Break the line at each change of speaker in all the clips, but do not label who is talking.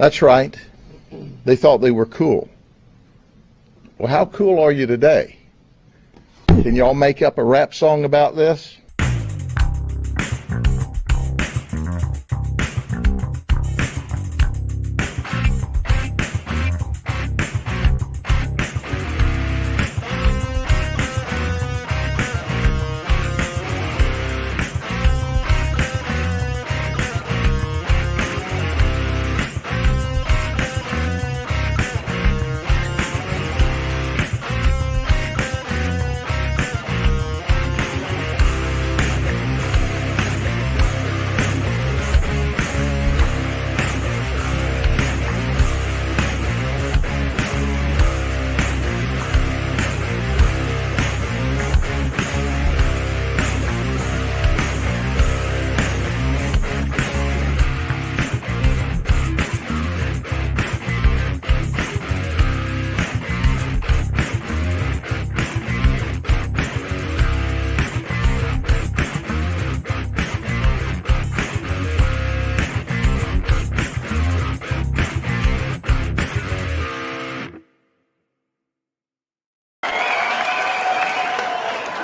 That's right. They thought they were cool. Well, how cool are you today? Can y'all make up a rap song about this?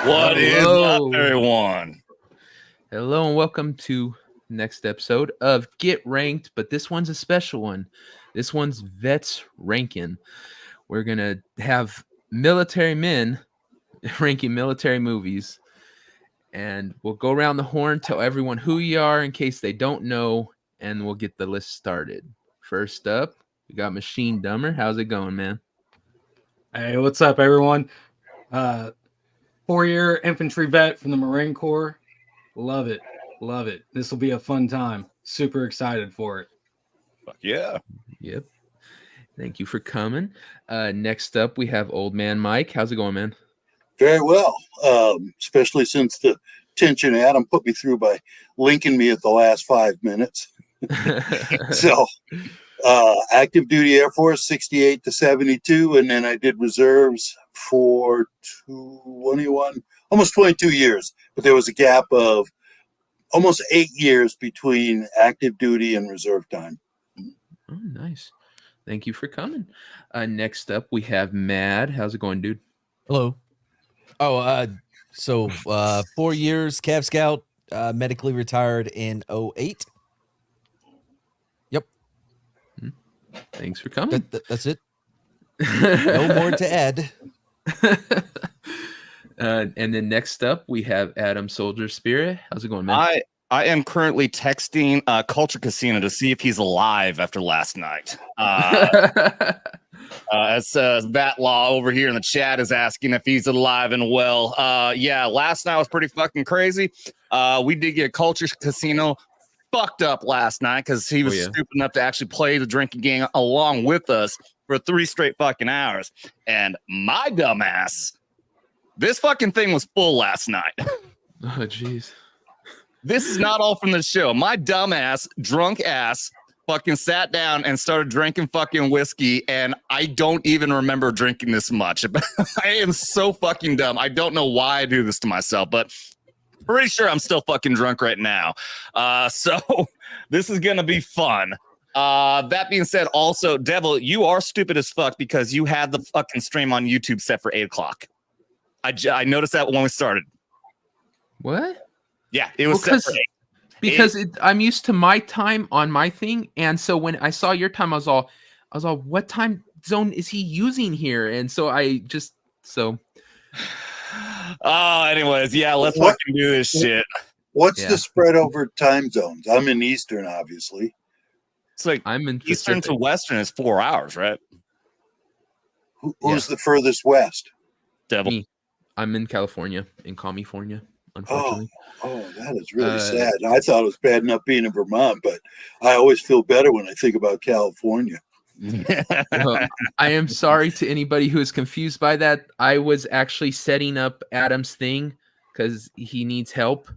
What is up, everyone?
Hello and welcome to next episode of Get Ranked, but this one's a special one. This one's Vets Rankin. We're gonna have military men ranking military movies, and we'll go around the horn, tell everyone who you are in case they don't know, and we'll get the list started. First up, we got Machine Dumber. How's it going, man?
Hey, what's up, everyone? 4-year infantry vet from the Marine Corps. Love it. Love it. This will be a fun time. Super excited for it.
Fuck yeah.
Yep. Thank you for coming. Next up, we have Old Man Mike. How's it going, man?
Very well, especially since the tension Adam put me through by linking me at the last 5 minutes. So, active duty Air Force, 68 to 72, and then I did reserves for 21, almost 22 years. But there was a gap of almost 8 years between active duty and reserve time.
Oh, nice. Thank you for coming. Next up, we have Mad. How's it going, dude?
Hello. Oh, so 4 years, Cav Scout, medically retired in 2008. Yep.
Thanks for coming.
That's it. No more to add.
And then next up, we have Adam Soldier Spirit. How's it going, man?
I am currently texting Culture Casino to see if he's alive after last night. As Bat Law over here in the chat is asking if he's alive and well. Yeah, last night was pretty fucking crazy. We did get Culture Casino fucked up last night because he was stupid enough to actually play the drinking game along with us for 3 straight fucking hours. And my dumbass, this fucking thing was full last night.
Oh, jeez.
This is not all from the show. My dumbass, drunk ass, fucking sat down and started drinking fucking whiskey, and I don't even remember drinking this much. I am so fucking dumb. I don't know why I do this to myself, but pretty sure I'm still fucking drunk right now. So this is going to be fun. That being said, also, Devil, you are stupid as fuck because you had the fucking stream on YouTube set for 8 o'clock. I noticed that when we started.
What?
Yeah, it was set for 8.
Because I'm used to my time on my thing, and so when I saw your time, I was all, what time zone is he using here? And so anyways,
yeah, let's fucking do this shit.
What's the spread over time zones? I'm in Eastern, obviously.
It's like
I'm in
Eastern
Pacific.
to Western is 4 hours, right?
Who's the furthest west?
Devil.
Me. I'm in California, in California, unfortunately.
Oh, that is really sad. I thought it was bad enough being in Vermont, but I always feel better when I think about California.
Well, I am sorry to anybody who is confused by that. I was actually setting up Adam's thing because he needs help.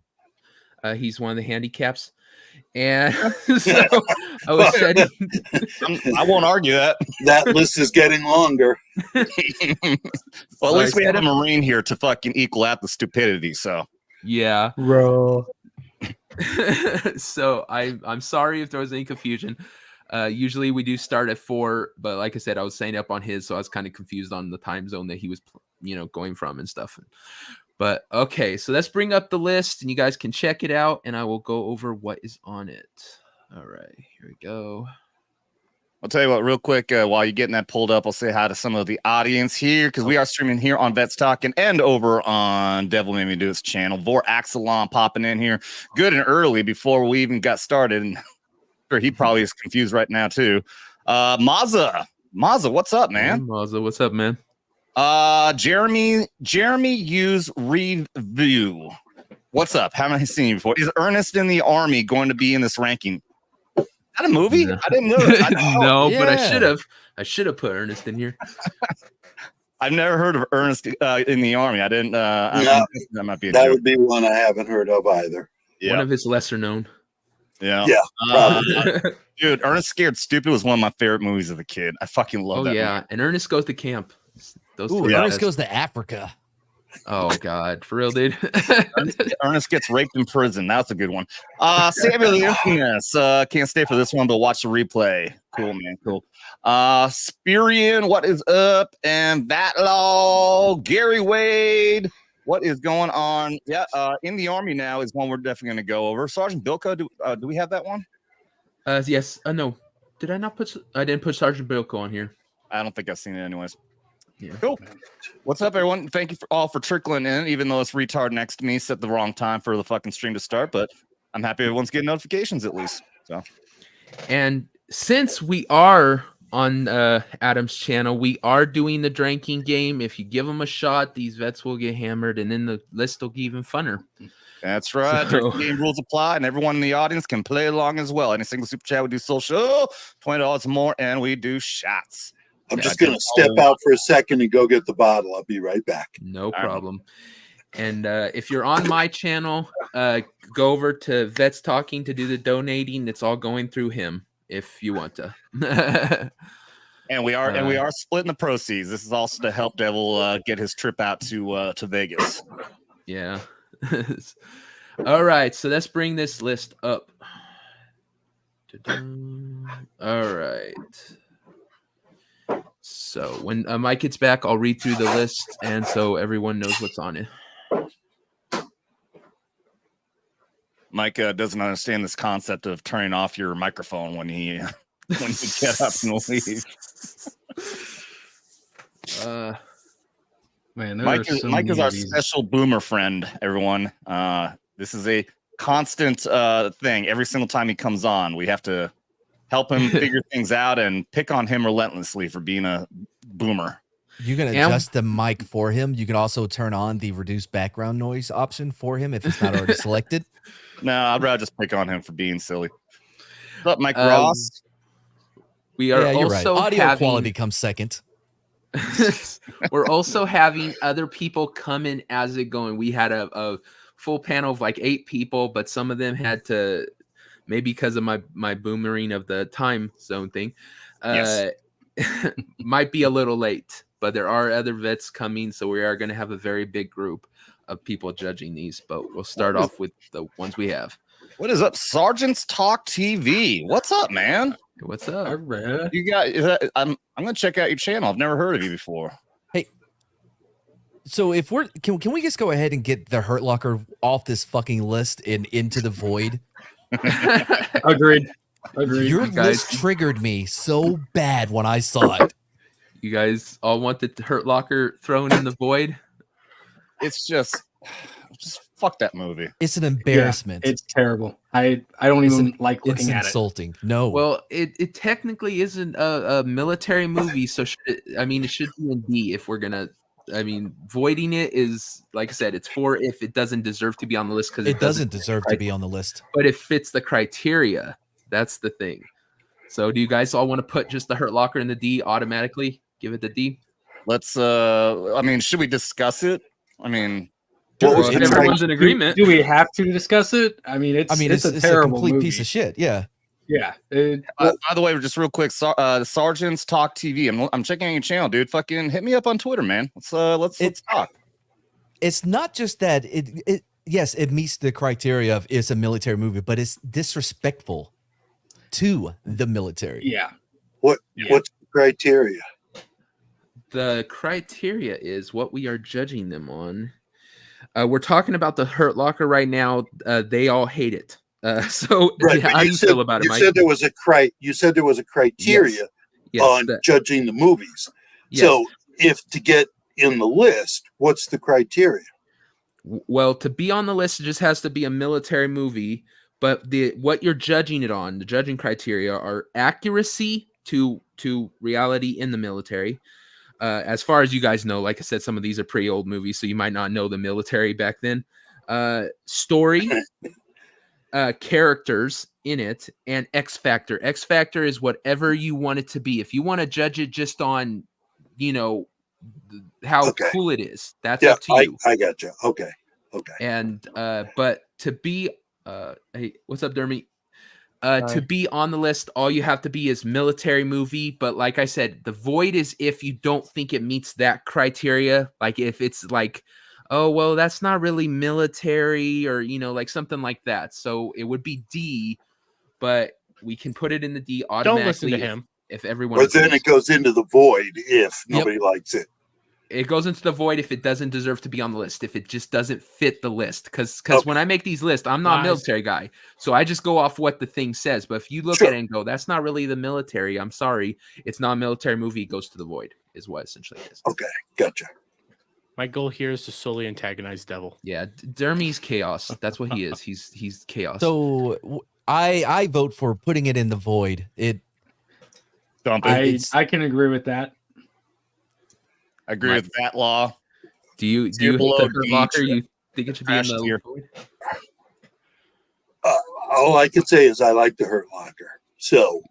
He's one of the handicaps. And so I was setting.
I won't argue that.
That list is getting longer.
Well, at least we have a Marine here to fucking equal out the stupidity. So
yeah,
Bro.
So I'm sorry if there was any confusion. Usually we do start at 4, but like I said, I was signing up on his, so I was kind of confused on the time zone that he was, going from and stuff. But okay, so let's bring up the list, and you guys can check it out, and I will go over what is on it. All right, here we go.
I'll tell you what, real quick, while you're getting that pulled up, I'll say hi to some of the audience here, because we are streaming here on Vets Talkin and over on Devil Made Me Do It's channel. Vor Axelon popping in here good and early before we even got started. And he probably is confused right now, too. Mazza, what's up, man?
Hey, Mazza, what's up, man?
Jeremy Hughes Review. What's up? Haven't I seen you before? Is Ernest in the Army going to be in this ranking? Is that a movie?
No.
I didn't know that.
No,
Yeah.
but I should have put Ernest in here.
I've never heard of Ernest in the Army. I didn't.
Yeah.
That might be a
That
joke.
would be one I haven't heard of either.
Yeah.
One of his lesser known.
Yeah.
Yeah,
Dude, Ernest Scared Stupid was one of my favorite movies as a kid. I fucking love
Oh
that.
yeah,
movie.
and Ernest Goes to Camp. Those
Ooh,
two
Yeah.
Ernest
guys.
goes to Africa.
Oh God, for real, dude.
Ernest gets raped in prison. That's a good one. Samuel Yes, can't stay for this one, but watch the replay. Cool, man. Cool. Spirian, what is up? And Vatlaw, Gary Wade, what is going on? Yeah, in the Army now is one we're definitely going to go over. Sergeant Bilko, do we have that one?
Yes. No. Did I not put? I didn't put Sergeant Bilko on here.
I don't think I've seen it anyways.
Yeah.
Cool. What's up, everyone? Thank you all for trickling in, even though this retard next to me set the wrong time for the fucking stream to start, but I'm happy everyone's getting notifications at least. So,
And since we are on Adam's channel, we are doing the drinking game. If you give them a shot, these vets will get hammered, and then the list will get even funner.
that's right.
So-
Drinking game rules apply, and everyone in the audience can play along as well. Any single super chat, we do social, $20 more, and we do shots.
I'm just going to step out for a second and go get the bottle. I'll be right back.
No
right.
problem. And if you're on my channel, go over to Vets Talking to do the donating. It's all going through him if you want to.
And we are splitting the proceeds. This is also to help Devil get his trip out to Vegas.
Yeah. All right. So let's bring this list up. All right. So when Mike gets back, I'll read through the list, and so everyone knows what's on it.
Mike doesn't understand this concept of turning off your microphone when you get up and leave.
Man,
Mike is our special boomer friend, everyone. This is a constant thing. Every single time he comes on, we have to help him figure things out and pick on him relentlessly for being a boomer.
You can adjust the mic for him. You can also turn on the reduced background noise option for him if it's not already selected.
No, I'd rather just pick on him for being silly. What's up, Mike Ross?
We are
Yeah, you're right.
also
Audio
having,
quality comes second.
we're also having other people come in as it going. We had a full panel of like 8 people, but some of them had to, maybe because of my boomering of the time zone thing,
Yes.
might be a little late, but there are other vets coming, so we are going to have a very big group of people judging these, but we'll start off with the ones we have.
What is up, Sergeants Talk TV? What's up, man?
What's up?
You got? I'm gonna check out your channel. I've never heard of you before.
So if we're can we just go ahead and get the Hurt Locker off this fucking list and into the void?
Agreed.
Your
You guys-
list triggered me so bad when I saw it.
You guys all want the Hurt Locker thrown in the void?
It's just fuck that movie.
It's an embarrassment.
It's terrible. I don't
It's
even
an-
like
it's
looking at it.
insulting. No.
Well, it technically isn't a military movie, so it should be in D if we're gonna. Voiding it is, like I said, it's for if it doesn't deserve to be on the list because
it doesn't deserve to be on the list.
but it fits the criteria. That's the thing. So, do you guys all want to put just the Hurt Locker in the D automatically? Give it the D.
Let's. Should we discuss it?
Well, if everyone's in agreement.
Do we have to discuss it? It's a terrible
complete
movie.
piece of shit. Yeah.
Yeah.
By the way, just real quick, Sergeants Talk TV. I'm checking out your channel, dude. Fucking hit me up on Twitter, man. Let's talk.
It's not just that yes, it meets the criteria of it's a military movie, but it's disrespectful to the military.
Yeah.
What's the criteria?
The criteria is what we are judging them on. We're talking about the Hurt Locker right now. They all hate it. So
Right,
how
but
do you feel about it,
you
Mike?
said there was a criteria
Yes,
on judging the movies.
yes.
So if to get in the list, what's the criteria?
Well, to be on the list, it just has to be a military movie. But what you're judging it on, the judging criteria are accuracy to reality in the military. As far as you guys know, like I said, some of these are pretty old movies, so you might not know the military back then. Story, characters in it, and X Factor. X Factor is whatever you want it to be. If you want to judge it just on, how cool it is, that's up to you.
I got you. Okay.
And but to be hey, what's up, Dermy? To be on the list, all you have to be is military movie. But like I said, the void is if you don't think it meets that criteria. Like if it's like, oh, well, that's not really military or, like something like that. So it would be D, but we can put it in the D automatically.
Don't listen to him.
If everyone
But then
agrees.
it goes into the void if nobody likes it.
It goes into the void if it doesn't deserve to be on the list, if it just doesn't fit the list. Because when I make these lists, I'm not a military guy. So I just go off what the thing says. But if you look at it and go, that's not really the military, I'm sorry. It's not a military movie. It goes to the void is what essentially it is.
Okay, gotcha.
My goal here is to solely antagonize Devil.
Yeah, Dermy's chaos. That's what he is. He's chaos.
So I vote for putting it in the void.
I can agree with that.
I agree with that law.
Do you hate the Hurt Locker? You think it should be in the void?
All I can say is I like the Hurt Locker. So,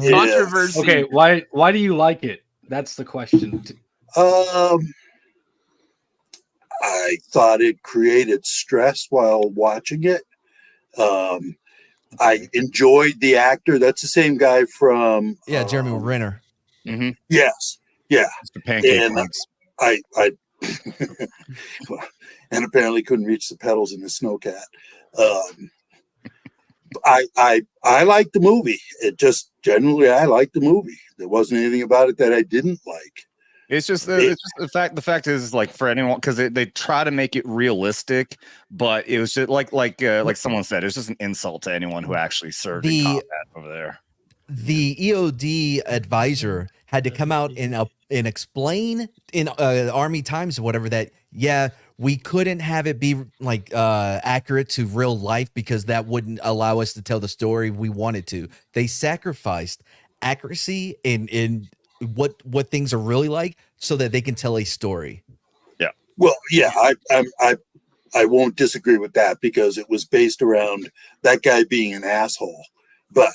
controversy.
Okay, why do you like it? That's the question.
I thought it created stress while watching it. I enjoyed the actor. That's the same guy from
Jeremy Renner.
Mm-hmm.
Yes, yeah.
Mr. Pancake
And
Prince.
I and apparently couldn't reach the pedals in the snowcat. I like the movie. It just generally I like the movie. There wasn't anything about it that I didn't like.
It's just the fact. The fact is, like, for anyone, because they try to make it realistic, but it was just like someone said, it was just an insult to anyone who actually served in combat over there.
The EOD advisor had to come out and explain in Army Times or whatever that we couldn't have it be like accurate to real life because that wouldn't allow us to tell the story we wanted to. They sacrificed accuracy in what things are really like so that they can tell a story.
Yeah.
Well, yeah, I won't disagree with that because it was based around that guy being an asshole. But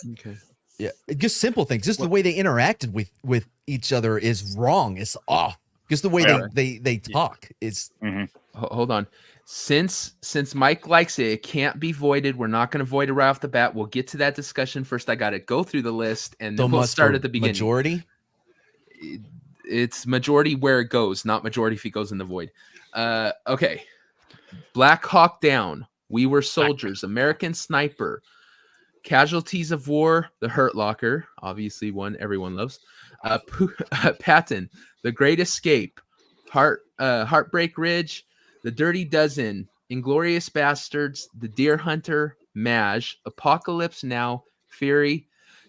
yeah, just simple things. Just the way they interacted with each other is wrong. It's off. Just the way they talk is.
Mm-hmm.
Hold on. Since Mike likes it, it can't be voided. We're not going to void it right off the bat. We'll get to that discussion first. I got to go through the list, and then we'll start at the beginning.
Majority.
It's majority where it goes, not majority if it goes in the void. Okay. Black Hawk Down. We Were Soldiers. American Sniper. Casualties of War. The Hurt Locker. Obviously one everyone loves. Patton. The Great Escape. Heartbreak Ridge. The Dirty Dozen. Inglorious Bastards. The Deer Hunter. MADChismo. Apocalypse Now. Fury.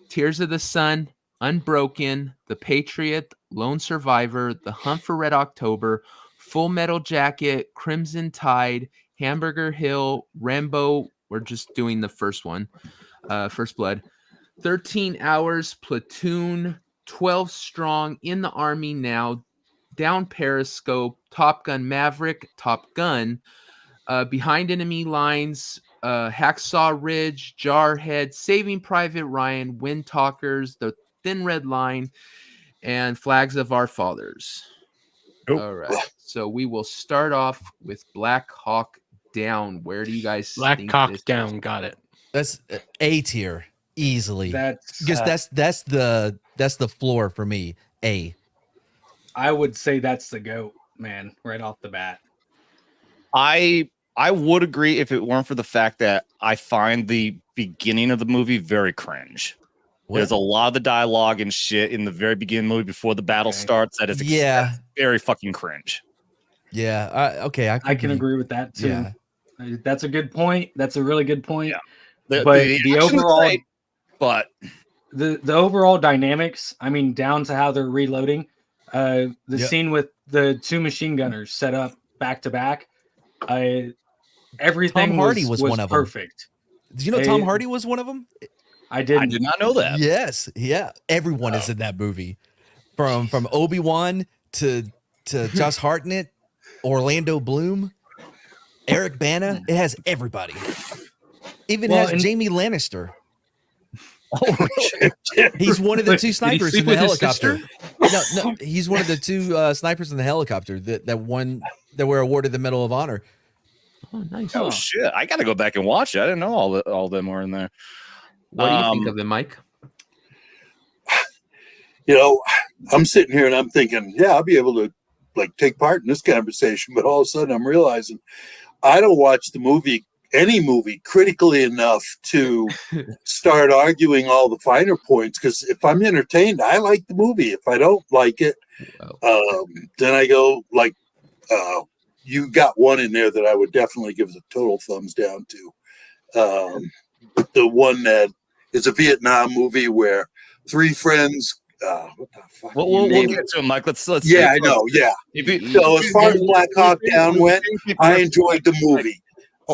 Tears of the Sun. Unbroken. The Patriot. Lone Survivor. The Hunt for Red October. Full Metal Jacket. Crimson Tide. Hamburger Hill. Rambo. We're just doing the first one. First Blood. 13 Hours. Platoon. 12 Strong. In the Army Now. Down Periscope. Top Gun Maverick. Top Gun. Behind Enemy Lines. Hacksaw Ridge. Jarhead. Saving Private Ryan. Wind Talkers. The Thin Red Line. And Flags of Our Fathers.
Nope.
All right. So we will start off with Black Hawk Down. Where do you guys
Black
think
Hawk
this
Down?
is?
Got it.
That's A tier easily.
That's
Because that's the floor for me. A.
I would say that's the GOAT, man, right off the bat.
I I would agree if it weren't for the fact that I find the beginning of the movie very cringe. There's a lot of the dialogue and shit in the very beginning of the movie before the battle starts that is that's very fucking cringe.
Yeah. Okay.
I can agree with that too.
Yeah.
That's a good point. That's a really good point.
Yeah.
But the overall,
great, but
the overall dynamics, I mean, down to how they're reloading, the scene with the two machine gunners set up back to back, everything
Tom Hardy was one of them.
perfect.
Did you know Tom Hardy was one of them?
I did
not know that.
Yes. Yeah. Everyone is in that movie, from Obi-Wan to Josh Hartnett, Orlando Bloom, Eric Bana. It has everybody. Even has Jamie Lannister.
Oh,
he's one of the two snipers in the helicopter.
His
No, he's one of the two snipers in the helicopter that were awarded the Medal of Honor.
Oh, nice.
Oh shit! I got to go back and watch it. I didn't know all them were in there.
What do you think of it, Mike?
You know, I'm sitting here and I'm thinking, yeah, I'll be able to take part in this conversation, but all of a sudden I'm realizing I don't watch any movie critically enough to start arguing all the finer points, because if I'm entertained, I like the movie. If I don't like it, then I go you got one in there that I would definitely give a total thumbs down to. The one that is a Vietnam movie where three friends. What the fuck?
We'll get to it, Mike. Let's.
Yeah, I know. Yeah. So as far as Black Hawk Down went, I enjoyed the movie.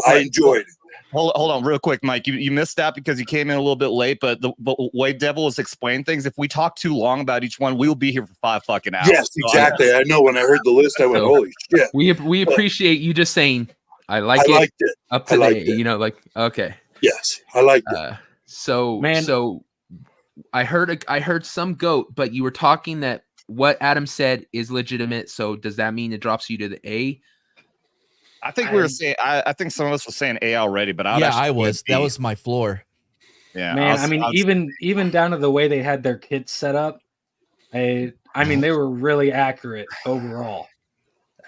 I enjoyed it.
Hold on, real quick, Mike. You missed that because you came in a little bit late. But the way Devil has explained things, if we talk too long about each one, we'll be here for 5 fucking hours.
Yes, exactly. I know. When I heard the list, I went, "Holy shit!"
We appreciate you just saying, "I liked it." Up to date, you know, okay.
Yes, I liked it.
So I heard some goat, but you were talking that what Adam said is legitimate. So does that mean it drops you to the A?
I think we were saying. I think some of us were saying A already, but
I was. That was my floor.
Yeah,
man. Even down to the way they had their kits set up. I mean, they were really accurate overall.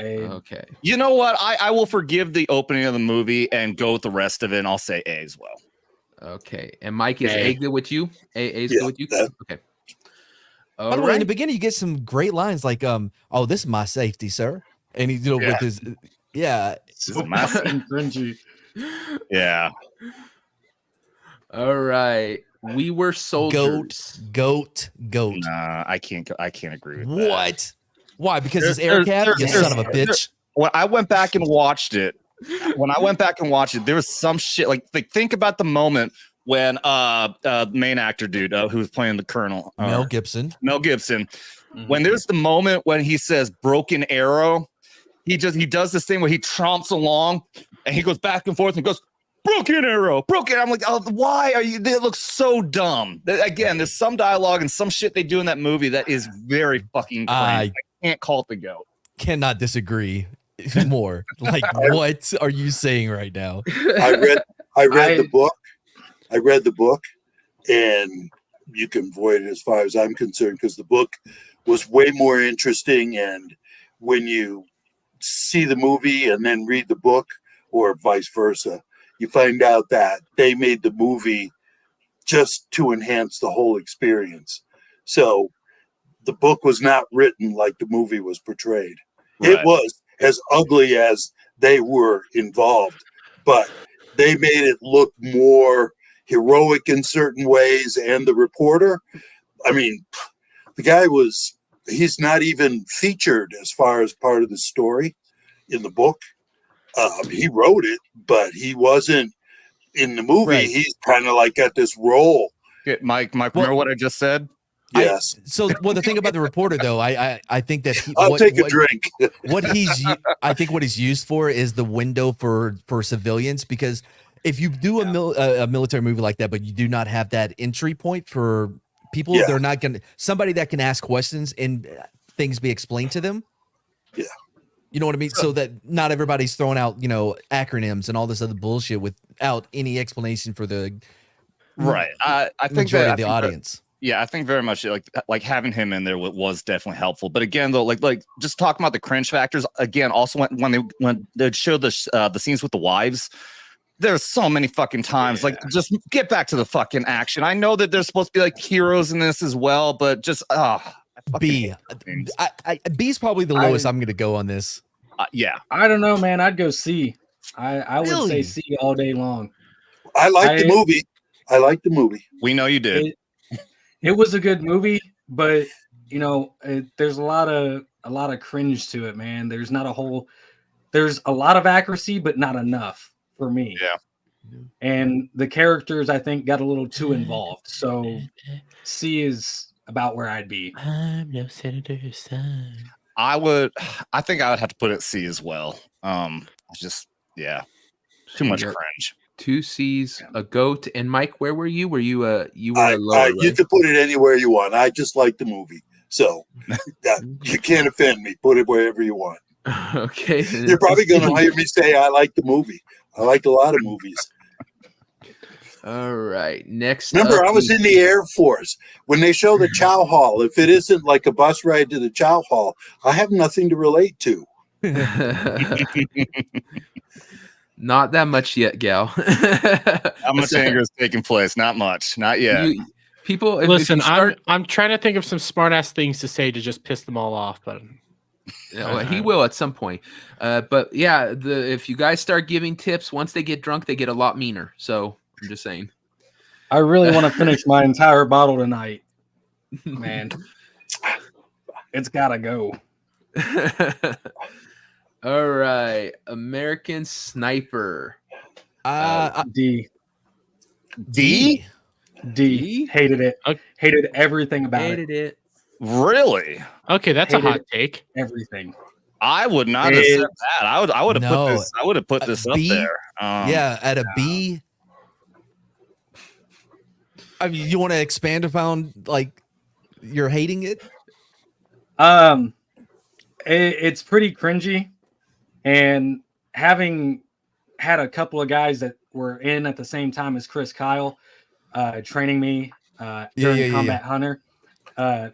Okay.
You know what? I will forgive the opening of the movie and go with the rest of it, and I'll say A as well.
Okay. And Mike, is A good with you? A is good with you? Okay.
By the way, in the beginning, you get some great lines like, "Oh, this is my safety, sir," and he's with his. Yeah.
This is massive. Yeah.
All right. We were soldiers.
Goat.
Nah, I can't agree with that.
What? Why? Because it's air cap? You son of a bitch.
When I went back and watched it, there was some shit like think about the moment when main actor dude who was playing the colonel.
Mel Gibson.
Mm-hmm. When there's the moment when he says broken arrow. He does this thing where he tromps along and he goes back and forth and goes, broken arrow. I'm like, oh, why are you? It looks so dumb. Again, there's some dialogue and some shit they do in that movie that is very fucking cringe. I can't call it the GOAT.
Cannot disagree more. What are you saying right now?
I read the book. I read the book, and you can avoid it as far as I'm concerned, because the book was way more interesting. And when you see the movie and then read the book, or vice versa, you find out that they made the movie just to enhance the whole experience. So the book was not written like the movie was portrayed. Right. It was as ugly as they were involved, but they made it look more heroic in certain ways. And the reporter, I mean, the guy he's not even featured as far as part of the story in the book. He wrote it, but he wasn't in the movie. Right. He's kind of got this role.
Mike, remember what I just said?
Yes.
The thing about the reporter, though, I think that
I'll take a drink.
I think what he's used for is the window for civilians, because if you do a military movie like that, but you do not have that entry point for people, they're not going to, somebody that can ask questions and things be explained to them.
Yeah.
You know what I mean? So that not everybody's throwing out, acronyms and all this other bullshit without any explanation for the
right. I think
majority of the audience.
Yeah, I think very much like having him in there was definitely helpful. But again, though, like just talking about the cringe factors again. Also, when they show the scenes with the wives, there's so many fucking times like just get back to the fucking action. I know that there's supposed to be like heroes in this as well, but just
B. B's probably the lowest I'm going to go on this.
Yeah,
I don't know, man. I'd go C. I would
Really?
say C all day long.
I like the movie. I like the movie.
we know you did.
It was a good movie, but you know, there's a lot of cringe to it, man. There's a lot of accuracy, but not enough for me.
Yeah.
And the characters, I think, got a little too involved. So C is about where I'd be.
I'm no senator's son.
I think I would have to put it C as well. It's just too much cringe.
2 C's, a goat. And Mike, where were you? Were you lower?
You
Right?
can put it anywhere you want. I just like the movie, so you can't offend me. Put it wherever you want.
Okay.
You're probably going to hear me say I like the movie. I like a lot of movies.
All right. Next.
Remember,
up
I was in the Air Force when they show the Chow Hall. If it isn't like a bus ride to the Chow Hall, I have nothing to relate to.
Not that much yet, Gal.
How much anger is taking place? Not much. Not yet.
People, if
Listen,
you start,
I'm trying to think of some smart ass things to say to just piss them all off, but
he will at some point. But yeah, if you guys start giving tips, once they get drunk, they get a lot meaner. So I'm just saying.
I really want to finish my entire bottle tonight, man. It's gotta go.
All right, American Sniper.
D.
D?
D. Hated it. Hated everything about
Hated it.
Really?
okay, that's
Hated
a hot take.
everything.
I would not have said that. I would have put
No.
this. I would have put this up
B?
there.
At a B. I mean, you want to expand upon like you're hating it?
It's pretty cringy, and having had a couple of guys that were in at the same time as Chris Kyle, training me during Combat Hunter, I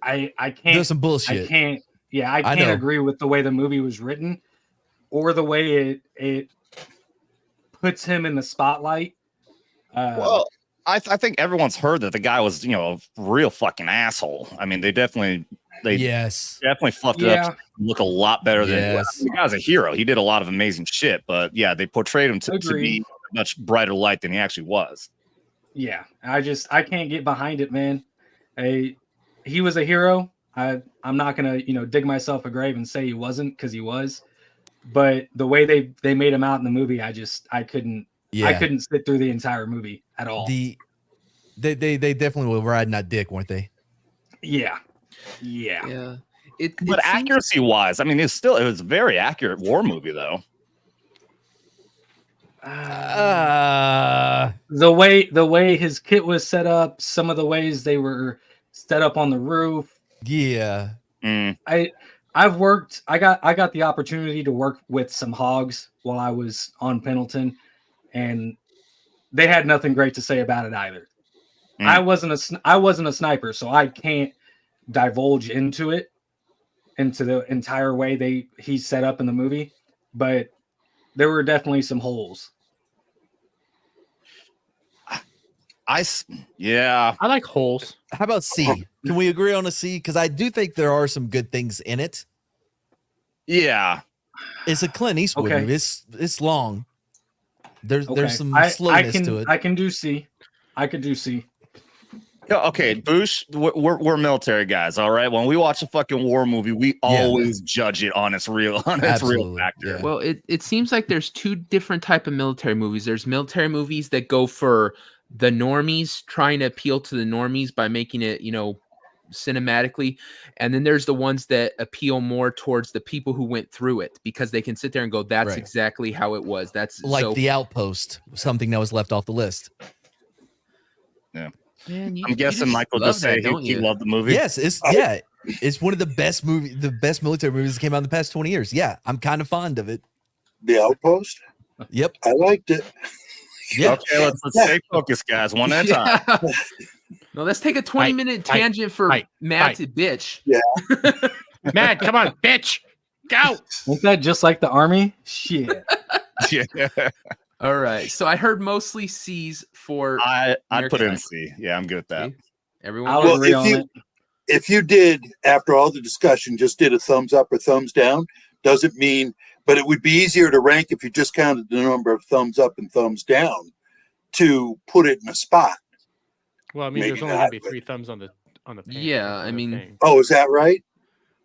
can't.
There's some bullshit.
I can't. Yeah, I can't agree with the way the movie was written, or the way it puts him in the spotlight.
Well, I think everyone's heard that the guy was, a real fucking asshole. I mean, they definitely fluffed it up to look a lot better than the guy's a hero. He did a lot of amazing shit, but they portrayed him to be a much brighter light than he actually was.
Yeah, I can't get behind it, man. He was a hero. I'm not gonna, dig myself a grave and say he wasn't, because he was. But the way they made him out in the movie, I couldn't. I couldn't sit through the entire movie at all.
They definitely were riding that dick, weren't they?
Yeah.
But accuracy wise, I mean, it was a very accurate war movie, though.
The way his kit was set up, some of the ways they were set up on the roof.
Yeah.
I got the opportunity to work with some hogs while I was on Pendleton, and they had nothing great to say about it either. I wasn't a sniper, so I can't divulge into the entire way he's set up in the movie, but there were definitely some holes.
I like holes.
How about C? Can we agree on a C? Because I do think there are some good things in it.
Yeah,
it's a Clint Eastwood movie. It's long. There's some slowness to it.
I can do C. I could do C.
Okay, Boosh, we're military guys, all right? When we watch a fucking war movie, we always judge it on its real factor.
Yeah.
Well, it seems like there's two different type of military movies. There's military movies that go for the normies, trying to appeal to the normies by making it, cinematically, and then there's the ones that appeal more towards the people who went through it, because they can sit there and go, that's exactly how it was. That's
like The Outpost, something that was left off the list.
Yeah. Man, I'm guessing Michael just say he loved the movie.
Yes, it's one of the best military movies that came out in the past 20 years. Yeah, I'm kind of fond of it.
The Outpost?
Yep.
I liked it.
Yeah.
Okay, let's stay focused, guys. One at a time.
No, let's take a 20-minute tangent for Matt to bitch.
Yeah.
Matt, come on, bitch. Go.
Ain't that just like the army? Shit.
Yeah.
All right. So I heard mostly C's for
I'd put it in
American
C. Yeah, I'm good with that.
Okay. Everyone.
I'll
Well,
agree on it.
if you did, after all the discussion, just did a thumbs up or thumbs down, doesn't mean, but it would be easier to rank if you just counted the number of thumbs up and thumbs down to put it in a spot.
Well, I mean,
Maybe
there's only
not,
gonna be
but-
3 thumbs on the pane,
Yeah, I
on the
mean-
thing.
Oh, is that right?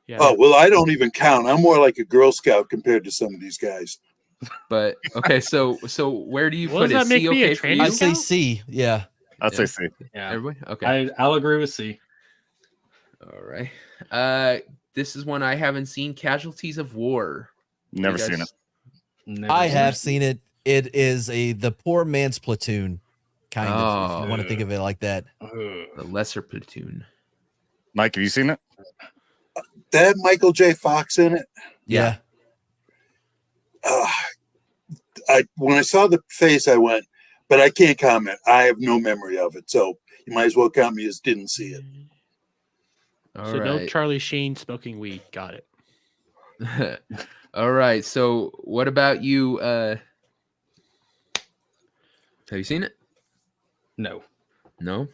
Yeah.
Oh, well, I don't even count. I'm more like a Girl Scout compared to some of these guys.
But okay, so where do you
What
put
does
it?
that make
C
me, a
okay for
trans
you?
I say
Scout?
C. Yeah.
I'd say C.
Yeah.
Everybody? Okay.
I'll agree with C.
All right. This is one I haven't seen. Casualties of War.
Never
You
seen
guys-
it.
Never
I
seen
have
it.
seen it. It is the poor man's platoon, kind of. If you
Oh.
want to think of it like that.
Ugh.
The Lesser Platoon.
Mike, have you seen it?
That had Michael J. Fox in it.
Yeah.
When I saw the face, I went, but I can't comment. I have no memory of it, so you might as well count me as didn't see it.
All
So no
right.
Charlie Sheen smoking weed. Got it.
All right. So what about you? Have you seen it?
No.
No.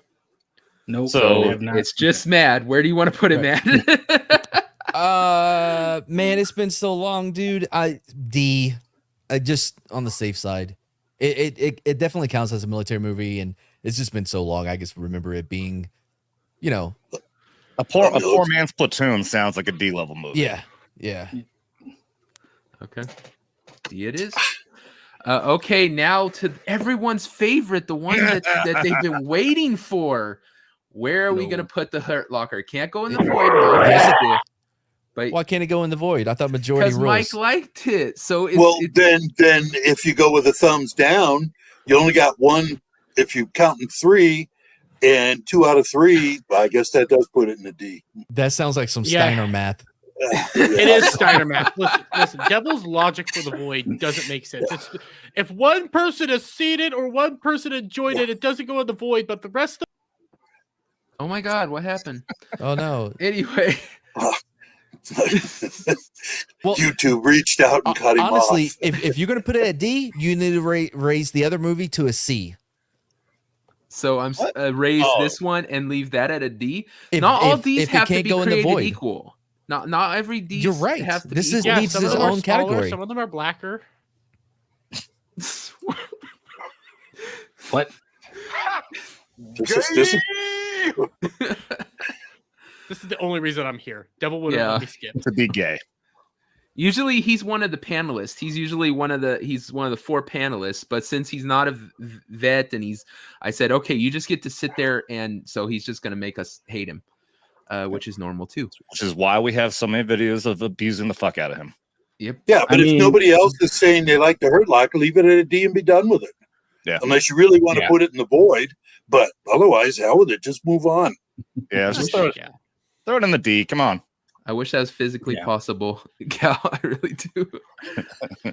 Nope.
So,
I have not
It's
seen
just Mad. Where do you want to put it, Matt?
Man, it's been so long, dude. D. Just on the safe side. It definitely counts as a military movie, and it's just been so long. I just remember it being, you know,
A poor man's platoon sounds like a D level movie.
yeah.
Okay. D it is. Okay, now to everyone's favorite, the one that they've been waiting for. Where are we
No.
gonna put the Hurt Locker? Can't go in the void. Mike
Yes.
liked it, but
Why can't it go in the void? I thought majority
because
rules.
Mike liked it, so it's,
Well,
it's
then if you go with a thumbs down, you only got one. If you count in 3, and 2 out of 3, I guess that does put it in a D.
That sounds like some
Yeah.
Steiner math.
It is Steiner math. Listen, Devil's logic for the void doesn't make sense. It's, if one person has seen it or one person enjoyed it, it doesn't go in the void, but the rest of
oh my god, what happened?
Oh no.
Anyway,
Well,
YouTube reached out and cut him
honestly,
off.
if you're gonna put it at D, you need to raise the other movie to a C.
so I'm raise this one and leave that at a D.
If-
Not all
if-
D's
if it
have to
can't
be
go in the
created
void.
equal. Not every D.
You're right.
Have to
This
be
is-
equal.
needs
some
his
of them are
own
smaller,
category.
some of them are blacker.
What?
This is
This is the only reason I'm here. Devil would have
Yeah.
let me skip.
To be gay.
Usually he's one of the panelists. He's usually one of the 4 panelists, but since he's not a vet and I said, okay, you just get to sit there, and so he's just gonna make us hate him, which is normal too.
Which is why we have so many videos of abusing the fuck out of him.
Yep.
Yeah, but
I
if
mean-
nobody else is saying they like the Hurt Locker, leave it at a D and be done with it.
Yeah.
Unless you really want to
Yeah.
put it in the void, but otherwise, hell with it. Just move on.
Yeah, let's just throw it in the D. Come on.
I wish that was physically
Yeah.
possible, Cal. I really do.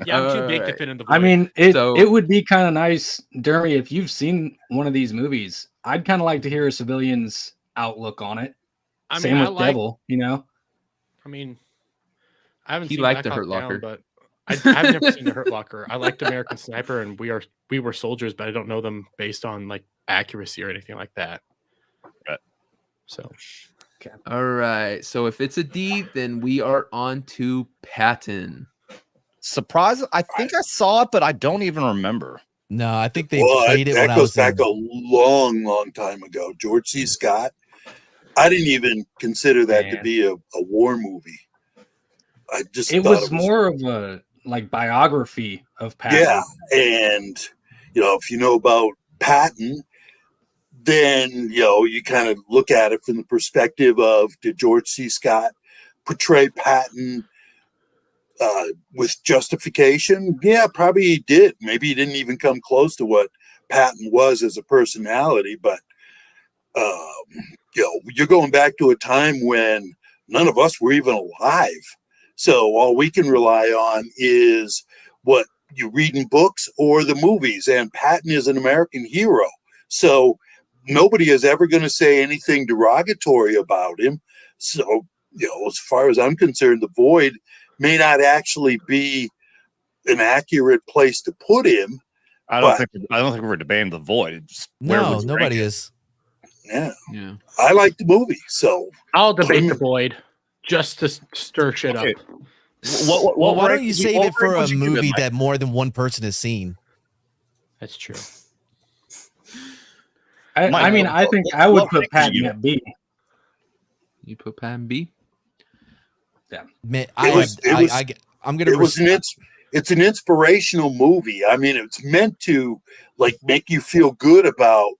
Yeah, I'm too big to
Alright.
fit in the void.
I mean, it
So-
it would be kind of nice, Dermy, if you've seen one of these movies. I'd kind of like to hear a civilian's outlook on it. Same with Devil, you know.
I mean, I haven't
He
seen
liked
Black
the Hurt
Hawk Down,
Locker.
but I've never seen the Hurt Locker. I liked American Sniper, and we were soldiers, but I don't know them based on like accuracy or anything like that.
Right.
So
All right. So if it's a D, then we are on to Patton.
Surprise! I think I saw it, but I don't even remember.
No, I think they
Well,
played it when
that
I
goes
was
back
in.
a long time ago. George C. Scott. I didn't even consider that to
Man.
be a war movie. I just
It
thought
was more of a like biography of Patton.
Yeah, and if you know about Patton, then you kind of look at it from the perspective of, did George C. Scott portray Patton with justification? Yeah, probably he did. Maybe he didn't even come close to what Patton was as a personality, but you're going back to a time when none of us were even alive. So all we can rely on is what you read in books or the movies. And Patton is an American hero. So nobody is ever going to say anything derogatory about him. So, as far as I'm concerned, the Void may not actually be an accurate place to put him.
I don't think we're debating the Void. It's just where
No,
would you rank
nobody
it?
is.
Yeah.
Yeah.
I like the movie, so
I'll debate the Void just to stir shit
Okay.
up.
What
Well, why
rank
don't you
would
save
what
it for
rank
a
would you give it,
movie
Mike?
that more than one person has seen?
That's true.
I
Mike,
mean, I think I would put
rank would you
Patton
give
at B.
You put Patton B?
Man, I'm gonna.
it's an inspirational movie. I mean, it's meant to like make you feel good about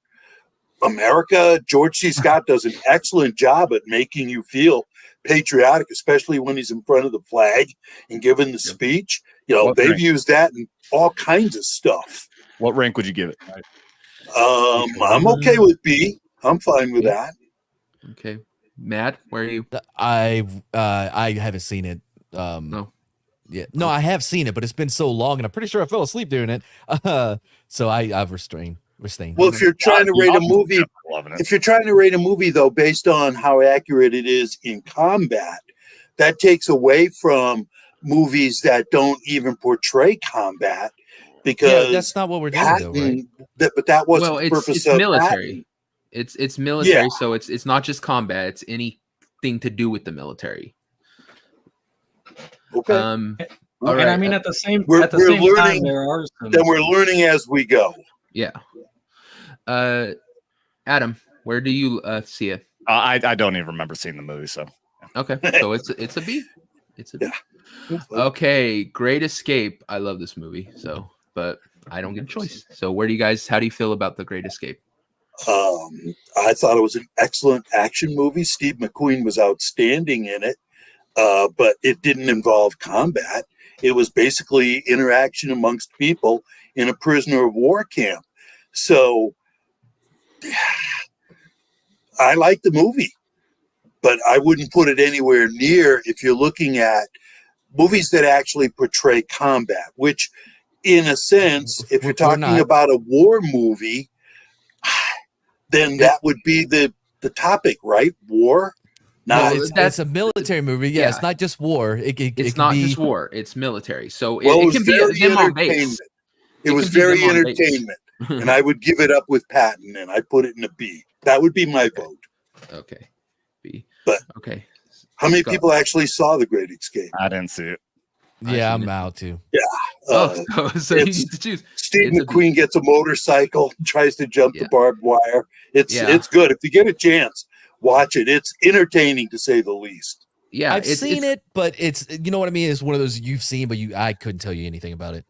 America. George C. Scott does an excellent job at making you feel patriotic, especially when he's in front of the flag and giving the speech.
What
They've
rank?
used that in all kinds of stuff.
What rank would you give it?
I'm okay with B. I'm fine with that.
Okay. Mad, where are you?
I haven't seen it.
No.
Yeah, no, I have seen it, but it's been so long, and I'm pretty sure I fell asleep during it. So I've restrained.
Well, if you're trying to rate a movie, though, based on how accurate it is in combat, that takes away from movies that don't even portray combat. Because
that's not what we're doing, though, right?
But that wasn't
Well,
the purpose
it's
of
military.
Patton.
It's military, so it's not just combat. It's anything to do with the military.
Okay.
All
And
right.
I mean, at the same
We're
time,
learning-
there are some.
Then we're learning as we go.
Yeah. Adam, where do you see it?
I don't even remember seeing the movie, so
Okay, so it's a B. It's a B.
Yeah.
Okay, Great Escape. I love this movie, but I don't get a choice. So how do you feel about The Great Escape?
I thought it was an excellent action movie. Steve McQueen was outstanding in it, but it didn't involve combat. It was basically interaction amongst people in a prisoner of war camp. So I like the movie, but I wouldn't put it anywhere near if you're looking at movies that actually portray combat, which in a sense, if you're talking about a war movie, then that would be the topic, right? War.
No, that's a military movie. Yeah, it's not just war.
It's not just war. It's military. So
Well,
it can be them on base.
It was very entertainment, and I would give it up with Patton, and I'd put it in a B. That would be my vote.
Okay, B.
But
okay,
how many people actually saw The Great Escape?
I didn't see it.
Yeah, I'm out too.
Yeah.
So you need to choose.
Steve McQueen gets a motorcycle, tries to jump the barbed wire. It's good. If you get a chance, watch it. It's entertaining to say the least.
Yeah,
I've seen it, but it's what I mean. It's one of those you've seen, but I couldn't tell you anything about it.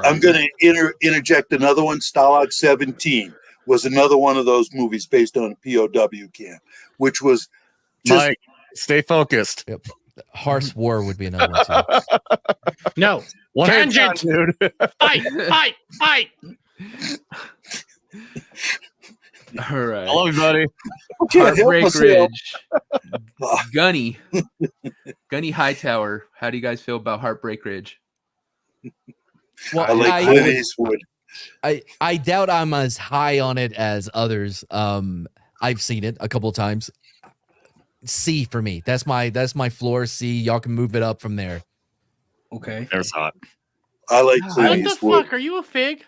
I'm going to interject another one. Stalag 17 was another one of those movies based on a POW camp, which was just
Mike, stay focused.
Yep. Harsh War would be another one too.
No.
One
Tangent.
dude.
Fight.
All right.
Hello, everybody.
Heartbreak Ridge. Gunny Hightower. How do you guys feel about Heartbreak Ridge?
Well,
I like Clint Eastwood.
I doubt I'm as high on it as others. I've seen it a couple of times. C for me. That's my floor. C. Y'all can move it up from there.
Okay.
There's hot.
I like Clint
What the
Eastwood.
fuck? Are you a fig?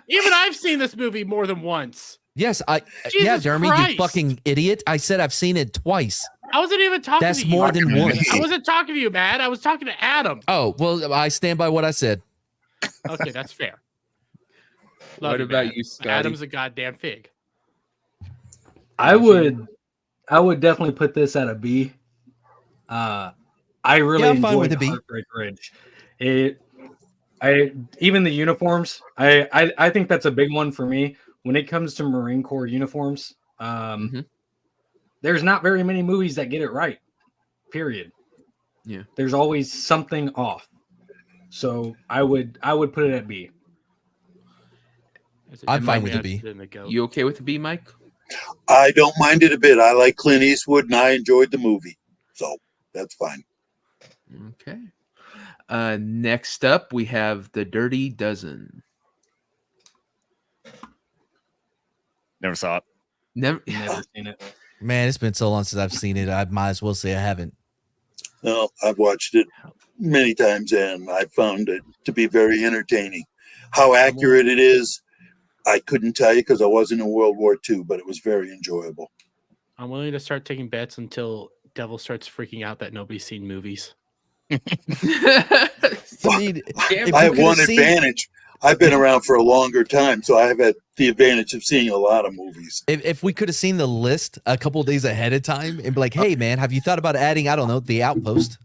Even I've seen this movie more than once.
Yes,
Jesus
Dermy,
Christ.
you fucking idiot. I said I've seen it twice.
I wasn't even talking
That's
to you.
more than once.
I wasn't talking to you, man. I was talking to Adam.
Oh, well, I stand by what I said.
Okay, that's fair.
What about you, Scotty?
Adam's a goddamn fig.
I would definitely put this at a B. I really
I'm fine
enjoyed
with a B.
Heartbreak Ridge. Even the uniforms. I think that's a big one for me when it comes to Marine Corps uniforms. There's not very many movies that get it right. Period.
Yeah.
There's always something off. So I would put it at B.
I'm fine with a B.
You okay with the B, Mike?
I don't mind it a bit. I like Clint Eastwood, and I enjoyed the movie, so that's fine.
Okay. Next up, we have The Dirty Dozen.
Never saw it.
Never.
Never seen it.
Man, it's been so long since I've seen it. I might as well say I haven't.
No, I've watched it many times, and I found it to be very entertaining. How accurate it is, I couldn't tell you because I wasn't in World War II, but it was very enjoyable.
I'm willing to start taking bets until Devil starts freaking out that nobody's seen movies.
I mean, if
I
you
have one
could've seen-
advantage. I've been around for a longer time, so I've had the advantage of seeing a lot of movies.
If we could have seen the list a couple of days ahead of time and be like, hey, man, have you thought about adding, I don't know, The Outpost?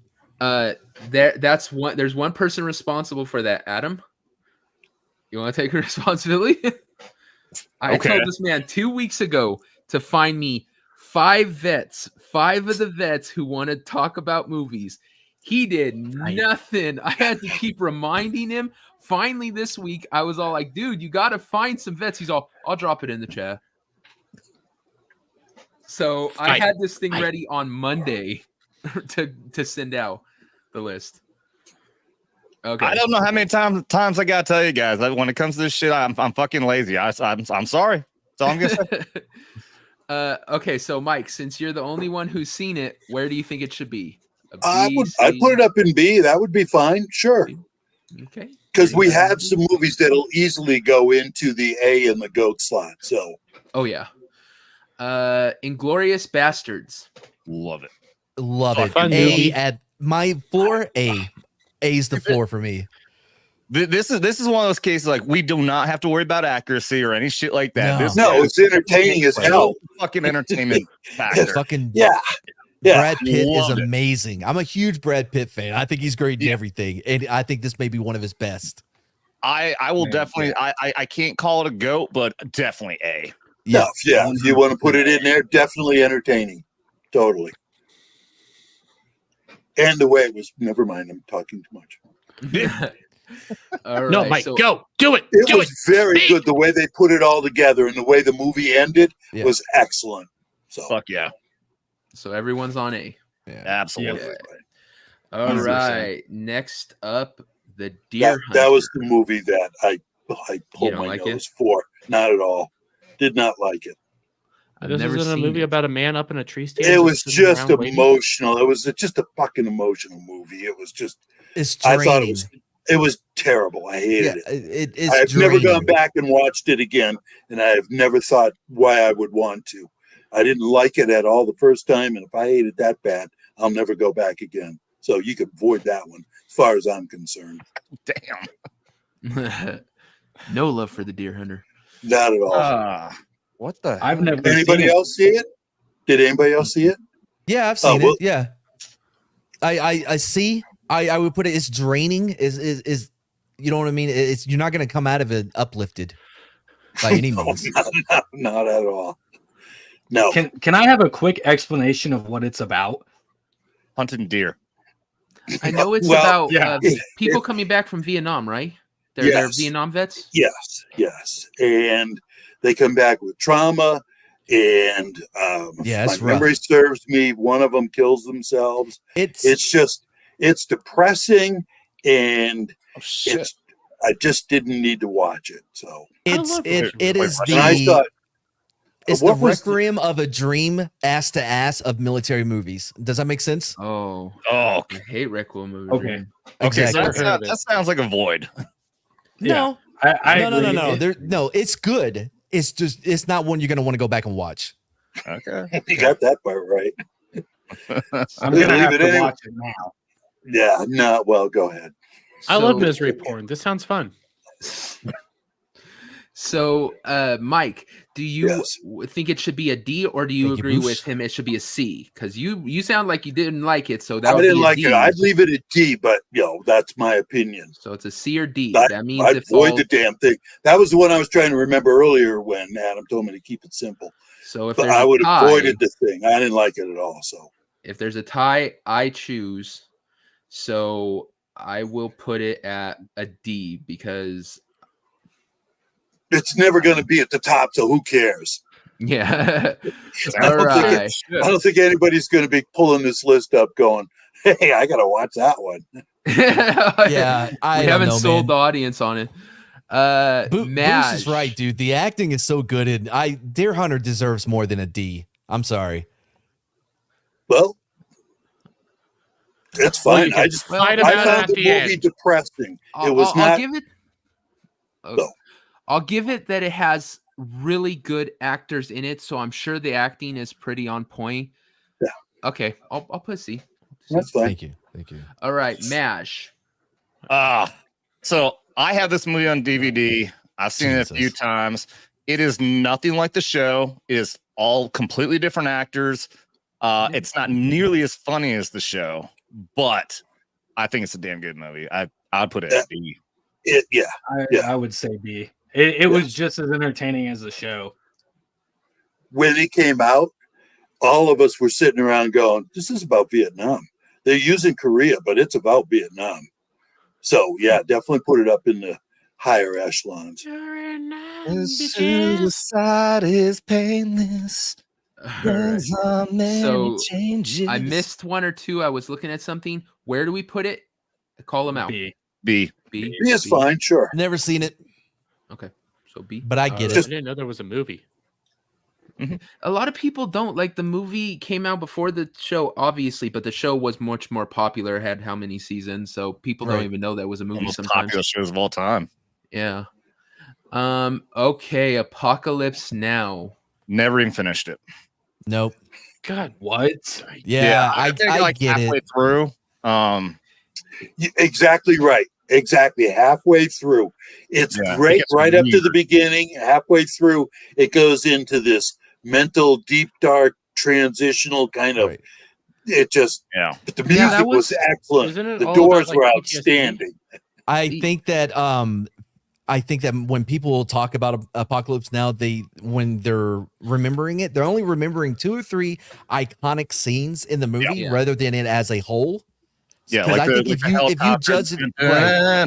There's one person responsible for that. Adam, you want to take responsibility? I told this man 2 weeks ago to find me 5 of the vets who want to talk about movies. He did nothing. I had to keep reminding him. Finally, this week, I was all like, dude, you got to find some vets. He's all, I'll drop it in the chat. So I had this thing ready on Monday to send out the list. Okay.
I don't know how many times I gotta tell you guys. Like, when it comes to this shit, I'm fucking lazy. I'm sorry. That's all I'm gonna say.
Okay, so Mike, since you're the only one who's seen it, where do you think it should be?
I'd put it up in B. That would be fine. Sure.
Okay.
Because we have some movies that'll easily go into the A and the GOAT slot. So.
Oh yeah. Inglorious Bastards.
Love it.
Love it.
Fun
A
movie.
at my floor. A's the floor for me.
This is one of those cases like we do not have to worry about accuracy or any shit like that.
No.
It's entertaining as hell.
Fucking entertainment factor.
Fucking
Yeah.
Brad Pitt is
Love it.
amazing. I'm a huge Brad Pitt fan. I think he's great in everything, and I think this may be one of his best.
I will definitely. I can't call it a GOAT, but definitely A.
Yeah. If you want to put it in there, definitely entertaining. Totally. And the way it was, never mind, I'm talking too much.
All right,
No, Mike,
so-
go. Do it.
It
Do
was
it.
very
Speak.
good. The way they put it all together and the way the movie ended was excellent. So
Fuck yeah.
So everyone's on A.
Absolutely.
Yeah. All
100%.
right. Next up, The Deer
that was
Hunter.
the movie that I pulled
don't
my
like
nose for. Not at all. Did not like it.
I've
This
never
isn't a
seen
movie
it.
about a man up in a tree stand.
It was
sitting
just
around waiting?
emotional. It was just a fucking emotional movie. It was just.
It's
I
draining.
thought it was terrible. I hated it.
It is.
I've never
draining.
gone back and watched it again, and I have never thought why I would want to. I didn't like it at all the first time, and if I hate it that bad, I'll never go back again. So you can avoid that one, as far as I'm concerned.
Damn.
No love for The Deer Hunter.
Not at all.
What the?
I've never
Anybody
seen it.
else see it? Did anybody else see it?
Yeah, I've seen
well-
it. Yeah, I see. I would put it. It's draining. Is you know what I mean? It's you're not going to come out of it uplifted by any
No,
means.
not at all. No.
Can I have a quick explanation of what it's about?
Hunting deer.
I know it's
Well,
about
yeah.
people coming back from Vietnam, right? They're
Yes.
Vietnam vets.
Yes. And they come back with trauma, and
Yeah,
my
it's rough.
memory serves me. One of them kills themselves. It's depressing, and
Oh shit.
I just didn't need to watch it. So
it is
and I
the
thought,
it's the
what was the-
requiem of a dream, ass to ass of military movies. Does that make sense?
Oh,
Oh.
I hate Requiem movies.
Okay.
man.
Okay.
Exactly.
So that sounds like a void.
No,
I
no.
agree.
No, it's good. It's just it's not one you're going to want to go back and watch.
Okay.
you got that part right.
I'm gonna
Leave
have
it
to
anyway.
watch it now.
Yeah. No. Well, go ahead.
I love
So-
misery porn. This sounds fun.
So, Mike, do you
Yes.
think it should be a D, or do you
Thank you,
agree
Bruce.
with him? It should be a C because you sound like you didn't like it, so that
I
would
didn't
be a
like
D.
it. I'd leave it at D, but that's my opinion.
So it's a C or D.
I-
That means
I'd
if
avoid
all,
the damn thing. That was the one I was trying to remember earlier when Adam told me to keep it simple.
so if
But
there's
I
a
would have
tie,
avoided the thing. I didn't like it at all. So
if there's a tie, I choose. So I will put it at a D because
it's never going to be at the top. So who cares?
yeah.
I
All
don't think
right.
I don't think anybody's going to be pulling this list up, going, "Hey, I got to watch that one."
Yeah, I
we
don't
haven't
know,
sold
man.
the audience on it.
Bruce
Madge.
is right, dude. The acting is so good, and Deer Hunter deserves more than a D. I'm sorry.
Well, that's fine.
you can
I just
fight
I
about it
found
at
the
the
movie
end.
depressing. It
I'll,
was
I'll
not.
give it.
No.
I'll give it that it has really good actors in it, so I'm sure the acting is pretty on point.
Yeah.
Okay, I'll put C.
That's fine.
Thank you.
All right, Mash.
So I have this movie on DVD. I've seen it a few
Jesus.
times. It is nothing like the show. It is all completely different actors. It's not nearly as funny as the show, but I think it's a damn good movie. I'd put it at B.
I would say B. It was just as entertaining as the show.
When it came out, all of us were sitting around going, "This is about Vietnam." They're using Korea, but it's about Vietnam. So yeah, definitely put it up in the higher echelons.
Suicide is painless.
All right. So
changes.
I missed one or two. I was looking at something. Where do we put it? Call them out.
B.
B.
B.
B is fine, sure.
Never seen it,
Okay, so B.
but I get
I
it.
didn't know there was a movie.
A lot of people don't like the movie. Came out before the show, obviously, but the show was much more popular. Had how many seasons? So people don't
Right.
even know that was a
One
movie.
of the most
Sometimes,
popular shows of all time.
yeah. Okay, Apocalypse Now.
Never even finished it.
Nope.
God,
What?
Yeah,
I think like
get
halfway
it.
through.
Exactly right. Exactly. Halfway through. It's
Yeah, it
great
gets
right up to
weird.
the beginning. Halfway through, it goes into this mental, deep, dark, transitional kind of.
Right.
It just,
Yeah.
but the
Yeah,
music
that
was
was-
excellent.
Isn't it
The
all
doors
about,
were
like, PTSD?
outstanding.
I think that when people talk about Apocalypse Now, when they're remembering it, they're only remembering 2 or 3 iconic scenes in the movie
Yeah.
rather than it as a whole.
Yeah,
because I think if you judge it right,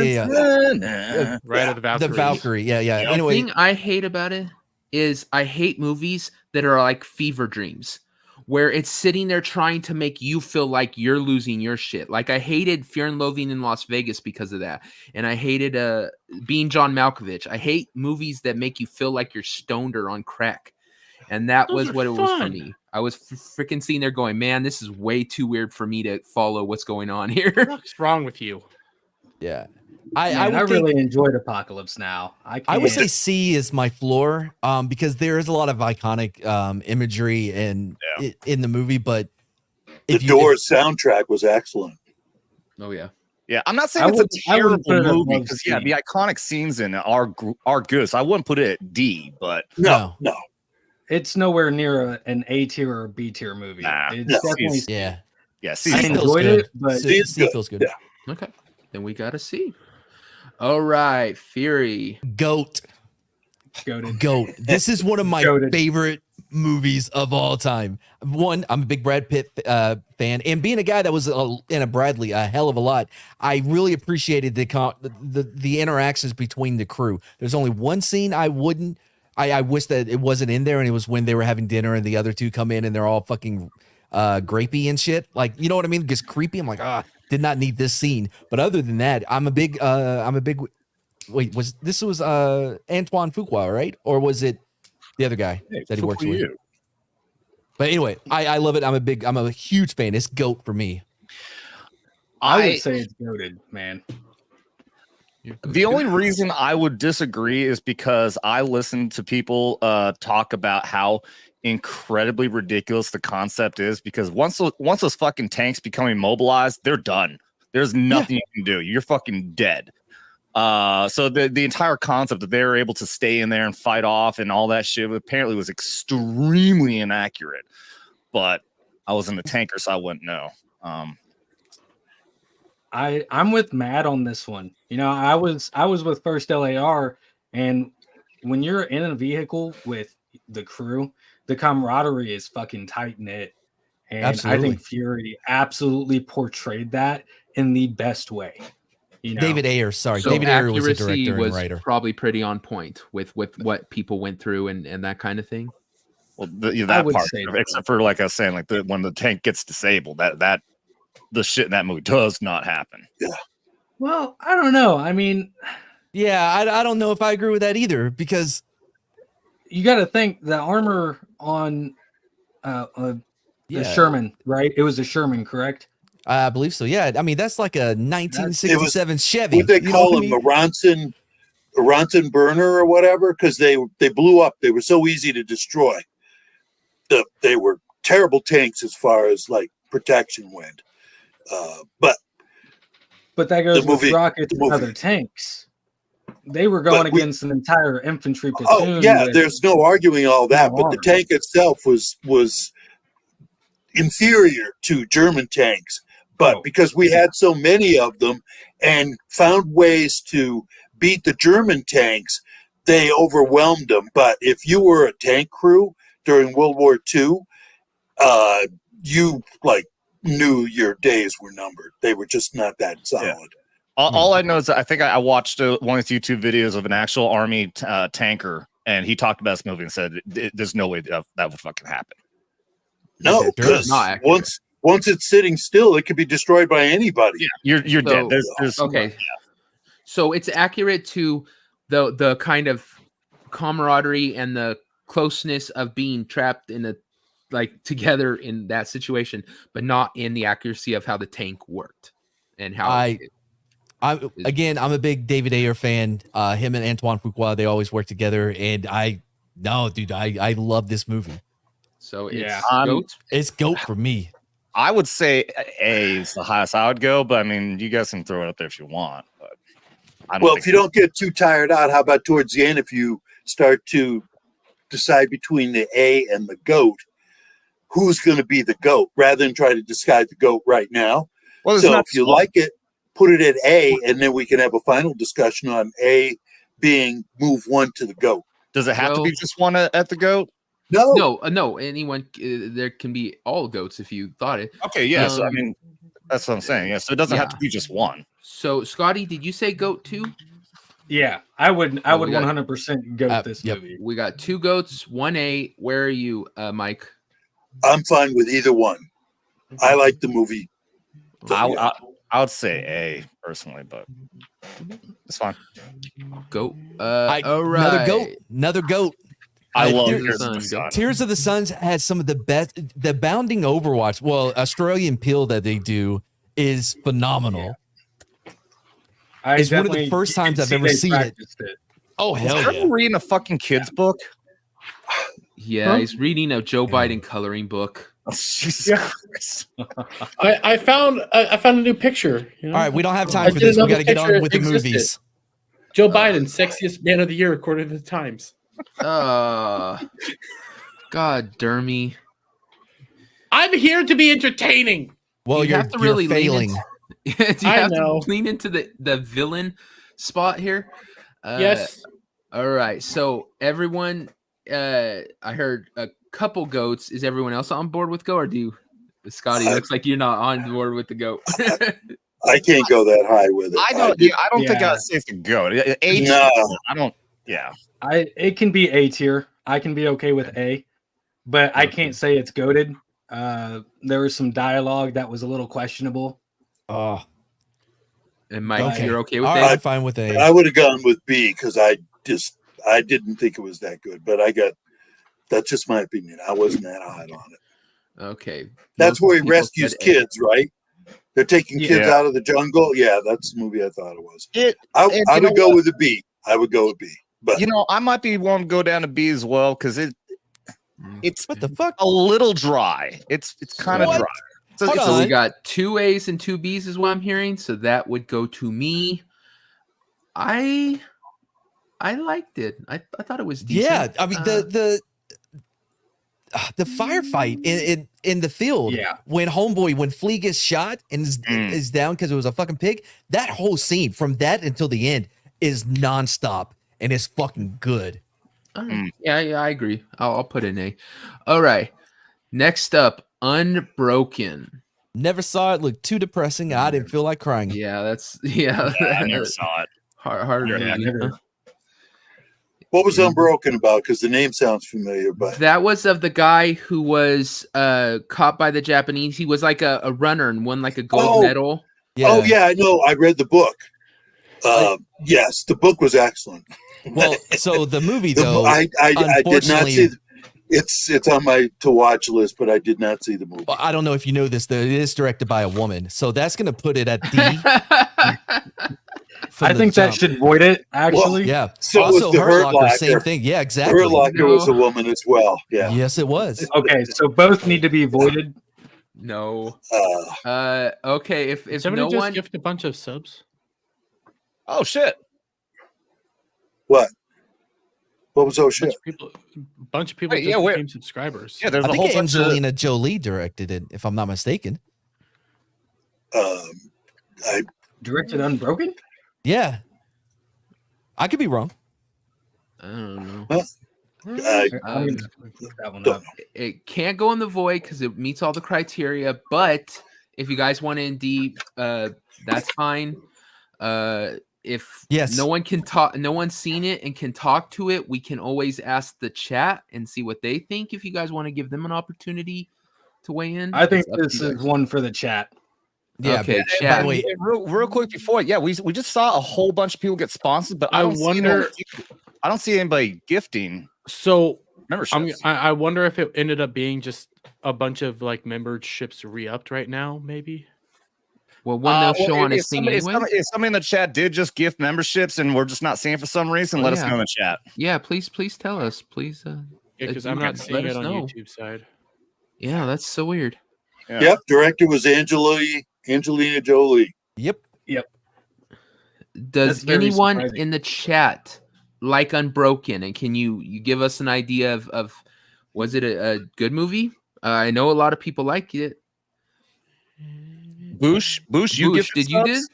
yeah.
Right of the Valkyries.
The Valkyrie, yeah.
The
Anyway,
thing I hate about it is I hate movies that are like fever dreams, where it's sitting there trying to make you feel like you're losing your shit. Like I hated Fear and Loathing in Las Vegas because of that, and I hated Being John Malkovich. I hate movies that make you feel like you're stoned or on crack, and that
Those
was
are
what it was for
fun.
me. I was freaking sitting there going, "Man, this is way too weird for me to follow what's going on here."
What's wrong with you?
yeah.
Man,
I
I
would
really
think,
enjoyed Apocalypse Now.
I would say C is my floor, because there is a lot of iconic imagery in the movie, but
The Doors soundtrack was excellent.
Oh yeah.
Yeah, I'm not saying
I
it's
wouldn't-
a
I wouldn't
terrible
put it above
movie because
C.
the iconic scenes in it are good. So I wouldn't put it at D, but
No.
It's nowhere near an A tier or B tier movie.
Nah.
It's
No.
definitely.
yeah.
yeah,
I
C.
feels
enjoyed
good.
it, but
C is good.
feels good.
Yeah.
Okay. Then we got a C. All right, Fury.
Goat.
goated.
This is one of my
Goated.
favorite movies of all time. One, I'm a big Brad Pitt fan, and being a guy that was in a Bradley a hell of a lot, I really appreciated the interactions between the crew. There's only one scene I wish that it wasn't in there, and it was when they were having dinner and the other two come in and they're all fucking grapey and shit. Like, you know what I mean? Just creepy. I'm like, did not need this scene. But other than that, I'm a big wait, was Antoine Fuqua, right? Or was it the other guy that he works with? But anyway, I love it. I'm a huge fan. It's GOAT for me.
I would say it's goated, man.
The only reason I would disagree is because I listen to people talk about how incredibly ridiculous the concept is, because once those fucking tanks become immobilized, they're done. There's nothing you can do. You're fucking dead. So the entire concept that they were able to stay in there and fight off and all that shit apparently was extremely inaccurate. But I wasn't a tanker, so I wouldn't know.
I'm with Matt on this one. You know, I was with First LAR, and when you're in a vehicle with the crew, the camaraderie is fucking tight knit. And
Absolutely.
I think Fury absolutely portrayed that in the best way. You know?
David Ayer, sorry.
So
David Ayer was the
accuracy
director
was
and writer.
probably pretty on point with what people went through and that kind of thing.
Well,
I
that
would
part,
say so.
except for like I was saying, like when the tank gets disabled, that the shit in that movie does not happen.
Well, I don't know. I mean,
Yeah, I don't know if I agree with that either because
you got to think the armor on the
yeah,
Sherman, right? It was a Sherman, correct?
I believe so. Yeah, I mean that's like a 1967 Chevy.
What they
you know
call
what I
them,
mean?
a Ronson burner or whatever, because they blew up. They were so easy to destroy. They were terrible tanks as far as like protection went. But
that goes with
movie-
rockets
the
and
movie.
other tanks. They were going
But we-
against an entire infantry platoon.
Oh yeah,
with-
there's no arguing all that.
no
But the
armor.
tank itself was inferior to German tanks. But
Oh.
because we had so many of them and found ways to beat the German tanks, they overwhelmed them. But if you were a tank crew during World War II, you like knew your days were numbered. They were just not that solid.
All I know is that I think I watched one of his YouTube videos of an actual army tanker, and he talked about this movie and said there's no way that would fucking happen.
No,
They're
because
not accurate.
once it's sitting still, it could be destroyed by anybody.
Yeah, you're
So-
dead. There's
Okay. So it's accurate to the kind of camaraderie and the closeness of being trapped in a together in that situation, but not in the accuracy of how the tank worked and how
I'm a big David Ayer fan. Him and Antoine Fuqua, they always work together, and I love this movie.
so it's
Yeah.
goat.
It's GOAT for me.
I would say A is the highest I would go, but I mean, you guys can throw it up there if you want. But I don't
Well,
think
if you don't get too tired out, how about towards the end, if you start to decide between the A and the GOAT, who's going to be the GOAT, rather than try to decide the GOAT right now?
Well,
So if you like it, put it at A, and then we can have a final discussion on A being move one to the GOAT.
does it have to
Well-
be just one at the goat?
No,
No. Anyone, there can be all goats if you thought it.
Okay, yeah. So I
Um,
mean, that's what I'm saying. Yeah, so it doesn't have to
yeah.
be just one.
So Scotty, did you say goat too?
Yeah, I would
Oh, we got-
100% go with this
yep.
movie.
We got 2 goats, 1 A. Where are you, Mike?
I'm fine with either one. I like the movie.
I would say A personally, but it's fine.
Goat.
Another GOAT.
I love
Tears
Tears
of
of
the
the
Sun.
Sun.
Tears of the Suns has some of the best. The bounding Overwatch, Australian peel that they do is phenomenal. It's one of the first times I've ever seen it. Oh hell
Are
yeah!
you reading a fucking kid's book?
Yeah, he's reading a Joe Biden coloring book.
Oh, Jesus
Yeah.
Christ.
I found a new picture. You know?
All right, we don't have
I
time for
did
this. We
another
got to get
picture
on with the
existed.
movies.
Joe Biden, sexiest man of the year according to the Times.
God, Dermy.
I'm here to be entertaining.
Well,
You
you're,
have to really
you're
lean
failing.
Do you
I
have
know.
to lean into the villain spot here?
Yes.
All right. So everyone, I heard a couple goats. Is everyone else on board with go, or do you, Scotty? Looks like you're not on board with the goat.
I can't go that high with it.
I don't think
Yeah.
I'd say it's a goat. A
No.
I don't. Yeah.
It can be A tier. I can be okay with A, but I can't say it's goated. There was some dialogue that was a little questionable.
Oh,
And Mike,
okay.
you're okay with
All
that?
right, I'm fine with A.
I would have gone with B because I didn't think it was that good. But that's just my opinion. I wasn't that high on it.
Okay.
That's
Most
where he
people
rescues
said A.
kids, right? They're taking kids
Yeah.
out of the jungle. Yeah, that's the movie I thought it was.
And
I
you
would
know
go
what?
with a B. I would go with B. But
You know, I might be one to go down to B as well because it's
What the fuck?
a little dry. It's kind of
What?
dry. So
Hold
it's
So
on.
we got 2 A's and 2 B's is what I'm hearing. So that would go to me. I liked it. I thought it was decent.
Yeah, I mean the firefight in the field.
Yeah.
When Flea gets shot and is down because it was a fucking pig. That whole scene from that until the end is nonstop and it's fucking good.
All right. Yeah, I agree. I'll put an A. All right. Next up, Unbroken.
Never saw it. Looked too depressing. I didn't feel like crying.
Yeah, that's
I never saw it.
hard.
Yeah,
movie,
never.
huh?
what was Unbroken about? Because the name sounds familiar. But
That was of the guy who was caught by the Japanese. He was like a runner and won like a gold
Oh.
medal.
oh yeah, I know. I read the book. Yes, the book was excellent.
Well, so the movie
The
though,
bo- I did not see.
unfortunately,
It's on my to watch list, but I did not see the movie.
well, I don't know if you know this, though, it is directed by a woman, so that's going to put it at D. from
I
the
think that
jump.
should void it. Actually,
Yeah.
So
Also,
was the
Hurt
Hurt
Locker, same
Locker.
thing. Yeah, exactly.
Her Locker was a woman as well. Yeah.
Yes, it was.
okay. So both need to be voided.
No.
Uh,
Okay. If
Somebody
no
just
one,
gift a bunch of subs.
Oh shit!
what? What was those shit?
Bunch of people
Wait,
just
yeah, where-
became subscribers.
Yeah, there's
I
a
think
whole bunch of.
Angelina Jolie directed it, if I'm not mistaken.
I
Directed Unbroken.
Yeah. I could be wrong.
I don't know.
I
I'm gonna look that one
don't
up.
know.
It can't go in the void because it meets all the criteria. But if you guys want to in deep, that's fine. If
Yes.
no one can talk, no one's seen it and can talk to it, we can always ask the chat and see what they think. If you guys want to give them an opportunity to weigh in,
I think
it's up to
this
you
is
guys.
one for the chat.
Yeah.
Okay,
but-
chat.
By the way,
And real quick before, yeah, we just saw a whole bunch of people get sponsored, but I
I
don't
wonder-
I don't see anybody gifting
So
memberships.
I wonder if it ended up being just a bunch of like memberships re-upped right now, maybe.
Well, one they'll show on
if
his thing
somebody,
anyway.
if somebody in the chat did just gift memberships and we're just not seeing it for some reason,
Oh,
let us
yeah.
know in the chat.
Yeah, please tell us, please.
Yeah, because
you
I'm
can
not
let
seeing
us
it on
know.
YouTube side.
Yeah, that's so weird.
Yeah.
Yep. Director was Angelina Jolie.
yep.
Does
That's very
anyone
surprising.
in the chat like Unbroken? And can you give us an idea of was it a good movie? I know a lot of people like it.
Boosh, you
Boosh,
gifted
did you did?
subs?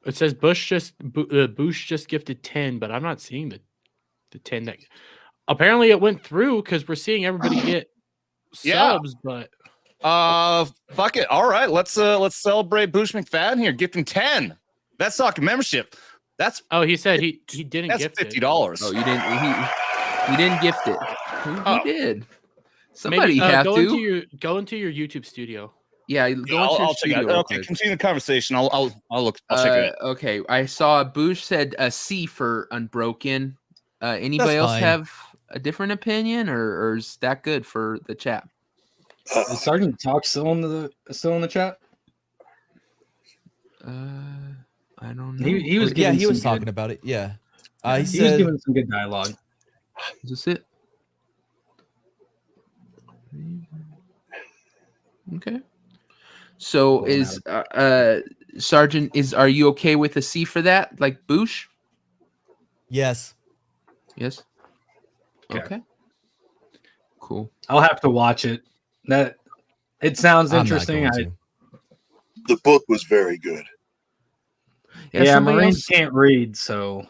It says Bush just gifted 10, but I'm not seeing the 10 that apparently it went through because we're seeing everybody get
Yeah.
subs, but
Fuck it. All right, let's celebrate Boosh McFadden here, gifting 10. That's talking membership. That's
he said he didn't
that's
gift
$50.
Oh, you didn't. He didn't gift it. Who
Oh.
did?
it.
Somebody have
go
to.
go into your YouTube studio.
Yeah, go into your
I'll check
studio.
it out.
real
Okay,
quick.
continue the conversation. I'll look. I'll check it out.
Okay, I saw Boosh said a C for Unbroken. Anybody
That's
else
fine.
have a different opinion, or is that good for the chat?
Is Sergeant Talk still in the chat?
I don't know.
He was
Yeah,
giving
he was
some
talking
good-
about it. Yeah.
he
He
was
said,
giving some good dialogue.
Is this it? Okay. So is Sergeant are you okay with a C for that? Like Boosh?
yes.
Yes.
Okay.
Okay. Cool.
I'll have to watch it. That it sounds
I'm not
interesting.
going to.
The book was very good.
Yeah,
somebody
Marines
else-
can't read, so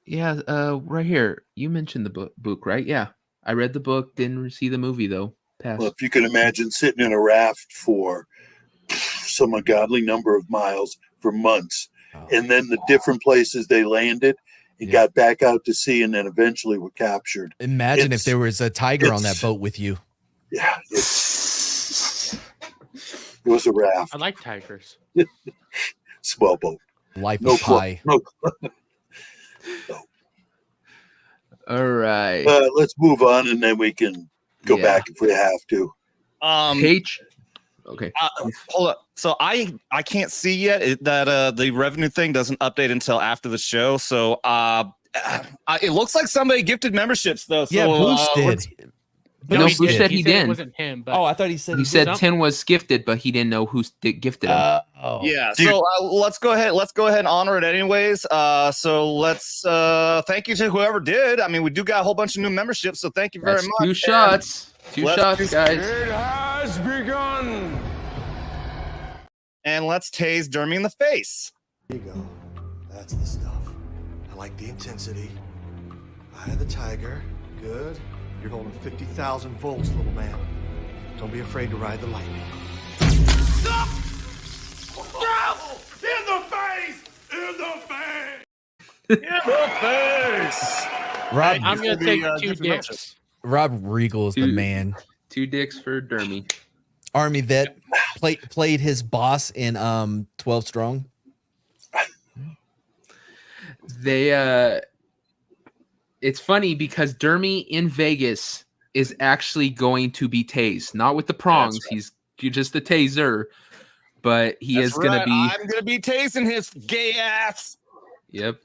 Yeah, right here. You mentioned the book, right? Yeah. I read the book, didn't see the movie though. Pass.
Well, if you can imagine sitting in a raft for some ungodly number of miles for months,
Oh.
and then the different places they landed and
Yeah.
got back out to sea, and then eventually were captured.
Imagine if
It's-
there was a tiger on that
it's-
boat with you.
Yeah, it was a raft,
I like tigers.
swell boat.
Life
No
of
clue.
Pi.
No.
All right.
Let's move on, and then we can go
Yeah.
back if we have to.
Page. Okay.
Hold up. So I can't see yet that the revenue thing doesn't update until after the show. So it looks like somebody gifted memberships though. So,
Yeah, Boosh
let's-
did.
No,
Boosh
Boosh
did.
said he
It
didn't.
wasn't him, but
Oh, I thought he said
He said
did.
10 was gifted, but he didn't know who gifted him.
Oh.
Yeah,
Dude.
so let's go ahead. Let's go ahead and honor it anyways. So let's thank you to whoever did. I mean, we do got a whole bunch of new memberships, so thank you very
That's
much.
2 shots. 2
let's
shots,
do-
guys.
It has begun.
And let's tase Dermy in the face.
There you go. That's the stuff. I like the intensity. Eye of the tiger. Good. You're holding 50,000 volts, little man. Don't be afraid to ride the lightning. Stop! In the face! In the face!
In the face.
Rob,
I'm gonna
the,
take 2
different
dicks.
memberships.
Rob Regal is the
Dude.
man.
2 dicks for Dermy.
Army vet played his boss in 12 Strong.
They it's funny because Dermy in Vegas is actually going to be tased, not with the prongs.
Right.
He's just the taser, but he
That's
is going to be.
I'm gonna be tasting his gay ass.
Yep.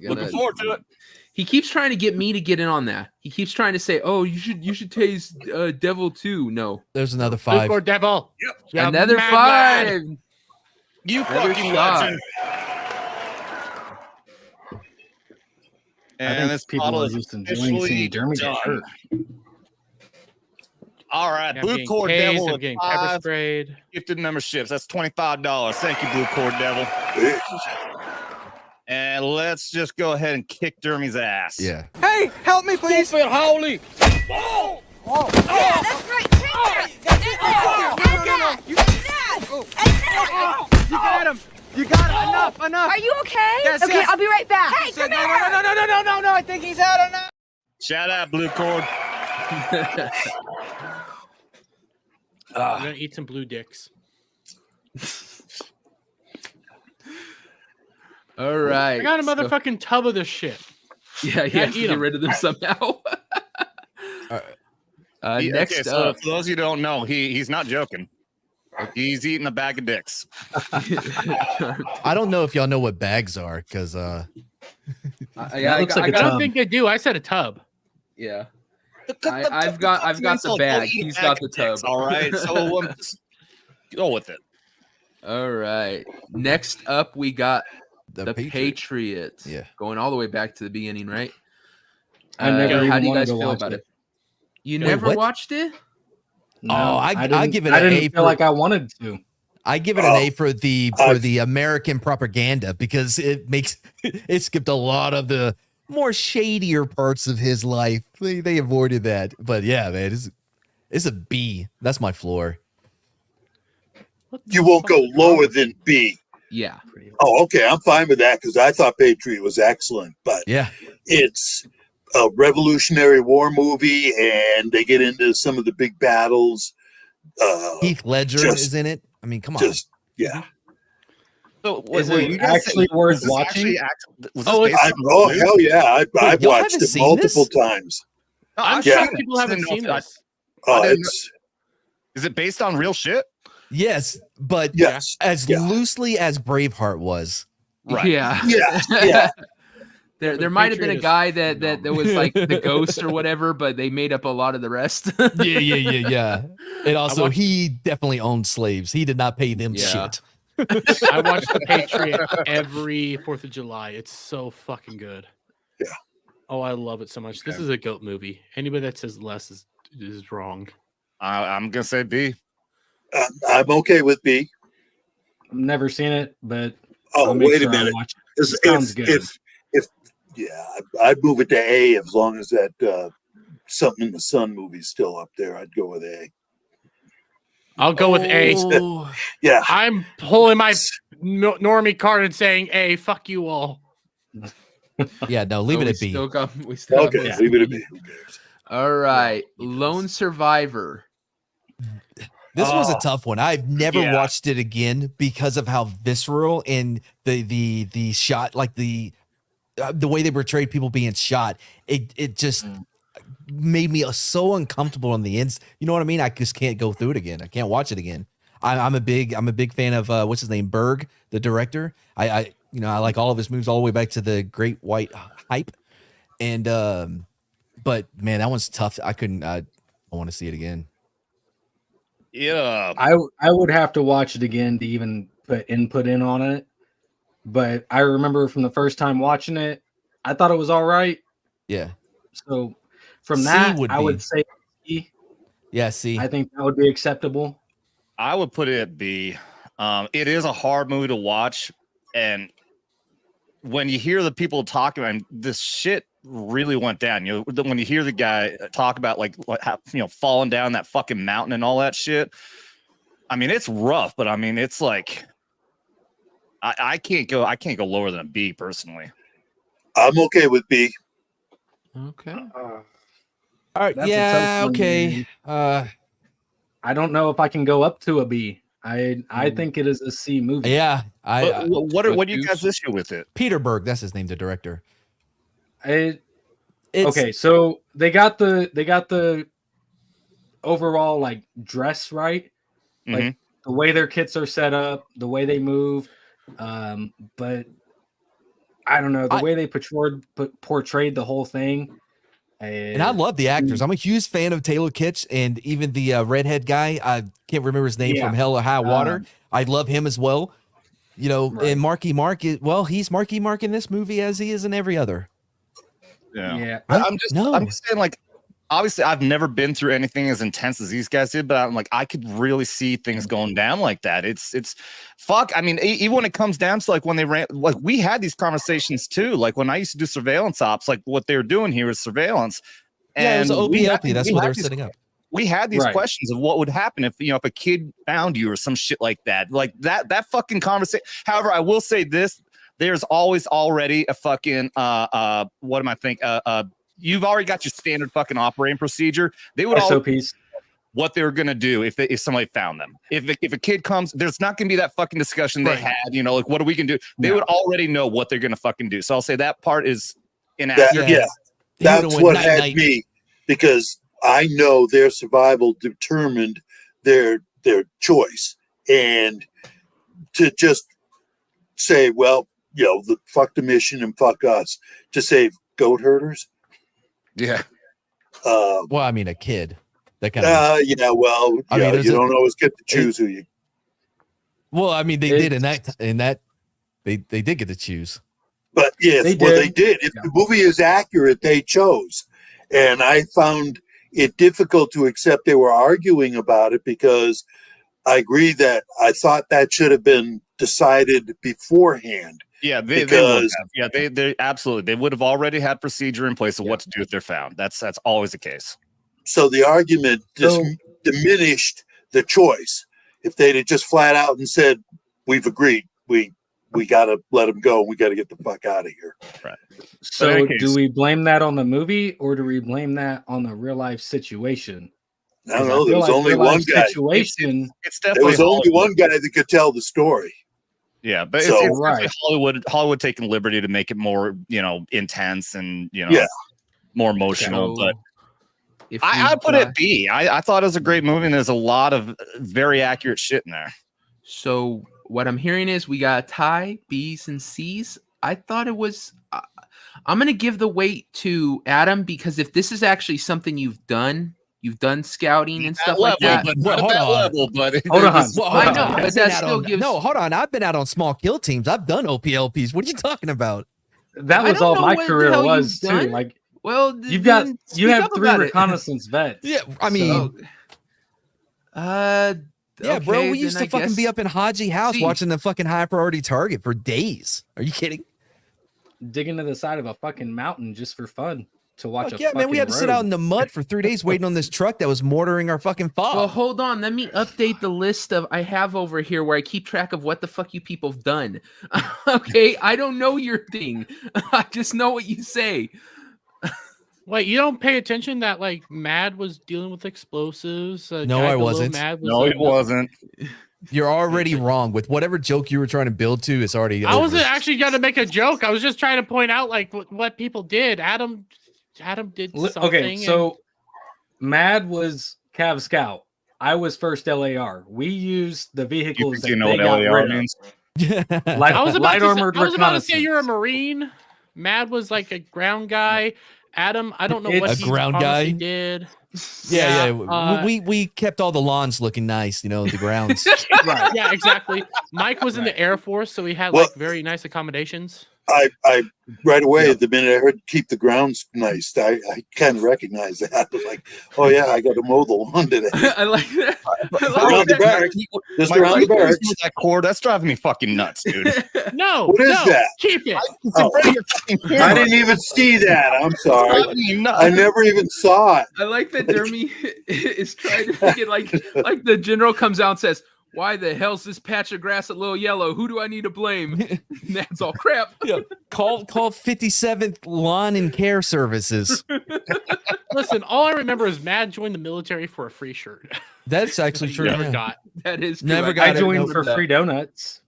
Looking forward to it.
He keeps trying to get me to get in on that. He keeps trying to say, "Oh, you should tase Devil too." No,
There's another 5.
Or Devil.
Yep.
another
mad
5.
lad.
You
Another
fucking
shot.
legend.
I
And
think
this
people
bottle
are
is
just enjoying
officially
seeing Dermy get
done.
hurt.
All right,
I'm
Blue
getting
Cord
tased,
Devil
I'm
with
getting pepper
5
sprayed.
gifted memberships. That's $25. Thank you, Blue Cord Devil. And let's just go ahead and kick Dermy's ass.
Yeah.
Hey, help me, please.
Stupid holy.
Oh. Yeah, that's right. Take that.
No.
And that.
You got him. You got him. Enough.
Are you okay?
Yes,
Okay,
yes.
I'll be right back. Hey, come here.
No. I think he's out enough.
Shout out, Blue Cord.
I'm gonna eat some blue dicks.
All right.
I got a
so-
motherfucking tub of this shit.
Yeah, you
Gotta
have to
eat
get
'em.
rid of them somehow. Next
Okay, so
up,
for those of you who don't know, he's not joking. He's eating a bag of dicks.
I don't know if y'all know what bags are, because
That looks like
I
a
don't
tub.
think they do. I said a tub.
yeah. I've got the bag. He's got the tub.
All right, so just go with it.
All right. Next up, we got the
Patriot.
Patriots.
Yeah.
Going all the way back to the beginning, right?
I never even
how do you
wanted
guys
to
feel
watch
about
it.
it? You
Wait,
never
what?
watched it?
No,
I
didn't-
give it
I
an
didn't
A
feel
for-
like I wanted to.
I give it an A for the American propaganda, because it skipped a lot of the more shadier parts of his life. They avoided that. But yeah, man, it's a B. That's my floor.
You won't go lower than B.
Yeah.
Oh, okay. I'm fine with that because I thought Patriot was excellent, but
Yeah.
it's a Revolutionary War movie, and they get into some of the big battles.
Heath Ledger
just-
is in it. I mean, come on.
Just yeah.
So,
Is it actually worth watching?
Oh hell yeah! I've
y'all
watched
haven't
it
seen
multiple
this?
times.
I'm
Yeah.
shocked people haven't seen this.
Oh,
didn't
it's
Is it based on real shit?
Yes, but
yes,
as
yeah.
loosely as Braveheart was.
Right.
Yeah.
yeah.
There might have been a
Patriot is
guy that was like the ghost or whatever, but they made up a lot of the rest.
Yeah. And also,
watched-
he definitely owned slaves. He did not pay them
Yeah.
shit.
I watch The Patriot every 4th of July. It's so fucking good.
Yeah.
Oh, I love it so much. This is a goat movie. Anybody that says less is wrong.
I'm gonna say B.
I'm okay with B.
I've never seen it, but
Oh,
I'll make
wait
sure
a
I
minute.
watch it. Sounds good.
If I'd move it to A as long as that Something in the Sun movie's still up there. I'd go with A.
I'll go with A.
Oh.
Yeah.
I'm pulling my normie card and saying A. Fuck you all.
Yeah, no, leave it at B.
We still have
Okay,
those.
leave it at B. Who cares?
All right. Lone Survivor.
This was a
Oh.
tough one. I've never
Yeah.
watched it again because of how visceral and the shot, like the way they portrayed people being shot. It just made me so uncomfortable on the ends. You know what I mean? I just can't go through it again. I can't watch it again. I'm a big fan of what's his name, Berg, the director. I like all of his movies all the way back to the Great White Hype. And but man, that one's tough. I want to see it again.
Yeah.
I would have to watch it again to even put input in on it. But I remember from the first time watching it, I thought it was all right.
Yeah.
So from
C
that,
would
I
be.
would say C.
Yeah, see.
I think that would be acceptable.
I would put it at B. It is a hard movie to watch, and when you hear the people talking about this shit really went down. When you hear the guy talk about falling down that fucking mountain and all that shit. I mean, it's rough, but I mean, it's like I can't go lower than a B personally.
I'm okay with B.
Okay.
All right.
That's a
Yeah.
tough one,
Okay.
I don't know if I can go up to a B. I think it is a C movie.
Yeah,
What do you guys issue with it?
Peter Berg, that's his name, the director.
Okay, so they got the overall like dress right, like the way their kits are set up, the way they move, but I don't know the way they portrayed the whole thing.
And I love the actors. I'm a huge fan of Taylor Kitsch and even the redhead guy. I can't remember his name from Hell or High Water. I love him as well. You know, and Marky Mark he's Marky Mark in this movie as he is in every other.
Yeah.
I'm just saying, like, obviously I've never been through anything as intense as these guys did, but I'm like, I could really see things going down like that. It's fuck. I mean, even when it comes down to like when they ran, like we had these conversations too. Like when I used to do surveillance ops, like what they were doing here is surveillance.
Yeah, it was OPLP. That's what they were setting up.
We had these questions of what would happen if if a kid found you or some shit like that. Like that fucking conversation. However, I will say this: there's always already a fucking what am I thinking? You've already got your standard fucking operating procedure. They would
SOPs.
What they were gonna do if somebody found them. If a kid comes, there's not gonna be that fucking discussion they had. Like what are we gonna do? They would already know what they're gonna fucking do. So I'll say that part is inaccurate.
That's what had me, because I know their survival determined their choice, and to just say, well, fuck the mission and fuck us to save goat herders.
Yeah.
Well, I mean, a kid. That kind of.
You don't always get to choose who you.
Well, I mean, they did in that. They did get to choose.
But yes, they did. If the movie is accurate, they chose, and I found it difficult to accept they were arguing about it, because I agree that I thought that should have been decided beforehand.
Yeah, they absolutely. They would have already had procedure in place of what to do if they're found. That's always the case.
So the argument diminished the choice. If they'd have just flat out and said, "We've agreed, we got to let them go. We got to get the fuck out of here."
Right.
So do we blame that on the movie, or do we blame that on the real life situation?
I don't know. There was only one guy.
It's definitely
there was only one guy that could tell the story.
Yeah, but it's Hollywood taking liberty to make it more, intense and more emotional.
So,
but I put it B. I thought it was a great movie, and there's a lot of very accurate shit in there.
So what I'm hearing is we got a tie, B's and C's. I thought it was. I'm gonna give the weight to Adam, because if this is actually something you've done scouting and stuff like that.
Hold on.
I know, but that still gives.
No, hold on. I've been out on small kill teams. I've done OPLPs. What are you talking about?
That was all my career was too. Like,
well,
you have 3 reconnaissance vets.
Yeah, I mean, yeah, bro. We used to fucking be up in Haji House watching the fucking high priority target for days. Are you kidding?
Digging to the side of a fucking mountain just for fun. To watch
man, we had to sit out in the mud for 3 days waiting on this truck that was mortaring our fucking fog.
Well, hold on. Let me update the list I have over here where I keep track of what the fuck you people have done. Okay, I don't know your thing. I just know what you say.
Wait, you don't pay attention that like Mad was dealing with explosives?
No, I wasn't.
It wasn't.
You're already wrong with whatever joke you were trying to build to. It's already.
I wasn't actually going to make a joke. I was just trying to point out like what people did. Adam did something.
Okay, so Mad was Cav Scout. I was first LAR. We used the vehicles that they got rid of.
I was about to say you're a Marine. Mad was like a ground guy. Adam, I don't know what he
ground guy
did.
Yeah. We kept all the lawns looking nice, the grounds.
Right. Yeah, exactly. Mike was in the Air Force, so he had like very nice accommodations.
I right away the minute I heard keep the grounds nice, I kind of recognized that. I was like, oh yeah, I got to mow the lawn today.
I like that.
Around the barracks. Just around the barracks.
That cord, that's driving me fucking nuts, dude.
No.
What is that?
Keep it.
I didn't even see that. I'm sorry. I never even saw it.
I like that Dermy is trying to make it like the general comes out and says, "Why the hell's this patch of grass a little yellow? Who do I need to blame?" That's all crap.
Yeah. Call 57th Lawn and Care Services.
Listen, all I remember is Mad joined the military for a free shirt.
That's actually true.
Never got.
That is true.
Never
I
got it.
joined
No,
for free donuts.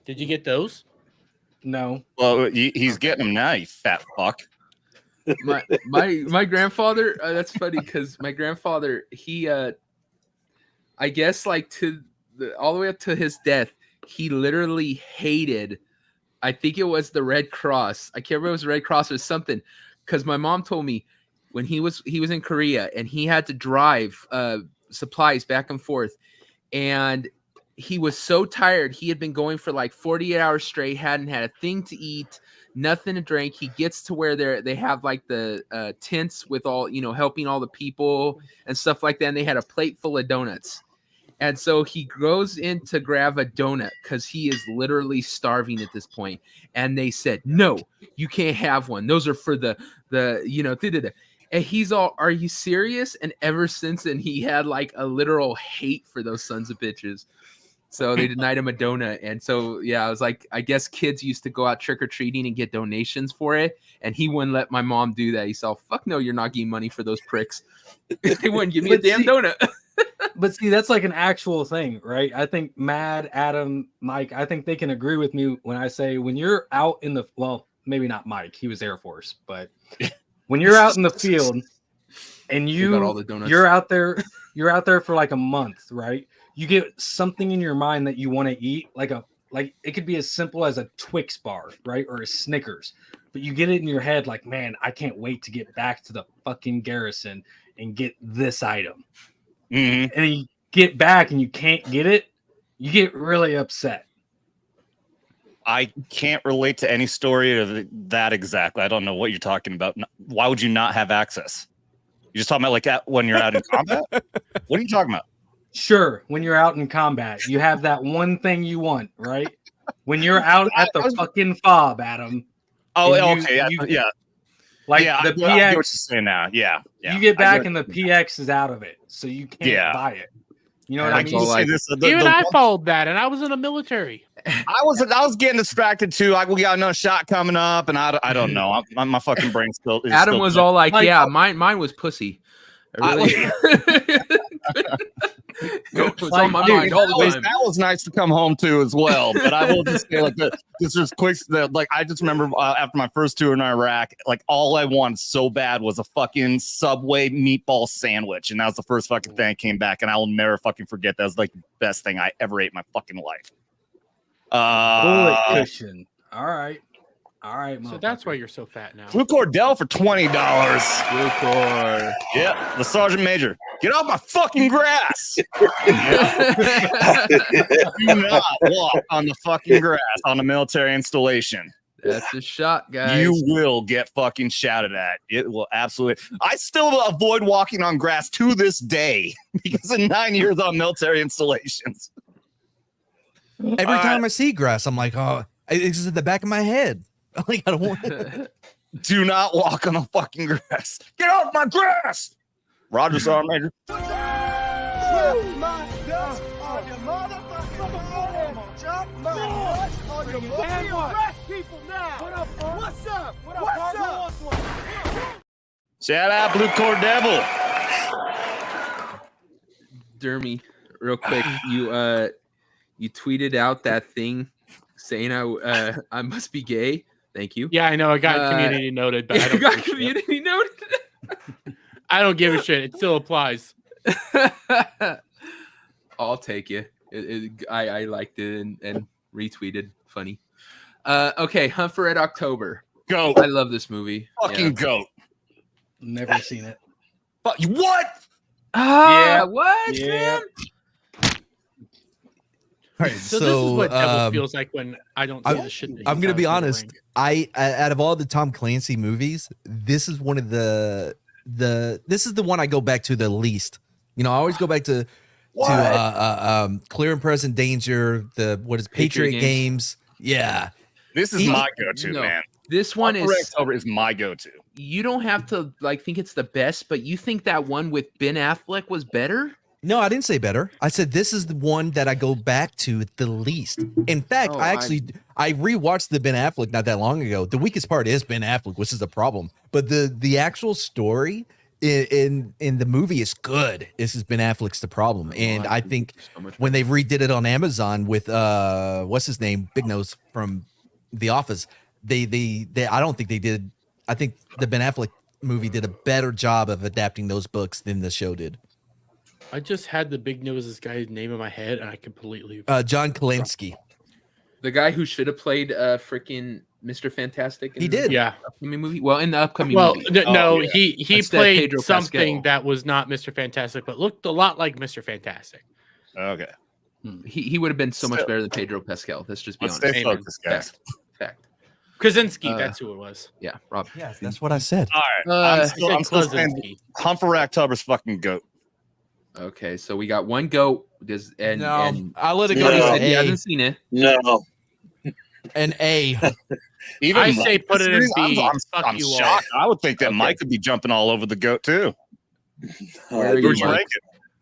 Did you get those?
No.
Well, he's getting them now, you fat fuck.
My grandfather. That's funny because my grandfather, he I guess like all the way up to his death, he literally hated. I think it was the Red Cross. I can't remember if it was the Red Cross or something, because my mom told me when he was in Korea and he had to drive supplies back and forth, and he was so tired. He had been going for like 48 hours straight, hadn't had a thing to eat, nothing to drink. He gets to where they have like the tents with all, helping all the people and stuff like that. And they had a plate full of donuts. And so he goes in to grab a donut because he is literally starving at this point. And they said, no, you can't have one. Those are for the. And he's all, are you serious? And ever since then, he had like a literal hate for those sons of bitches. So they denied him a donut. And so, yeah, I was like, I guess kids used to go out trick-or-treating and get donations for it. And he wouldn't let my mom do that. He said, fuck no, you're not getting money for those pricks. They wouldn't give me a damn donut.
But see, that's like an actual thing, right? I think Mad, Adam, Mike, I think they can agree with me when I say when you're out in the, well, maybe not Mike, he was Air Force, but when you're out in the field and you're out there for like a month, right? You get something in your mind that you want to eat, like it could be as simple as a Twix bar, right? Or a Snickers. But you get it in your head like, man, I can't wait to get back to the fucking garrison and get this item.
Mm-hmm.
And you get back and you can't get it, you get really upset.
I can't relate to any story of that exactly. I don't know what you're talking about. Why would you not have access? You're just talking about like when you're out in combat? What are you talking about?
Sure, when you're out in combat, you have that one thing you want, right? When you're out at the fucking fob, Adam.
Oh, okay, yeah.
Like
yeah,
the
I get what
PX,
you're saying now. Yeah.
you get back and the PX is out of it, so you can't buy it. You know what I mean?
Even I followed that, and I was in the military.
I was getting distracted too. We got another shot coming up, and I don't know. My fucking brain still.
Adam was all like, "Yeah, mine was pussy."
That was nice to come home to as well. But I will just say, I just remember after my first tour in Iraq, like all I wanted so bad was a fucking Subway meatball sandwich, and that was the first fucking thing that came back, and I will never fucking forget. That was like the best thing I ever ate in my fucking life.
Bullet cushion. All right.
So that's why you're so fat now.
Blue Cordell for $20.
Blue Cord.
Yeah, the Sergeant Major. Get off my fucking grass. Do not walk on the fucking grass on a military installation.
That's a shot, guys.
You will get fucking shouted at. It will absolutely. I still avoid walking on grass to this day because of 9 years on military installations.
Every time I see grass, I'm like, oh, it's in the back of my head. Like, I don't want it.
Do not walk on the fucking grass. Get off my grass. Roger, Sergeant Major. Shout out Blue Cord Devil.
Dermy, real quick, you tweeted out that thing saying I must be gay. Thank you.
Yeah, I know. I got community noted, but I don't
got community noted.
I don't give a shit. It still applies.
I'll take you. I liked it and retweeted. Funny. Okay, Hunt for Red October.
Goat.
I love this movie.
Fucking goat.
Never seen it.
But what?
What, man?
All right,
so this is what Devil feels like when I don't see the shit.
I'm gonna be honest. Out of all the Tom Clancy movies, this is one of this is the one I go back to the least. You know, I always go back to Clear and Present Danger, Patriot Games. Yeah.
This is my go-to, man.
This one
is my go-to.
You don't have to think it's the best, but you think that one with Ben Affleck was better?
No, I didn't say better. I said this is the one that I go back to the least. In fact, I rewatched the Ben Affleck not that long ago. The weakest part is Ben Affleck, which is a problem. But the actual story in the movie is good. This has Ben Affleck's the problem, and I think when they redid it on Amazon with what's his name, Big Nose from The Office, they I don't think they did. I think the Ben Affleck movie did a better job of adapting those books than the show did.
I just had the big noses guy's name in my head, and I completely.
John Krasinski,
the guy who should have played freaking Mr. Fantastic.
He did.
Yeah.
Upcoming movie. Well, in the upcoming
Well,
movie.
no, he
Instead,
played
Pedro
something
Pascal.
that was not Mr. Fantastic, but looked a lot like Mr. Fantastic.
Okay.
He would have been so much better than Pedro Pascal. Let's just be
Let's
honest.
stay focused, guys.
Fact.
Krasinski, that's who it was.
Yeah, Rob.
Yeah, that's what I said.
All right.
I said
I'm still saying
Krasinski.
Hunt for October's fucking goat.
Okay, so we got one goat. And
I let it go.
No.
to
he
A.
hasn't seen it.
No.
An A.
Even
I say put it in B.
I'm
Fuck you all.
shocked. I would think that
Okay.
Mike could be jumping all over the goat too.
I
you
didn't,
Mike?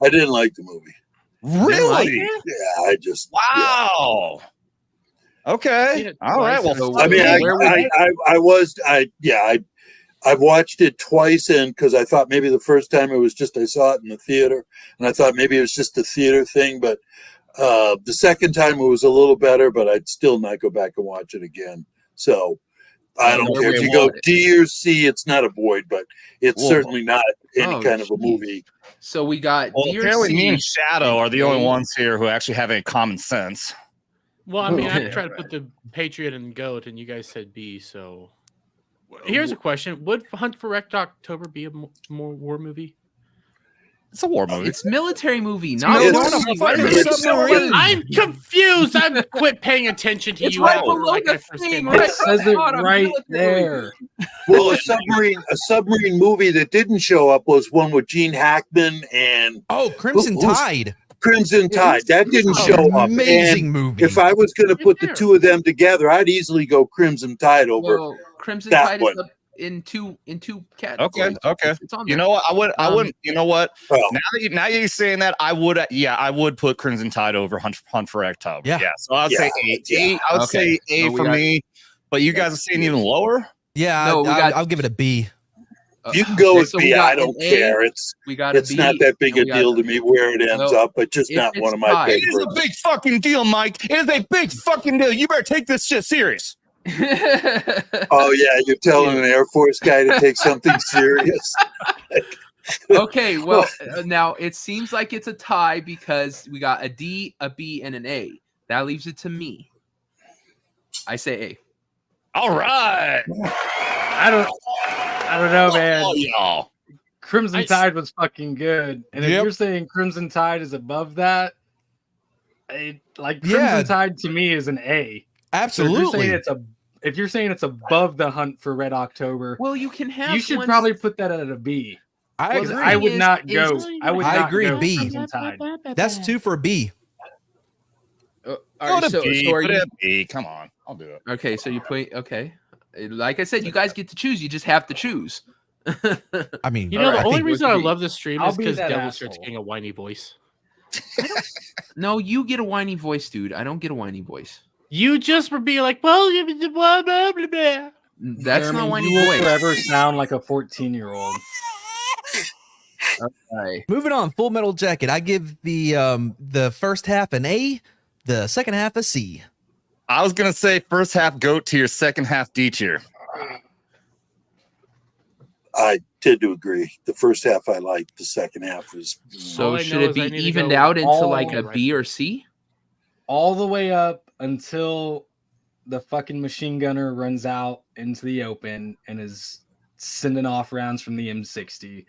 like, I didn't like the movie.
Really?
Yeah, I just
Wow. Okay.
Yeah,
All right. Well,
so-
I mean,
Where would
I've watched it twice, and because I thought maybe the first time it was just I saw it in the theater, and I thought maybe it was just a theater thing. But the second time it was a little better, but I'd still not go back and watch it again. So I don't
Where
care
would
if
you
you go
want it?
D or C. It's not a void, but it's
Whoa.
certainly not any
Oh,
kind of a
geez.
movie.
So we got
well,
Dear
apparently me
C.
and Shadow are the only
A.
ones here who actually have any common sense.
Well, I mean, I
Okay.
tried to put the Patriot and Goat, and you guys said B. So here's a question: would Hunt for Red October be a more war movie?
It's a war movie.
It's military movie,
It's
not
military.
a Why
It's
is it submarine?
I'm confused. I'm quit paying attention to
It's
you.
right
all
below
like
the
I first
thing,
came
right?
out.
It says it
Not a
right
military
there.
Well, a submarine movie that didn't show up was one with Gene Hackman and
Oh, Crimson
Who's-
Tide.
Crimson Tide. That didn't show up.
Amazing
And
movie.
if I was going to put the
fair.
two of them together, I'd easily go Crimson Tide over.
Well, Crimson
that
Tide
one.
is up in two
Okay.
categories.
Okay.
It's on
You
there.
know what? I wouldn't. You know what?
Oh.
Now you're saying that, I would. I would put Crimson Tide over Hunt for October.
Yeah.
So I'd say A.
Yeah.
I would
Okay.
say A
So we
for
got-
me. But you guys are saying even lower.
Yeah,
No, we got-
I'll give it a B.
You can go
Okay,
with
so we
B.
got
I
an
don't
A,
care. It's
We got a B.
not that big a
and we got-
deal to me where it ends
No,
up, but just
if
not
it's
one of my
tied-
It is a
favorites.
big fucking deal, Mike. It is a big fucking deal. You better take this shit serious.
Oh yeah, you're telling an Air Force guy to take something serious.
Okay, well, now it seems like it's a tie because we got a D, a B, and an A. That leaves it to me. I say A.
All right.
I don't know, man.
Oh, y'all.
Crimson
I s-
Tide was fucking good, and if
Yep.
you're saying Crimson Tide is above that, Crimson
Yeah.
Tide to me is an A. So
Absolutely.
if you're saying it's above the Hunt for Red October,
Well, you can have.
you should
ones-
probably put that at a B.
I
Well, the
agree.
I
thing
would
is-
not
is-
go. I would.
I
not
agree,
go
B.
Crimson Tide.
That's 2 for a B.
All
Go
right,
to
so
B.
are
Put
you?
it at B. Come on. I'll do it.
Okay, so you put okay. Like I said, you guys get to choose. You just have to choose.
I mean,
You know, the
I
only
think-
reason I
would be-
love this stream
I'll
is
be
because
that
Devil
asshole.
starts getting a whiny voice.
No, you get a whiny voice, dude. I don't get a whiny voice.
You just were being like, well, you blah, blah, blah, blah.
That's
Jeremy,
not whiny
you will
voice.
forever sound like a 14-year-old.
Okay.
Moving on, Full Metal Jacket. I give the first half an A, the second half a C.
I was gonna say first half goat tier, second half D tier.
I tend to agree. The first half I liked. The second half was
All
So
I
should
know
it
is I
be
need to
evened
go
out into
all
like a
right.
B or C?
All the way up until the fucking machine gunner runs out into the open and is sending off rounds from the M60.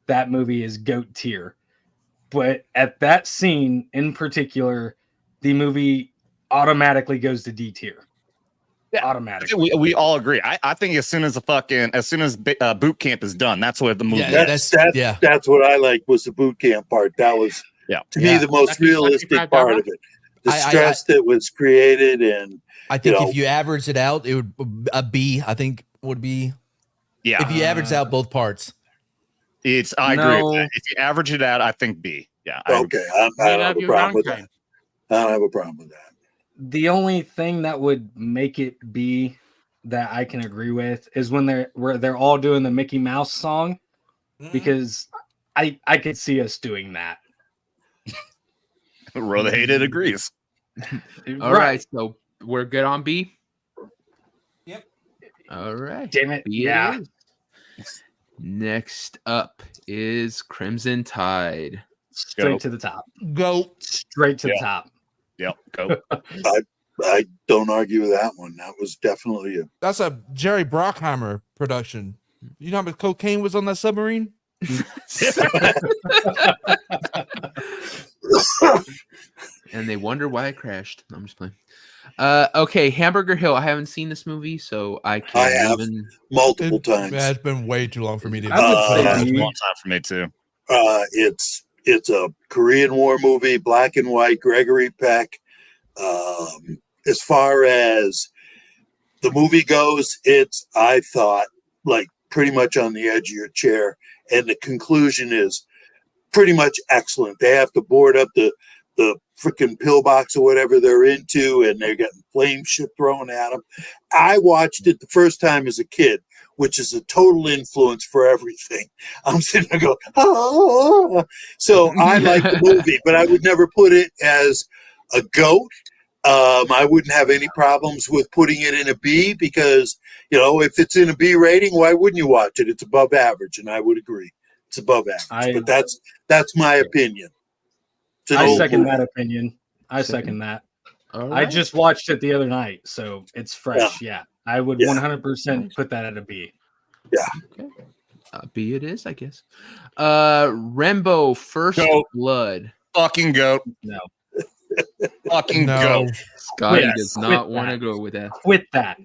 That movie is GOAT tier. But at that scene in particular, the movie automatically goes to D tier.
Yeah.
Automatically.
We all agree. I think as soon as boot camp is done, that's where the movie.
Yeah,
ends.
That's what I liked was the boot camp part. That was to me the most
Sucky, sucky,
realistic
crap,
part
drama?
of it. The
I-
stress that was created, and
I think
You know.
if you average it out, it would a B. I think would be
Yeah,
if you average out both parts.
I agree with
No.
that. If you average it out, I think B. Yeah. I agree.
okay, I
You
don't have
have
a
your
problem with
Rankin.
that. I don't have a problem with that.
The only thing that would make it be that I can agree with is when they're all doing the Mickey Mouse song because I could see us doing that.
Rhoda Hated agrees.
All right, so we're good on B.
Yep.
All right.
Damn it.
B
Yeah.
it is. Next up is Crimson Tide.
Straight to the top.
Go.
Straight to the top.
Yep. Go.
I don't argue with that one. That was definitely a
That's a Jerry Bruckheimer production. You know how much cocaine was on that submarine?
And they wonder why it crashed. No, I'm just playing. Okay, Hamburger Hill. I haven't seen this movie, so I can't
have
even.
multiple times.
Yeah, it's been way too long for me to.
I would say
It's a
B.
long time for me too.
It's a Korean War movie, black and white. Gregory Peck. As far as the movie goes, it's, I thought, like pretty much on the edge of your chair, and the conclusion is pretty much excellent. They have to board up the freaking pillbox or whatever they're into, and they're getting flame shit thrown at them. I watched it the first time as a kid, which is a total influence for everything. I'm sitting there going, oh. So I like the movie, but I would never put it as a GOAT. I wouldn't have any problems with putting it in a B because, if it's in a B rating, why wouldn't you watch it? It's above average, and I would agree. It's above average, but that's my opinion.
I second that opinion. I second that.
All
I
right.
just watched it the other night, so it's fresh. Yeah. I would 100% put that at a B.
Yeah.
Okay. B it is, I guess. Rambo First Blood.
Fucking goat.
No.
Fucking
No.
goat.
Scotty
Yes,
does
quit
not want to
that.
go with that.
Quit that.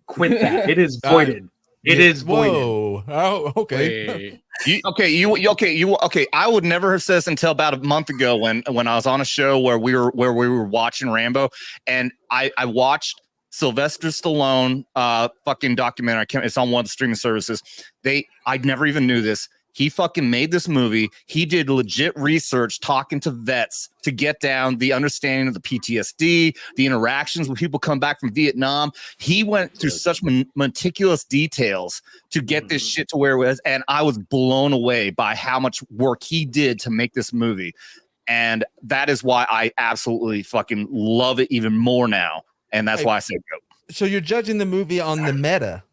Quit that. It is voided. It is voided.
Whoa. Oh, okay.
Okay. I would never have said this until about a month ago when I was on a show where we were watching Rambo, and I watched Sylvester Stallone fucking documentary. It's on one of the streaming services. I never even knew this. He fucking made this movie. He did legit research talking to vets to get down the understanding of the PTSD, the interactions when people come back from Vietnam. He went through such meticulous details to get this shit to where it was. And I was blown away by how much work he did to make this movie. And that is why I absolutely fucking love it even more now. And that's why I said go.
So you're judging the movie on the meta.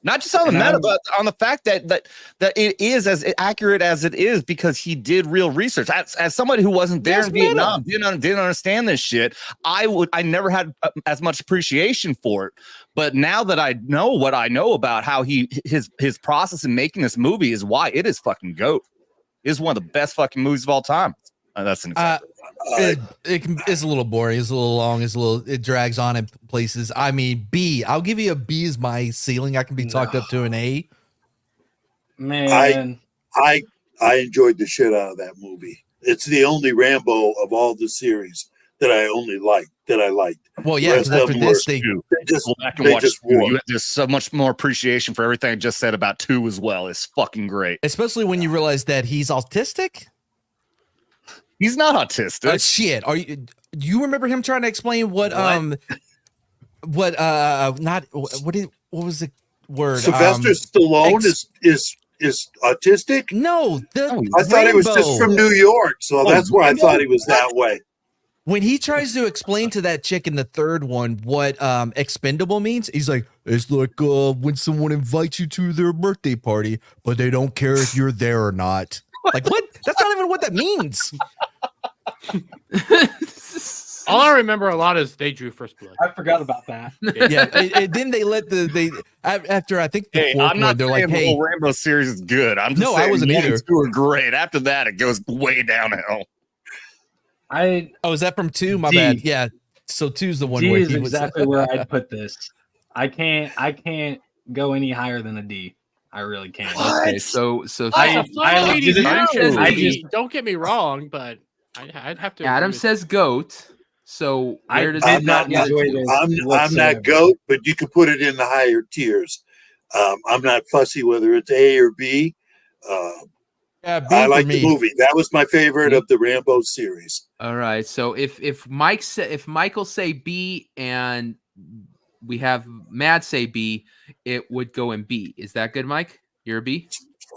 Not just on the meta, but on the fact that it is as accurate as it is because he did real research. As somebody who wasn't there in Vietnam, didn't understand this shit, I never had as much appreciation for it. But now that I know what I know about how his process in making this movie is why it is fucking GOAT. It is one of the best fucking movies of all time. That's an example.
It's a little boring. It's a little long. It drags on in places. I mean, B. I'll give you a B as my ceiling. I can be talked up to an A.
Man,
I enjoyed the shit out of that movie. It's the only Rambo of all the series that I liked.
Well, yeah, because after this, they
just won. There's so much more appreciation for everything I just said about 2 as well. It's fucking great.
especially when you realize that he's autistic.
He's not autistic.
Shit. Do you remember him trying to explain what was the word?
Sylvester Stallone is autistic?
No,
I thought he was just from New York, so that's why I thought he was that way.
When he tries to explain to that chick in the third one what expendable means, he's like, it's like when someone invites you to their birthday party, but they don't care if you're there or not. Like, what? That's not even what that means.
All I remember a lot is they drew First Blood.
I forgot about that.
Yeah, and then they let after I think the fourth
I'm not
one, they're
saying
like,
the
hey,
whole Rambo series is good. I'm just
No, I
saying
wasn't
1 and
either.
2 are great. After that, it goes way downhill.
is that from 2? My
D.
bad. Yeah, so 2's the one
D
where
is
he was
exactly where I'd put this. I can't go any higher than a D. I really can't.
Okay, so
I
don't get me wrong, but I'd have to.
Adam says GOAT. So where does
I'm not GOAT, but you could put it in the higher tiers. I'm not fussy whether it's A or B. I like the movie. That was my favorite of the Rambo series.
All right. So if Michael say B and we have Mad say B, it would go in B. Is that good, Mike? You're a B?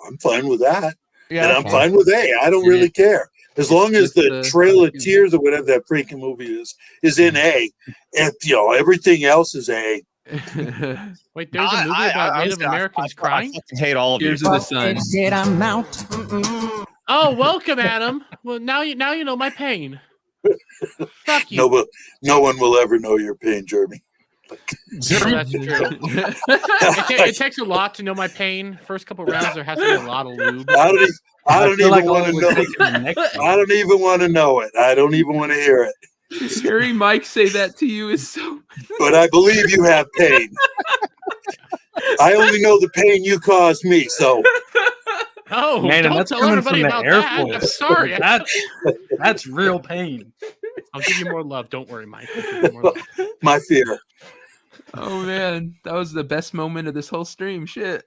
I'm fine with that.
Yeah,
and I'm fine with A. I don't really care. As long as the Trail of Tears or whatever that freaking movie is in A, and everything else is A.
Wait, there's a movie about Native Americans crying?
I hate all of you.
Tears of the Sun.
Said I'm out.
Oh, welcome, Adam. Well, now you know my pain. Fuck you.
No one will ever know your pain, Jeremy.
Oh, that's true. It takes a lot to know my pain. First couple rounds, there has to be a lot of lube.
I don't even want to know it. I don't even want to know it. I don't even want to hear it.
Hearing Mike say that to you is so.
But I believe you have pain. I only know the pain you caused me. So.
Oh,
man,
don't
that's
tell
coming
everybody
from the
about
Air
that.
Force.
I'm sorry.
That's real pain.
I'll give you more love. Don't worry, Mike. I'll give you more love.
My fear.
Oh man, that was the best moment of this whole stream. Shit.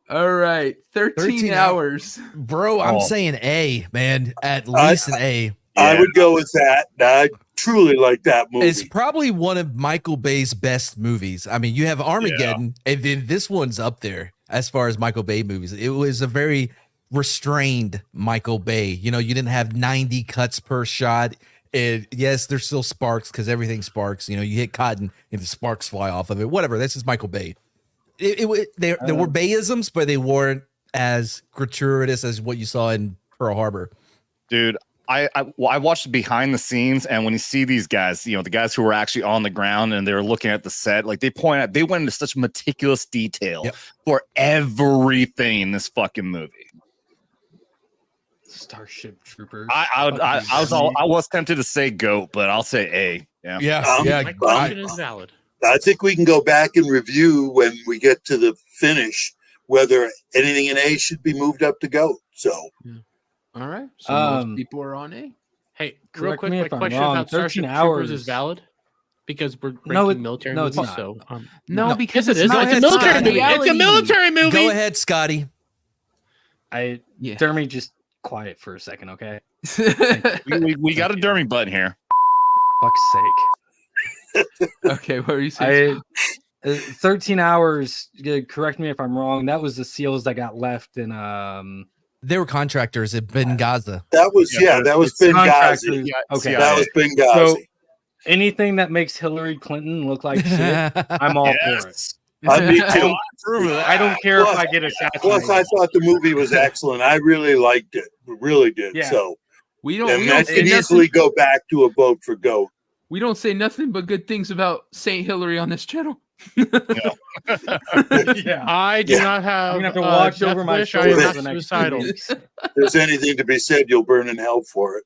All right, 13 hours.
Bro, I'm saying A, man. At least an A.
I would go with that. I truly like that movie.
It's probably one of Michael Bay's best movies. I mean, you have Armageddon, and then this one's up there as far as Michael Bay movies. It was a very restrained Michael Bay. You know, you didn't have 90 cuts per shot. Yes, there's still sparks because everything sparks. You know, you hit cotton and the sparks fly off of it. Whatever. This is Michael Bay. There were Bayisms, but they weren't as gratuitous as what you saw in Pearl Harbor.
Dude, I watched behind the scenes, and when you see these guys, the guys who were actually on the ground and they were looking at the set, like they went into such meticulous detail for everything in this fucking movie.
Starship Troopers.
I was tempted to say GOAT, but I'll say A.
My question is valid.
I think we can go back and review when we get to the finish whether anything in A should be moved up to GOAT. So,
all right. So most people are on A.
Hey, real quick,
me
my
if I'm
question
wrong,
about
13
Starship
hours
Troopers is valid because we're
No,
ranking military
no,
movies.
it's not.
So,
No, because
yes, it is.
not.
It's a military
Scotty.
movie. It's a military movie.
Go ahead, Scotty.
Dermy, just quiet for a second, okay?
we got a Dermy button here.
Fuck's sake.
Okay, what were you saying?
13 hours. Correct me if I'm wrong. That was the SEALs that got left in.
They were contractors at Benghazi.
That was Benghazi.
Okay,
that was Benghazi.
So anything that makes Hillary Clinton look like shit, I'm all for it.
Me too.
I don't care if I get assassinated.
Plus, I thought the movie was excellent. I really liked it. Really did.
Yeah.
So
that
can easily go back to a vote for GOAT.
We don't say nothing but good things about Saint Hillary on this channel.
I do not have.
I'm gonna have to watch over my shoulder
I am
for
not
the next
suicidal.
If there's anything to be said, you'll burn in hell for it.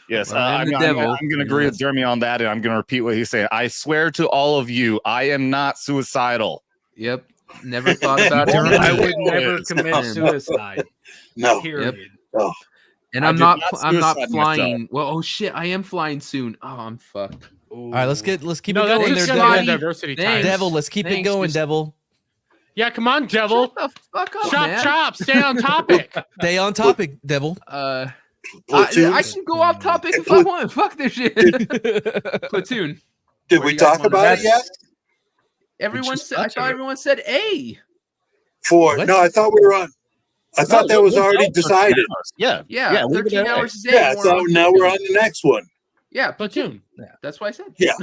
Yes,
Well,
I'm going to agree with Jeremy on that, and I'm going to repeat what he's saying. I swear to all of you, I am not suicidal.
Yep. Never thought about it.
I would never commit suicide.
No.
Period.
Oh.
And I'm not flying. Well, oh shit, I am flying soon. Oh, I'm fucked.
All right, let's keep it
No, that's
going
just
there,
gonna be
Devil.
a diversity time.
Thanks.
Devil, let's keep it
Thanks,
going,
just-
Devil.
Yeah, come on, Devil.
Shut the fuck up,
Chop,
man.
chop. Stay on topic.
Stay on topic, Devil.
I
Platoon.
can go off topic if I want. Fuck this shit. Platoon.
Did
Where
we
you guys
talk
wanna
about
go?
it yet?
Everyone
just
said. I
touched
thought
it.
everyone said A.
What?
No, I thought we were on. I thought that was already decided.
Yeah.
Yeah,
leave it
13
at A.
hours is A.
Yeah,
We're
so
on-
now we're on the next one.
Yeah, Platoon.
Yeah.
That's what I said.
Yeah.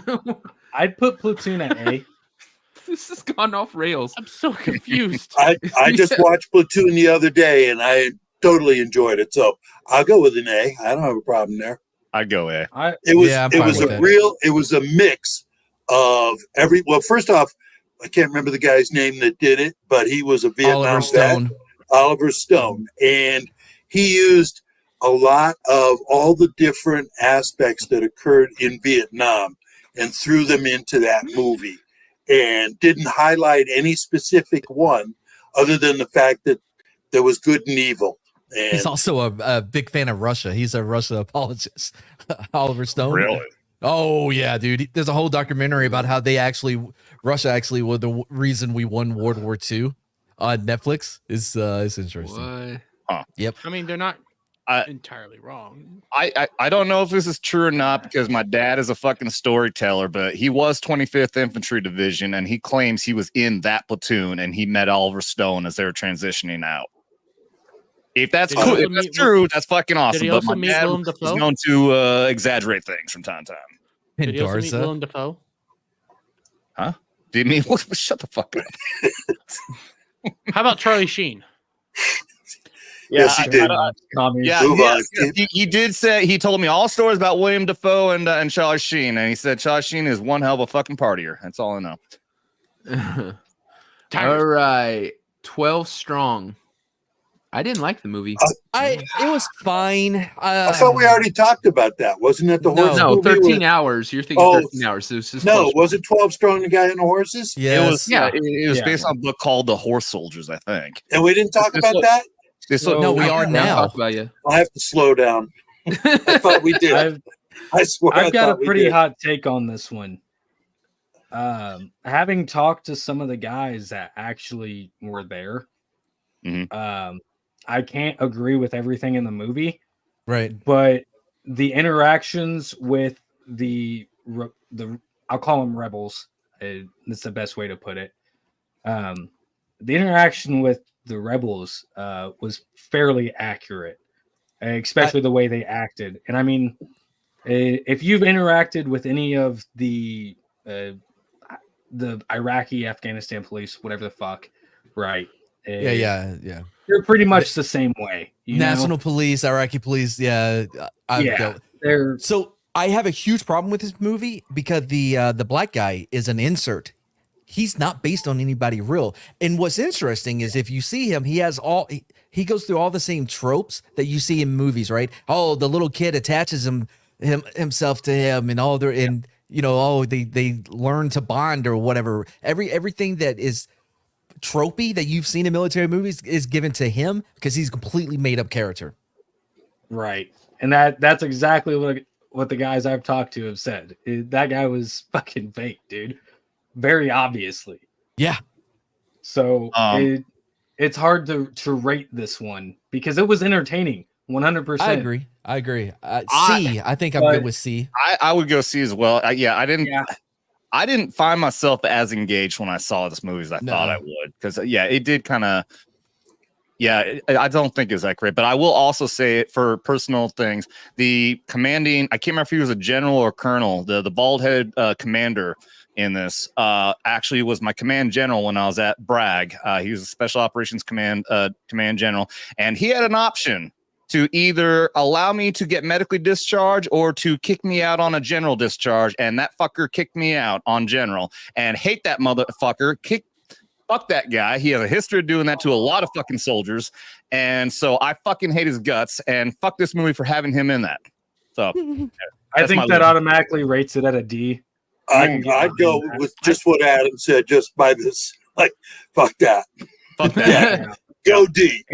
I'd put Platoon at A.
This has gone off rails.
I'm so confused.
I just watched Platoon the other day and I totally enjoyed it. So I'll go with an A. I don't have a problem there.
I'd go A.
It was
Yeah, I'm
it
fine
was
with
a
that.
it was a mix of first off, I can't remember the guy's name that did it, but he was a Vietnam
Oliver
vet,
Stone.
Oliver Stone, and he used a lot of all the different aspects that occurred in Vietnam and threw them into that movie and didn't highlight any specific one other than the fact that there was good and evil. And
He's also a big fan of Russia. He's a Russia apologist. Oliver Stone.
Really?
Oh yeah, dude. There's a whole documentary about how Russia actually was the reason we won World War II on Netflix. It's interesting.
What?
Yep.
I mean, they're not entirely wrong.
I don't know if this is true or not because my dad is a fucking storyteller, but he was 25th Infantry Division and he claims he was in that platoon and he met Oliver Stone as they were transitioning out. If that's
Did he
cool,
also
if that's
meet-
true, that's fucking awesome.
Did he
But
also
my
meet
dad
Willem
is
Dafoe?
known to exaggerate things from time to time.
Did he also meet
Garza.
Willem Dafoe?
Huh? Did he mean? Shut the fuck up.
How about Charlie Sheen?
Yes, he did.
Yeah,
Move on.
he did say, he told me all stories about William Dafoe and Charlie Sheen, and he said Charlie Sheen is one hell of a fucking partier. That's all I know.
All right, 12 Strong. I didn't like the movie.
It was fine.
I thought we already talked about that. Wasn't it the horse
No,
movie
13
where-
hours. You're thinking
Oh,
13 hours. It was just
No,
12
was it 12 Strong, the guy on the horses?
Yes.
It was,
Yeah.
it was based on a book called The Horse Soldiers, I think.
And we didn't talk about that?
No, we are now.
Talk about you.
I have to slow down. I thought we did. I swear I
I've got a
thought we
pretty
did.
hot take on this one. Having talked to some of the guys that actually were there, I can't agree with everything in the movie,
Right.
but the interactions with the I'll call them rebels. That's the best way to put it. The interaction with the rebels was fairly accurate, especially the way they acted. And I mean, if you've interacted with any of the Iraqi, Afghanistan police, whatever the fuck, right?
Yeah.
They're pretty much the same way. You
National
know?
police, Iraqi police. Yeah.
They're
So I have a huge problem with this movie because the black guy is an insert. He's not based on anybody real. And what's interesting is if you see him, he he goes through all the same tropes that you see in movies, right? Oh, the little kid attaches himself to him, and all their and they learn to bond or whatever. Everything that is tropey that you've seen in military movies is given to him because he's a completely made up character.
right, and that's exactly what the guys I've talked to have said. That guy was fucking fake, dude. Very obviously.
Yeah.
So it's hard to rate this one because it was entertaining. 100%.
I agree. C. I think I'm good with C.
I would go C as well. I didn't find myself as engaged when I saw this movie as I thought I would because it did kind of. Yeah, I don't think it's that great, but I will also say it for personal things. The commanding, I can't remember if he was a general or colonel. The bald-headed commander in this actually was my command general when I was at Bragg. He was a Special Operations Command general, and he had an option to either allow me to get medically discharged or to kick me out on a general discharge, and that fucker kicked me out on general. And hate that motherfucker. Fuck that guy. He has a history of doing that to a lot of fucking soldiers. And so I fucking hate his guts, and fuck this movie for having him in that. So
I think that automatically rates it at a D.
I'd go with just what Adam said, just by this. Like, fuck that.
Fuck that.
Yeah. Go D.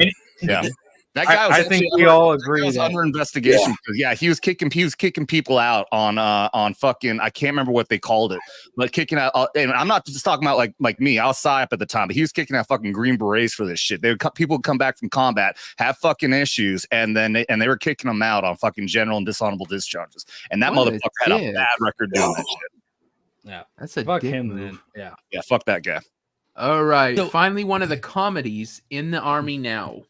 Yeah. That guy was
I think we all agree
was under investigation because he was kicking people out on fucking, I can't remember what they called it, but kicking out, and I'm not just talking about like me, I was PSYOP at the time, but he was kicking out fucking Green Berets for this shit. People would come back from combat, have fucking issues, and then they were kicking them out on fucking general and dishonorable discharges, and that motherfucker had a bad record doing that shit.
Yeah,
that's a
fuck
dick
him
move.
then.
Yeah, fuck that guy.
All right, finally one of the comedies in the Army now.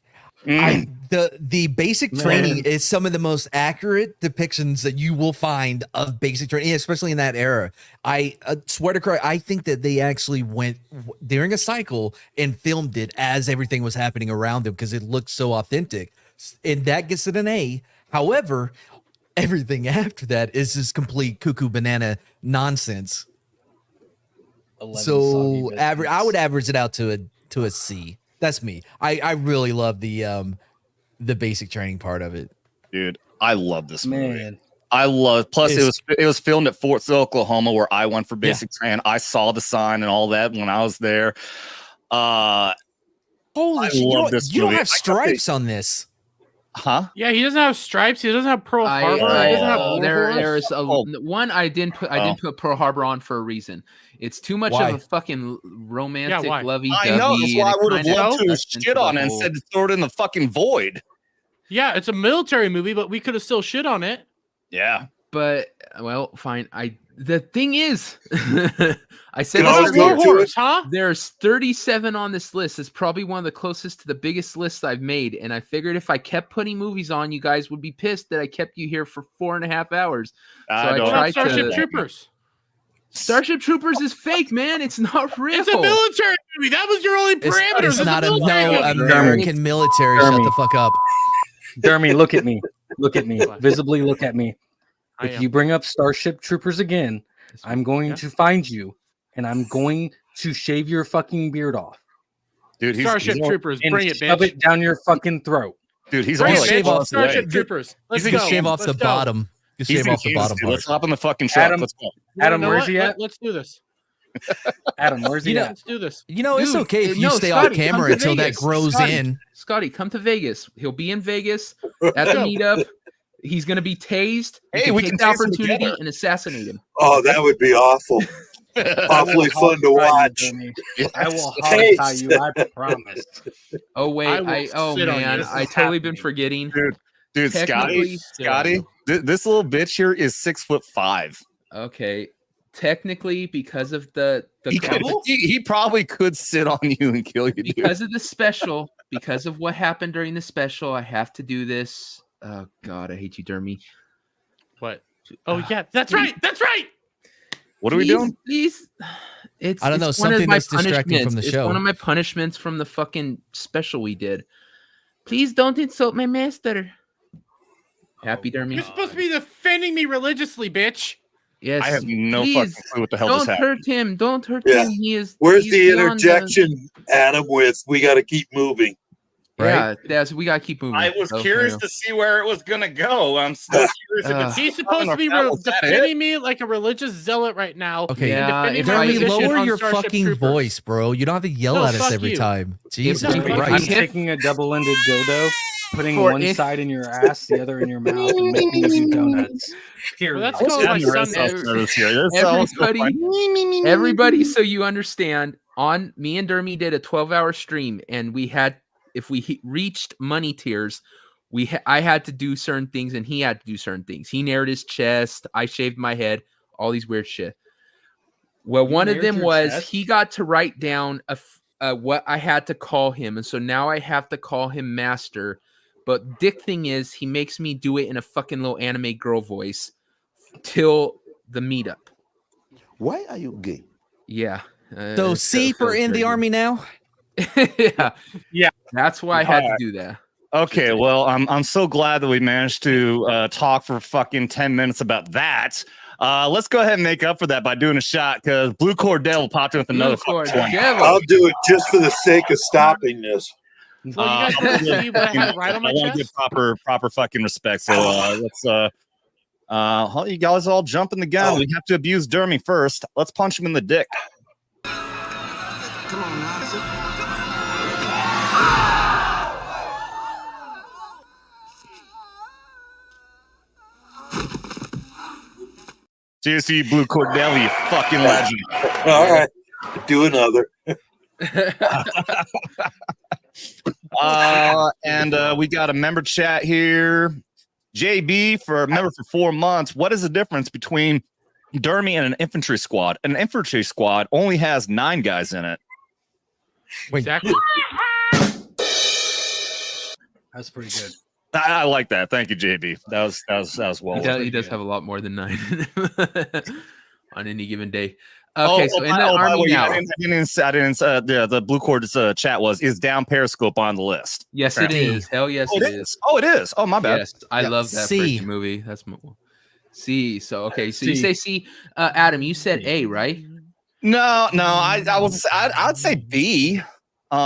The basic training is some of the most accurate depictions that you will find of basic training, especially in that era. I swear to Christ, I think that they actually went during a cycle and filmed it as everything was happening around them because it looked so authentic, and that gets it an A. However, everything after that is just complete cuckoo banana nonsense. So I would average it out to a C. That's me. I really love the basic training part of it.
Dude, I love this movie. Plus it was filmed at Fort Sill, Oklahoma, where I went for basic training. I saw the sign and all that when I was there.
Holy shit, you don't have stripes on this.
Huh?
Yeah, he doesn't have stripes. He doesn't have Pearl Harbor. He doesn't have
there's one I didn't put Pearl Harbor on for a reason. It's too much of a fucking romantic, lovey-dovey.
I know. That's why I would have loved to shit on it and said to throw it in the fucking void.
Yeah, it's a military movie, but we could have still shit on it.
Yeah.
But well, fine. The thing is, I said
Can always
this
go
earlier,
to
Horse, huh?
there's 37 on this list. It's probably one of the closest to the biggest lists I've made. And I figured if I kept putting movies on, you guys would be pissed that I kept you here for 4.5 hours.
I
I
don't-
What about
tried
Starship
to-
Troopers?
Starship Troopers is fake, man. It's not real.
It's a military movie. That was your only parameter.
It's not a
military
no
movie.
American military. Shut
Dermy.
the fuck up.
Dermy, look at me. Look at me. Visibly look at me.
I
If
am.
you bring up Starship Troopers again, I'm going
Yeah.
to find you and I'm going to shave your fucking beard off
Dude,
Starship Troopers,
and
bring it,
shove
bitch.
it down your fucking throat.
Dude, he's
Bring
only
it,
like
shave
12
off
months away.
Starship Troopers. Let's
You
go.
can shave off
Let's
the
go.
bottom. You
He's
shave
in
off the
Kansas,
bottom
dude.
part.
Let's hop in the fucking truck.
Adam-
Let's go.
Adam,
know
where's
what?
he at?
Let's do this.
Adam, where's he
You know-
at?
Let's do this.
You know, it's
Dude,
okay if you
no,
stay
Scotty,
off
come
camera
to
until that
Vegas.
grows
Scotty.
in.
Scotty, come to Vegas. He'll be in Vegas at the meetup. He's going to be tased. You
Hey,
can
we
take
can
the
tase him
opportunity
together.
and assassinate him.
Oh, that would be awful. Awfully fun to watch.
I will
Hey.
hog tie you, I promise.
Oh wait,
I will
oh
sit on you.
man,
This is
I totally been
happening.
forgetting.
Dude,
Technically,
Scotty, this little bitch here is 6'5".
Okay, technically, because of the
He probably could sit on you and kill you, dude.
because of the special, because of what happened during the special, I have to do this. Oh God, I hate you, Dermy.
What? Oh yeah, that's right. That's right.
What are we
Please,
doing?
Please,
I don't know,
it's one of
something
my
that's distracting from the
punishments.
show.
It's one of my punishments from the fucking special we did. Please don't insult my master. Happy, Dermy?
You're supposed to be defending me religiously, bitch.
Yes.
I have no
please,
fucking clue what the hell just
don't
happened.
hurt him. Don't hurt
Yeah.
him. He is.
Where's
he's
the
beyond
interjection, Adam, with we got to keep moving?
Yeah, that's we gotta keep moving.
I was
So,
curious
yeah.
to see where it was gonna go. I'm still curious if it's.
He's supposed to be
Was that
defending me like a religious zealot right now.
Okay,
Yeah,
defending
if
my
I
Dermy,
position
lower
on
your
Starship
fucking
Troopers.
voice, bro. You don't have to yell
No,
at us
fuck
every
you.
time. Jesus
If-
I'm
Christ.
taking a double-ended dildo, putting
For
one
if-
side in your ass, the other in your mouth, and making you do donuts. Period.
Well, that's called my son.
Everybody, so you understand, on me and Dermy did a 12-hour stream, and we had, if we reached money tiers, I had to do certain things, and he had to do certain things. He narrowed his chest, I shaved my head, all these weird shit. Well, one of
narrowed
them
your
was
chest?
he got to write down what I had to call him, and so now I have to call him Master. But dick thing is, he makes me do it in a fucking little anime girl voice till the meetup.
Why are you gay?
Yeah.
So C for in the army now?
Yeah.
Yeah.
That's why I had to
Alright.
do that.
Okay, well, I'm so glad that we managed to talk for fucking 10 minutes about that. Let's go ahead and make up for that by doing a shot, because Blue Cord Devil popped in with another
Blue
fucking
Cord
20.
Devil.
I'll do it just for the sake of stopping this.
Well, you guys want to see what I have right on my
I want to
chest?
give proper fucking respect. So let's you guys all jump in the gun. We have to abuse Dermy first. Let's punch him in the dick.
Come on, Nazi.
Cheers to you, Blue Cord Devil, you fucking legend.
All right, do another.
And we got a member chat here. JB for a member for 4 months. What is the difference between Dermy and an infantry squad? An infantry squad only has 9 guys in it.
Wait,
Exactly.
That's pretty good.
I like that. Thank you, JB. That was well.
He does have a lot more than 9 on any given day. Okay, so in the
by the
army
way,
now.
I didn't the Blue Cord's chat is down Periscope on the list.
Yes,
Correct.
it is. Hell yes,
Oh,
it is.
Oh, it is. Oh, my bad.
Yes, I
Yeah,
love that
C.
freaking movie. That's C. So okay, so
C.
you say C. Adam, you said A, right?
No, I'd say B. I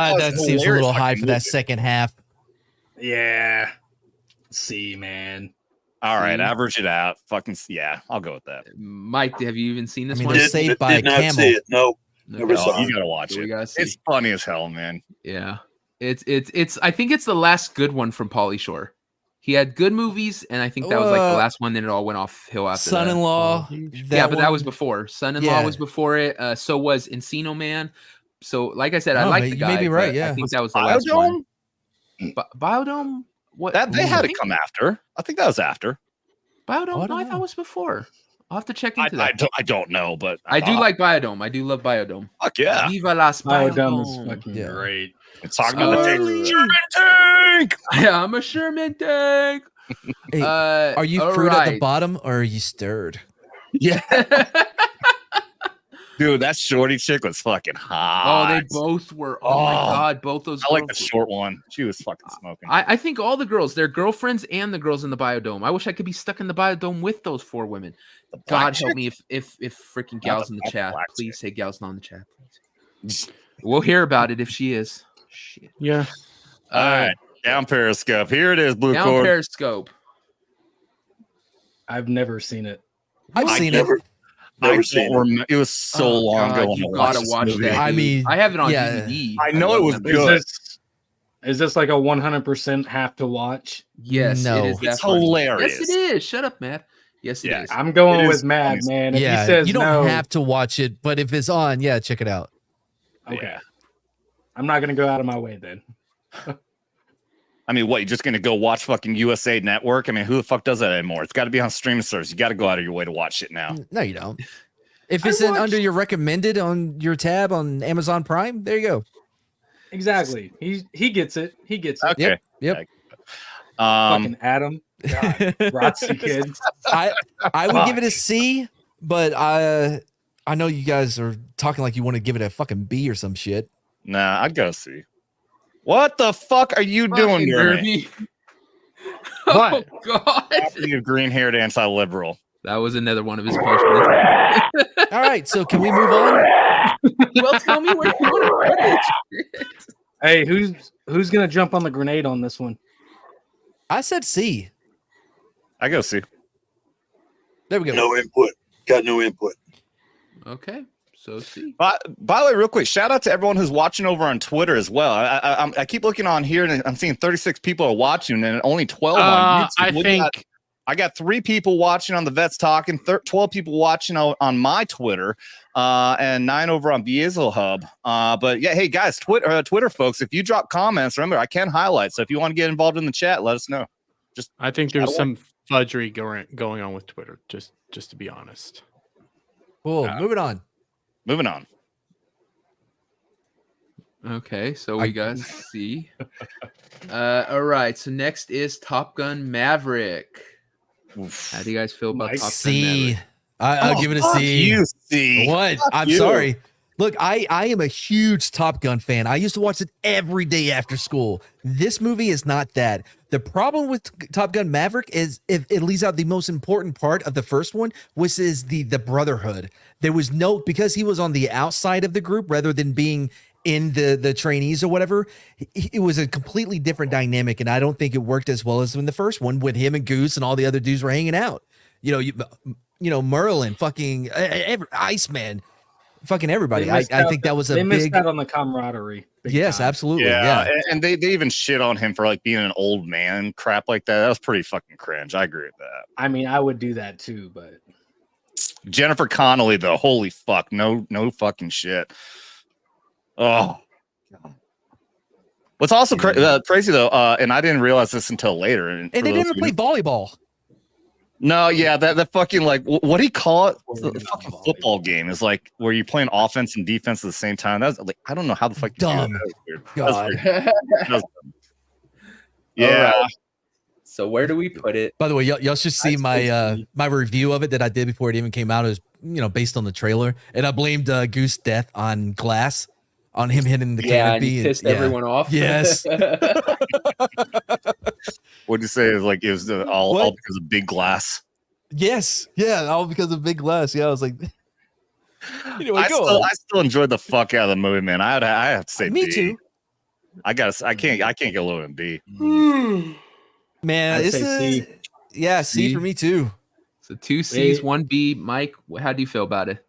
thought it
that
was
seems a
hilarious
little high
fucking
for that
movie.
second half.
Yeah. See, man.
All right,
C.
average it out. Fucking yeah, I'll go with that.
Mike, have you even seen this
mean,
one?
they're saved by a
Did not
camel.
see it. No, never
Okay.
saw
Oh, you gotta watch
We
it.
gotta see.
It's funny as hell, man.
Yeah, it's. I think it's the last good one from Pauly Shore. He had good movies, and I think that was like the last one. Then it all went off hill after that.
Son-in-law.
Yeah, but that was before. Son-in-law
Yeah.
was before it. So was Encino Man. So, like I said, I
Oh,
like
you
the
may
guy.
be right,
but
yeah.
I think that was the last one.
Biodome?
Biodome. What
That they had to come after. I think that was after.
Biodome? No, I thought it was before. I'll have to check into that.
I don't know, but
I do like Biodome. I do love Biodome.
Fuck yeah.
Viva las
Biodome is
Biodome.
fucking great.
It's talking about the Sherman tank.
Yeah, I'm a Sherman tank.
Hey, are you fruit at the
right.
bottom or are you stirred?
Yeah.
Dude, that shorty chick was fucking hot.
Oh, they both were. Oh my god, both those.
I like the
girls were-
short one. She was fucking smoking.
I think all the girls, their girlfriends and the girls in the Biodome. I wish I could be stuck in the Biodome with those 4 women. God help me if freaking gals in the chat. Please say gals not in the chat, please. We'll hear about it if she is. Shit.
Yeah.
All right, down Periscope. Here it is, Blue
Down
Cord.
Periscope.
I've never seen it.
I've seen it.
Never seen it.
It was so long ago.
You
when
gotta
this
watch
movie.
that.
I
dude.
mean,
I have it on
yeah.
DVD.
I know it was
love that
good.
movie.
Is this like a 100% have to watch?
Yes,
No.
it is.
It's
that funny.
hilarious.
Yes, it is. Shut up, Matt. Yes, it is.
I'm going
It
with
is
Mad,
funny.
man. If
Yeah,
he says
you don't
no,
have to watch it, but if it's on, yeah, check it out.
okay.
Yeah.
I'm not gonna go out of my way then.
I mean, what? You're just gonna go watch fucking USA Network? I mean, who the fuck does that anymore? It's got to be on streaming service. You got to go out of your way to watch it now.
No, you don't. If it's under your recommended on your tab on Amazon Prime, there you go.
Exactly. He gets it. He gets it.
Okay.
Yep.
Fucking Adam. God, Rotsy kids.
I would give it a C, but I know you guys are talking like you want to give it a fucking B or some shit.
Nah, I'd go see. What the fuck are you doing, Dermy?
What?
Oh god.
You green-haired anti-liberal.
That was another one of his punishments.
All right, so can we move on?
Well, tell me where you want to put it.
Hey, who's gonna jump on the grenade on this one?
I said C.
I go see.
There we go.
No input. Got no input.
Okay, so C.
By the way, real quick, shout out to everyone who's watching over on Twitter as well. I keep looking on here and I'm seeing 36 people are watching and only 12 on YouTube. I got 3 people watching on the Vets Talkin, 12 people watching on my Twitter, and 9 over on Beazel Hub. But yeah, hey guys, Twitter folks, if you drop comments, remember I can highlight. So if you want to get involved in the chat, let us know.
I think there's some fudgery going on with Twitter. Just to be honest.
Cool. Moving on.
Moving on.
Okay, so we got C. All right, so next is Top Gun Maverick.
Oof.
How do you guys feel about Top Gun
C.
Maverick?
I'll give it a C.
You C.
What? I'm sorry. Look, I am a huge Top Gun fan. I used to watch it every day after school. This movie is not that. The problem with Top Gun Maverick is it leaves out the most important part of the first one, which is the brotherhood. There was no, because he was on the outside of the group rather than being in the trainees or whatever, it was a completely different dynamic, and I don't think it worked as well as in the first one when him and Goose and all the other dudes were hanging out. You know, Merlin, fucking Iceman, fucking everybody. I think that was a
they missed
big.
out on the camaraderie. big
Yes,
time.
absolutely.
Yeah,
Yeah.
and they even shit on him for like being an old man, crap like that. That was pretty fucking cringe. I agree with that.
I mean, I would do that too, but
Jennifer Connelly, though, holy fuck, no fucking shit. Oh, what's also crazy though, and I didn't realize this until later. And
And they didn't play volleyball.
No, yeah, that fucking like what do you call it? The fucking football game is like where you're playing offense and defense at the same time. That's like I don't know how the fuck you
Dumb.
do that. That was weird.
God.
That was dumb. Yeah.
All right. So where do we put it?
By the way, y'all should see my my review of it that I did before it even came out. It was based on the trailer, and I blamed Goose death on Glass, on him hitting the canopy.
And pissed everyone off.
Yes.
What'd you say? It was like it was all because of Big Glass.
Yes. Yeah. All because of Big Glass. Yeah. I was like,
I still enjoyed the fuck out of the movie, man. I have to say,
me
B.
too.
I can't go lower than B.
Man,
I'd
it's
say C.
C for me too.
So 2 C's, 1 B. Mike, how do you feel about it?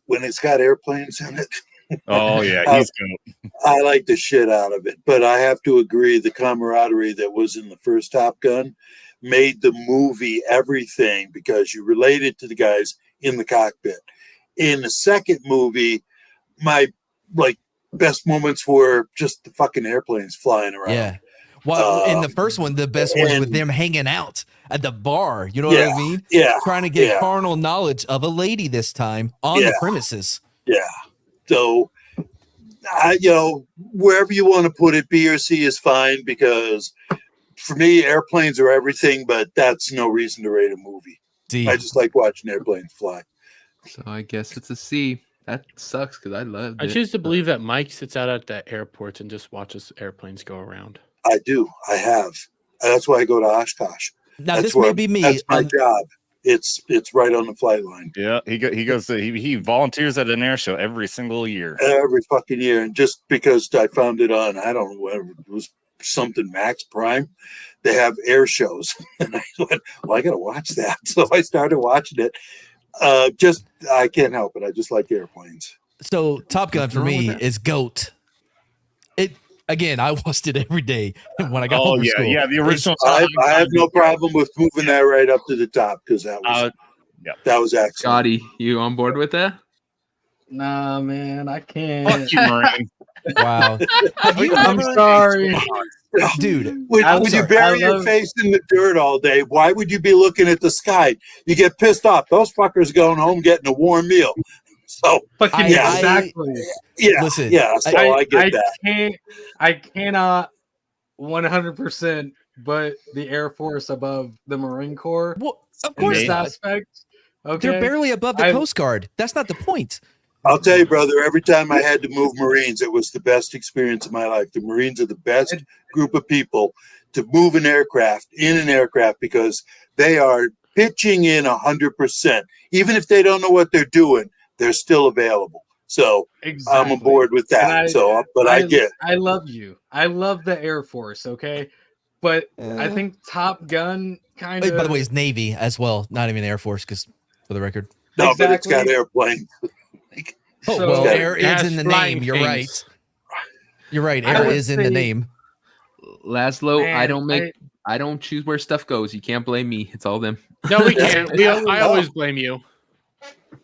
When it's got airplanes in it,
Oh yeah, he's good.
I like the shit out of it. But I have to agree, the camaraderie that was in the first Top Gun made the movie everything because you related to the guys in the cockpit. In the second movie, my best moments were just the fucking airplanes flying around.
Yeah. Well, in the first one, the best was with
and-
them hanging out at the bar. You know what I mean?
Yeah.
Trying to get
yeah.
carnal knowledge of a lady this time on the premises.
Yeah. So, wherever you want to put it, B or C is fine because for me, airplanes are everything, but that's no reason to rate a movie.
D.
I just like watching airplanes fly.
So I guess it's a C. That sucks because I loved
I
it.
choose to believe that Mike sits out at the airports and just watches airplanes go around.
I do. I have. That's why I go to Oshkosh.
Now,
That's
this may
where-
be me.
That's my job. It's right on the flight line
Yeah, he goes. He volunteers at an air show every single year.
every fucking year. And just because I found it on, I don't know, whatever, it was something Max Prime, they have air shows. And I went, well, I got to watch that. So I started watching it. I can't help it. I just like airplanes.
So Top Gun for
wrong with
me
that?
is GOAT. Again, I watched it every day when I got
Oh
home from
yeah,
school.
yeah. The original.
I have no problem with moving that right up to the top because that was excellent.
Scotty, you on board with that?
Nah, man, I can't.
Fuck you, Marine.
Wow.
I'm sorry.
Dude,
Would
I'm
you
sorry.
bury
I
your
love-
face in the dirt all day? Why would you be looking at the sky? You get pissed off. Those fuckers going home getting a warm meal. So
Fucking
Yeah.
exactly.
yeah,
Listen,
yeah. So I get that.
I cannot 100% but the Air Force above the Marine Corps.
Well, of
In
course
this
not.
aspect. Okay.
They're barely above the
I-
Coast Guard. That's not the point.
I'll tell you, brother. Every time I had to move Marines, it was the best experience of my life. The Marines are the best group of people to move in an aircraft because they are pitching in 100%. Even if they don't know what they're doing, they're still available. So
Exactly.
I'm aboard with that. I get.
I love you. I love the Air Force, okay? But I think Top Gun kind
Wait,
of.
by the way, it's Navy as well, not even Air Force, because for the record.
No, but it's got
Exactly.
airplane.
Oh,
So-
well,
Okay.
air
It has
is in the
flying
name. You're
things.
right. You're right.
I
Air
would
is in the
say-
name.
Laszlo,
Man,
I don't choose where stuff goes. You can't blame me. It's all them.
No, we can't. I always blame you.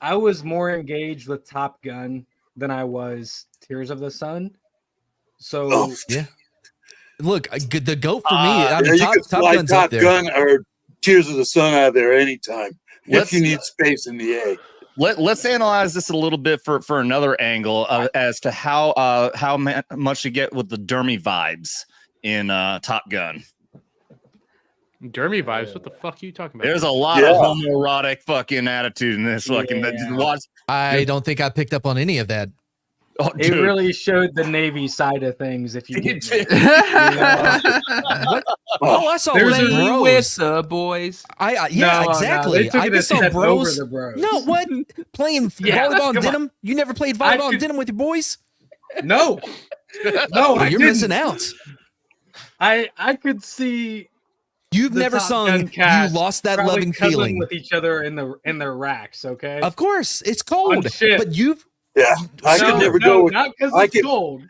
I was more engaged with Top Gun than I was Tears of the Sun. So
Oh,
Look, the GOAT for me.
yeah,
I mean,
you
Top
can fly
Gun's up
Top
there.
Gun or Tears of the Sun out of there anytime
Let's-
if you need space in the A.
Let's analyze this a little bit for another angle as to how much you get with the Dermy vibes in Top Gun.
Dermy vibes. What the fuck are you talking about?
There's a lot of homoerotic fucking attitude in this fucking.
Yeah.
Watch.
I don't think I picked up on any of that.
Oh,
it
dude.
really showed the Navy side of things. If you get me.
Oh, I saw
There's
Len
a
Bros.
with the boys.
Yeah,
No,
exactly.
they took
I
it a
just saw
step over
bros.
the bros.
No, what? Playing
Yeah,
volleyball and
come on.
denim? You never played
I
volleyball and
could-
denim with your boys?
No, no,
Oh,
I
you're
didn't.
missing out.
I could see
You've
the
never
Top
sung
Gun
"You
cast
Lost That
probably
Loving
cuddling
Feeling."
with each other in their racks. Okay,
Of course, it's cold,
ship.
but you've
Yeah, I could never go with
not because
I
it's
could-
cold.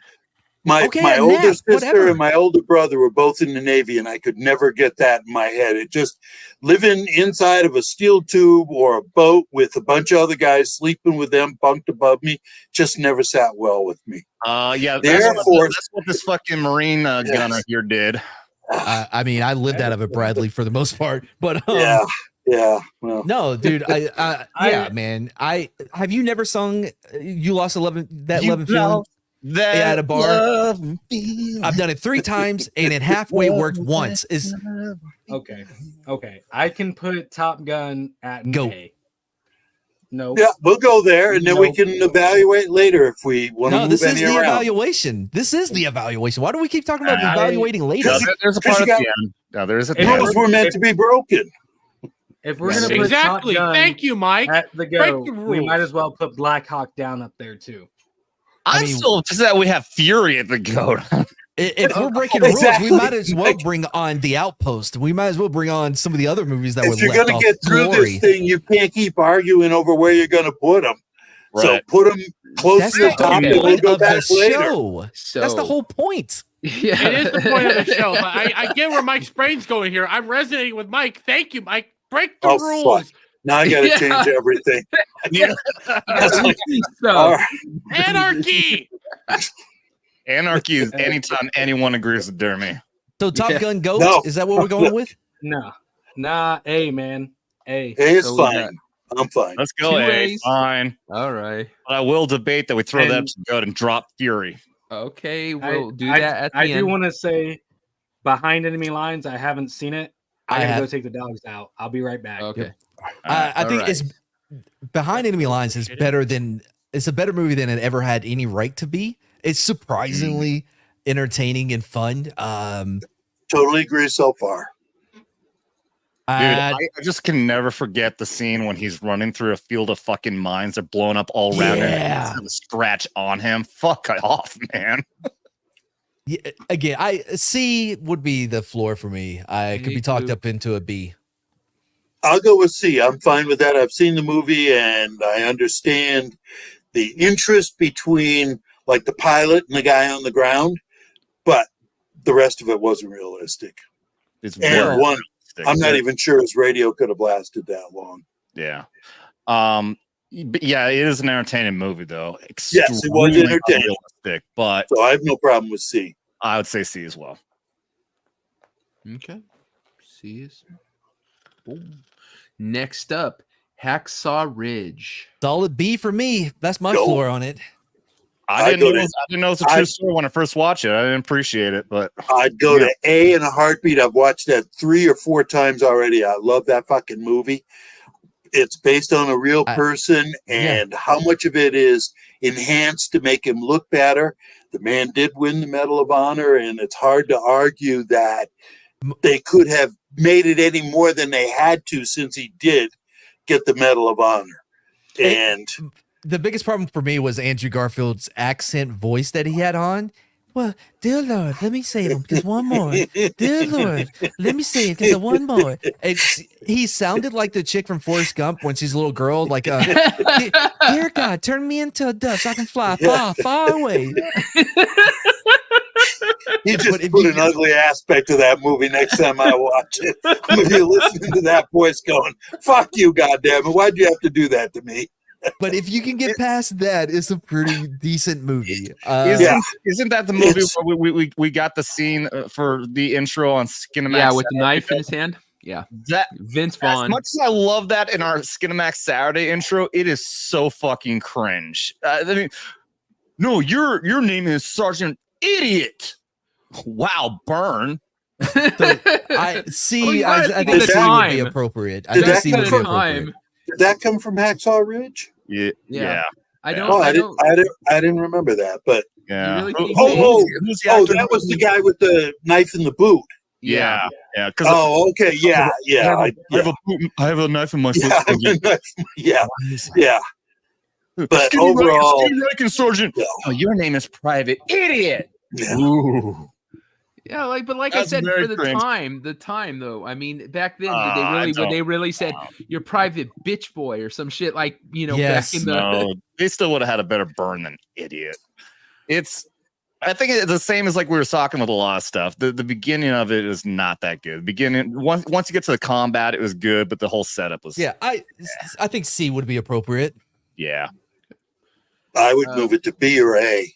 my
Okay,
my
a
older
nap,
sister
whatever.
and my older brother were both in the Navy, and I could never get that in my head. It just living inside of a steel tube or a boat with a bunch of other guys sleeping with them bunked above me just never sat well with me.
Yeah,
The Air Force-
that's what this fucking Marine gunner here did.
I mean, I lived out of a Bradley for the most part, but
Yeah. Well,
no, dude.
I-
Man. Have you never sung "You Lost Loving That
You
Loving Feeling"
lost that
at a bar?
loving feeling.
I've done it 3 times, and it halfway worked once. Is
Okay, I can put Top Gun at an
Go.
A. No,
yeah, we'll go there, and then we
Nope.
can evaluate later if we want to
no,
move
this is
any
the
around.
evaluation. This is the evaluation. Why do we keep talking about
I-
evaluating later?
No, there's a
Because
part
you
at the
got-
end. No, there is a
If
part.
Rules were meant to be broken.
if we're gonna put
Exactly.
Top Gun
Thank you, Mike.
at the
Break
go,
the
we might
rules.
as well put Black Hawk Down up there too.
I'm
mean-
still upset we have Fury at the goat.
If we're breaking rules,
Exactly.
we might as well bring on The Outpost. We might as well bring on some of the other movies that were
If you're
left
going
off
to get through
Glory.
this thing, you can't keep arguing over where you're going to put them. So
Right.
put them close
That's
to the
the
top,
whole
and we'll
point
go
of the
back later.
show.
So
That's the whole point.
Yeah,
It is the point of the show. But I get where Mike's brain's going here. I'm resonating with Mike. Thank you, Mike. Break the
Oh,
rules.
fuck. Now I got to
Yeah.
change everything. That's like,
So,
all right.
Anarchy.
Anarchy is anytime anyone agrees with Dermy.
So Top
Yeah.
Gun GOAT?
No.
Is that what we're going with?
Nah, A, man. A.
A is
So we
fine. I'm fine.
Let's go.
2
A.
A's.
Fine.
All right.
But I will debate that we throw that
And-
to go and drop Fury.
Okay, we'll do
I,
that at the
I
end.
do want to say Behind Enemy Lines, I haven't seen it. I
I
gotta go
have.
take the dogs out. I'll be right back.
Okay.
I think
All
it's Behind Enemy Lines is better than it's a better movie than it ever had any right to be. It's surprisingly entertaining and fun.
Totally agree so far.
Dude, I just can never forget the scene when he's running through a field of fucking mines. They're blowing up all around him.
Yeah.
And he's got a scratch on him. Fuck off, man.
Yeah, again, C would be the floor for me. I could
Me
be talked
too.
up into a B.
I'll go with C. I'm fine with that. I've seen the movie and I understand the interest between like the pilot and the guy on the ground, but the rest of it wasn't realistic.
It's
And
very
one,
realistic.
I'm not even sure his radio could have lasted that long.
Yeah. But yeah, it is an entertaining movie though.
Yes, it was
Extremely
entertaining.
unrealistic, but
So I have no problem with C.
I would say C as well.
Okay. C is boom. Next up, Hacksaw Ridge.
Solid B for me. That's my
Go.
floor on it.
I didn't know it was a true story when I first watched it. I didn't appreciate it, but
I'd go to A in a heartbeat. I've watched that 3 or 4 times already. I love that fucking movie. It's based on a real person, and how much of it is enhanced to make him look better. The man did win the Medal of Honor, and it's hard to argue that they could have made it any more than they had to, since he did get the Medal of Honor. And
The biggest problem for me was Andrew Garfield's accent voice that he had on. Well, dear Lord, let me say it just one more. Dear Lord, let me say it just one more. He sounded like the chick from Forrest Gump when she's a little girl, like, dear God, turn me into a dove so I can fly far, far away.
he just put an ugly aspect to that movie next time I watch it. I'm going to be listening to that voice going, fuck you, goddammit. Why'd you have to do that to me?
But if you can get past that, it's a pretty decent movie.
Isn't that the movie where we got the scene for the intro on Skinamax?
Yeah, with the knife in his hand. Yeah,
that
Vince
As
Vaughn.
much as I love that in our Skinamax Saturday intro, it is so fucking cringe. I mean, no, your name is Sergeant Idiot. Wow, burn.
I think C would be appropriate. I
Did
think
that
C
come
would be
from-
appropriate.
Did that come from Hacksaw Ridge?
Yeah.
I don't.
Oh,
I
I didn't remember that, but
Yeah.
really
Who-
think
who's the actor
that
who-
was the guy with the knife in the boot.
Yeah. Because
Oh, okay, yeah.
I have a knife in my foot.
Yeah. But overall,
Rankin, Sergeant. Oh, your name is Private Idiot.
Yeah.
Ooh.
Yeah, like I
That's
said,
very
for
cringe.
the time though. I mean, back then, did they
I
really when
don't
they really said you're private bitch boy or some shit like
Yes.
back in the
No, they still would have had a better burn than Idiot. I think it's the same as like we were talking with a lot of stuff. The beginning of it is not that good. Once you get to the combat, it was good, but the whole setup was
Yeah, I think C would be appropriate.
yeah.
I would move it to B or A,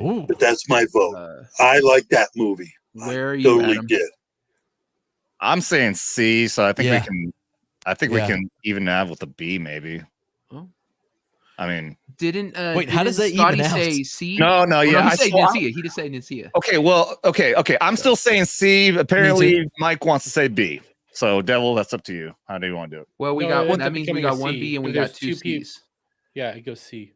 Ooh.
but that's my vote. I like that movie.
Where are
I
you,
totally
Adam?
did.
I'm saying C, so I think
Yeah.
we can. I think we can even have with a B, maybe.
Oh.
I mean,
Didn't
Wait, how does that
Scotty
even out?
say C?
no, yeah.
he
I
said he
saw-
didn't see it. He just said he didn't see it.
Okay, well, okay. I'm still saying C. Apparently, Mike wants to say B. So, Devil, that's up to you. How do you want to do it?
Well, we
No,
got
it
one.
ends
That
up
means we
becoming a
got one
C,
B and we
because
got two
there's 2
C's.
Yeah, it goes C.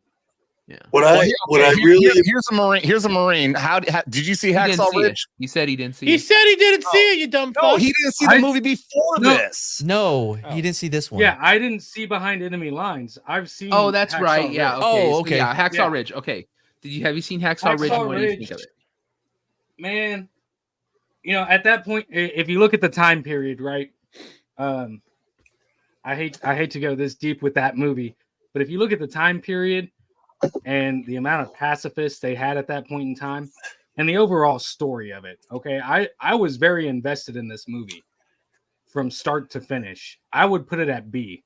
Yeah.
What
Well,
I really
here's a Marine. Here's a Marine. How did you see
He didn't
Hacksaw
see it.
Ridge?
He said he didn't see
He
it.
said he didn't see it, you dumb
No,
fuck.
he didn't see the movie before
No.
this.
No, you didn't see this one.
Yeah, I didn't see Behind Enemy Lines. I've seen.
Oh, that's
Hacksaw
right.
Ridge.
Yeah. Okay.
Oh,
so
okay.
yeah, Hacksaw
Yeah.
Ridge. Okay. Have you seen Hacksaw Ridge? And what do you think of it?
Man, at that point, if you look at the time period, right? I hate to go this deep with that movie, but if you look at the time period and the amount of pacifists they had at that point in time, and the overall story of it, okay, I was very invested in this movie from start to finish. I would put it at B.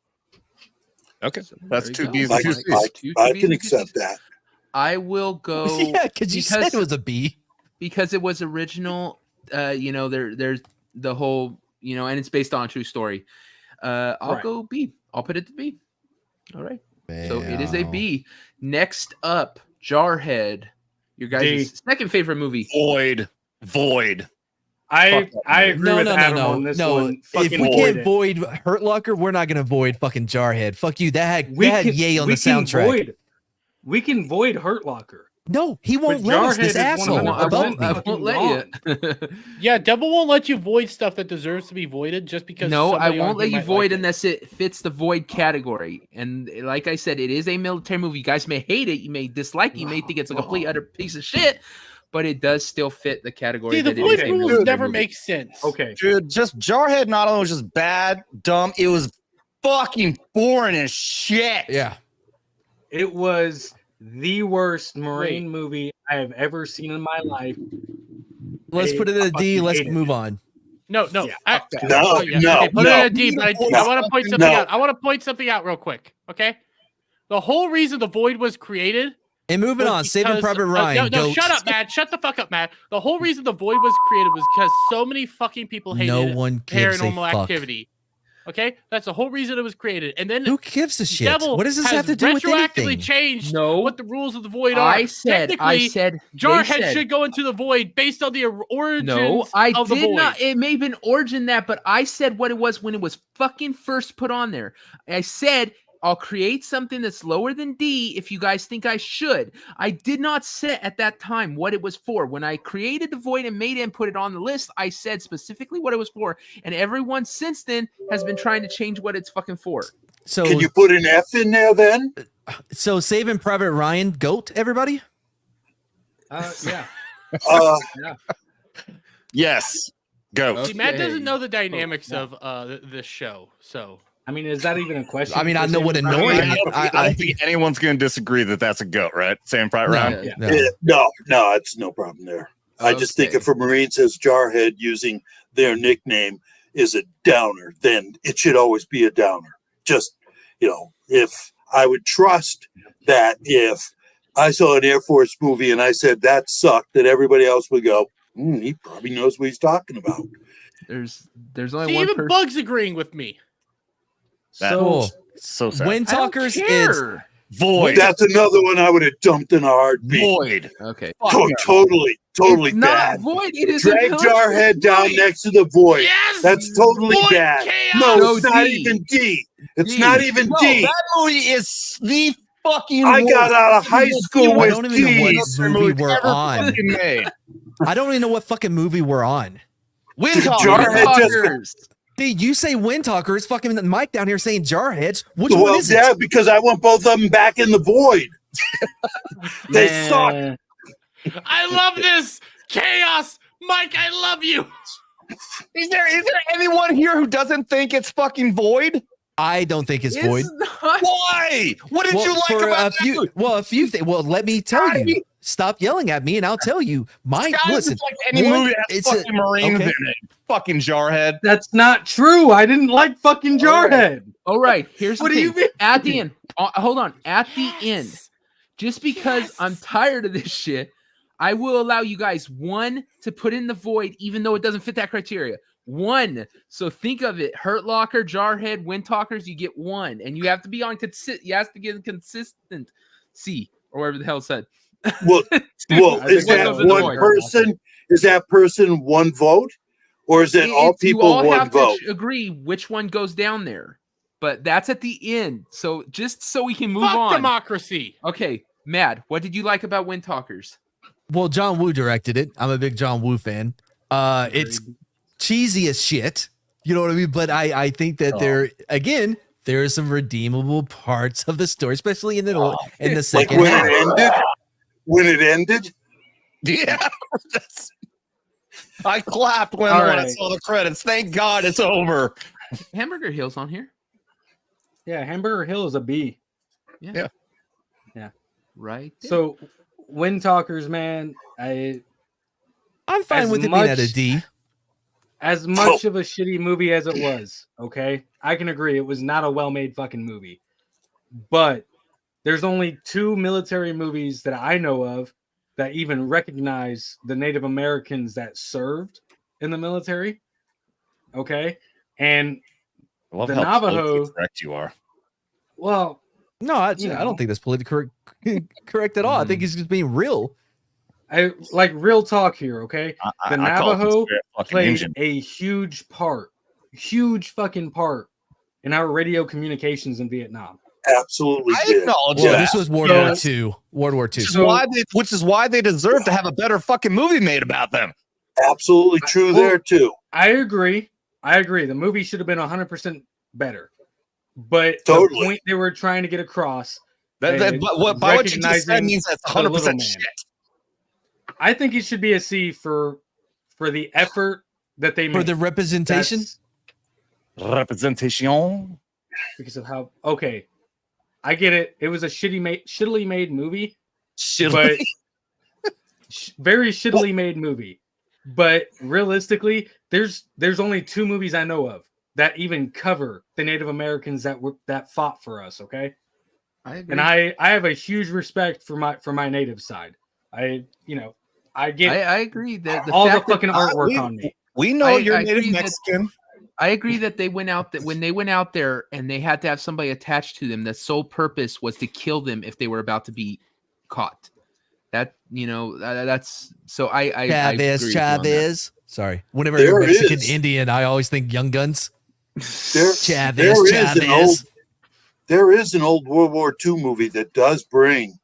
Okay,
So
that's
there
2
you
B's
go.
and 2 C's.
I can accept that.
I will go.
Yeah, because you said it was a B.
because it was original there's the whole, and it's based on a true story. I'll go B. I'll put it to B. All right. So it is a B. Next up, Jarhead. Your guys' second favorite movie.
Void.
I agree with Adam on this one.
If we can't void Hurt Locker, we're not gonna void fucking Jarhead. Fuck you. That had Yay on the soundtrack.
We can void Hurt Locker.
No, he won't let us. This asshole above me.
I won't let you.
Yeah, Devil won't let you void stuff that deserves to be voided just because.
No, I
somebody
won't
on
let
here
you
might
void
like
unless it fits the void category. And like I said, it is a military movie. You guys may hate it, you may dislike it, you may think it's a complete utter piece of shit, but it does still fit the category.
See, the void rules never make sense.
Okay,
dude, just Jarhead not only was just bad, dumb, it was fucking boring as shit.
Yeah,
it was the worst Marine movie I have ever seen in my life.
Let's put it at a D. Let's move on.
No.
No.
Okay, put it at a D, but I want to point something out. I want to point something out real quick. Okay, the whole reason the void was created.
And moving on, Saving Private Ryan.
No, shut up, Matt. Shut the fuck up, Matt. The whole reason the void was created was because so many fucking people hated Paranormal Activity. Okay, that's the whole reason it was created. And then
who gives a shit?
Devil
what does this have to do with anything?
Retroactively changed what the rules of the void are.
I said
Jarhead should go into the void based on the origins of the void.
Not. It may have been origin that, but I said what it was when it was fucking first put on there. I said I'll create something that's lower than D if you guys think I should. I did not set at that time what it was for. When I created the void and made it and put it on the list, I said specifically what it was for. And everyone since then has been trying to change what it's fucking for.
So can you put an F in there then?
So Saving Private Ryan, GOAT, everybody?
Yeah.
Yeah.
Yes. GOAT.
See, Matt doesn't know the dynamics of this show, so...
I mean, is that even a question?
I mean, I know what annoying.
I don't think anyone's going to disagree that that's a GOAT, right? Saving Private Ryan?
No, it's no problem there. I just think if a Marine says Jarhead using their nickname is a downer, then it should always be a downer. Just, if I would trust that if I saw an Air Force movie and I said that sucked, that everybody else would go, he probably knows what he's talking about.
There's only one
even Bug's agreeing with me.
So sad.
Wind Talkers is
Void.
That's another one I would have dumped in a heartbeat.
Void.
Okay.
Totally
It's
bad.
Not void. It is
Drag Jarhead down next to the void.
Yes!
That's totally
Void
bad.
chaos!
No, it's
No,
not
D.
even D. It's not even D.
That movie is the fucking
I got out of high school
I
with
don't even know what
D's.
movie we're on.
made.
I don't even know what fucking movie we're on.
Wind
Jarhead just.
Dude, you say Wind Talkers, fucking Mike down here saying Jarheads. Which one
Well,
is
yeah,
it?
because I want both of them back in the void. They suck.
I love this chaos, Mike. I love you.
Is there anyone here who doesn't think it's fucking Void?
I don't think it's Void.
Not.
Why? What did you like
for
about
a few?
that?
Well, a few things. Well, let me tell you. Stop yelling at me, and I'll tell you. Listen.
It's like any movie that has fucking Marines in it. Fucking Jarhead.
That's not true. I didn't like fucking Jarhead.
All right. Here's
What
the
do
thing.
you mean?
At the end. Hold on. At the end. Just because I'm tired of this shit, I will allow you guys one to put in the void, even though it doesn't fit that criteria. One. So think of it. Hurt Locker, Jarhead, Wind Talkers, you get one. And you have to be on you have to get consistent C or whatever the hell it said.
Well, is that one person? Is that person one vote? Or is it all people
you all
one
have
vote?
to agree which one goes down there. But that's at the end. So just so we can move
Fuck
on.
democracy.
Okay, Mad, what did you like about Wind Talkers?
Well, John Woo directed it. I'm a big John Woo fan. It's cheesy as shit. You know what I mean? But I think that there are some redeemable parts of the story, especially in the second
like
half.
When it ended?
Yeah. I clapped when I saw the credits. Thank God it's over.
Hamburger Hill's on here.
Yeah, Hamburger Hill is a B.
Yeah. Right.
There. So, Wind Talkers, man, I'm
fine with it being at a D.
As much of a shitty movie as it was, okay? I can agree. It was not a well-made fucking movie. But there's only 2 military movies that I know of that even recognize the Native Americans that served in the military. Okay, and
I love
the
how
Navajo.
politically correct you are.
Well,
No, I
you know.
don't think that's politically correct at all. I think he's just being real.
I like real talk here, okay? The
I call it
Navajo
conspiracy fucking
played
engine.
a huge fucking part in our radio communications in Vietnam.
Absolutely
I
did.
acknowledge
Well,
that.
this was World War II. World War II.
Which is why they deserve to have a better fucking movie made about them.
Absolutely true there too.
I agree. The movie should have been 100% better. But
Totally.
the point they were trying to get across,
By what you just said means that's 100% shit.
I think it should be a C for the effort that they made.
For the representation?
Representation.
Because of how I get it. It was a shittily made movie.
Shittily.
But very shittily made movie. But realistically, there's only 2 movies I know of that even cover the Native Americans that fought for us. Okay,
I agree.
and I have a huge respect for my native side. I get.
I agree that
all the fucking artwork on me.
We know you're Native Mexican.
I agree that they went out when they went out there and they had to have somebody attached to them. The sole purpose was to kill them if they were about to be caught. That's so. I agree
Chavez. Sorry, whenever
There
Mexican
is.
Indian, I always think Young Guns.
There is an old World War II movie that does bring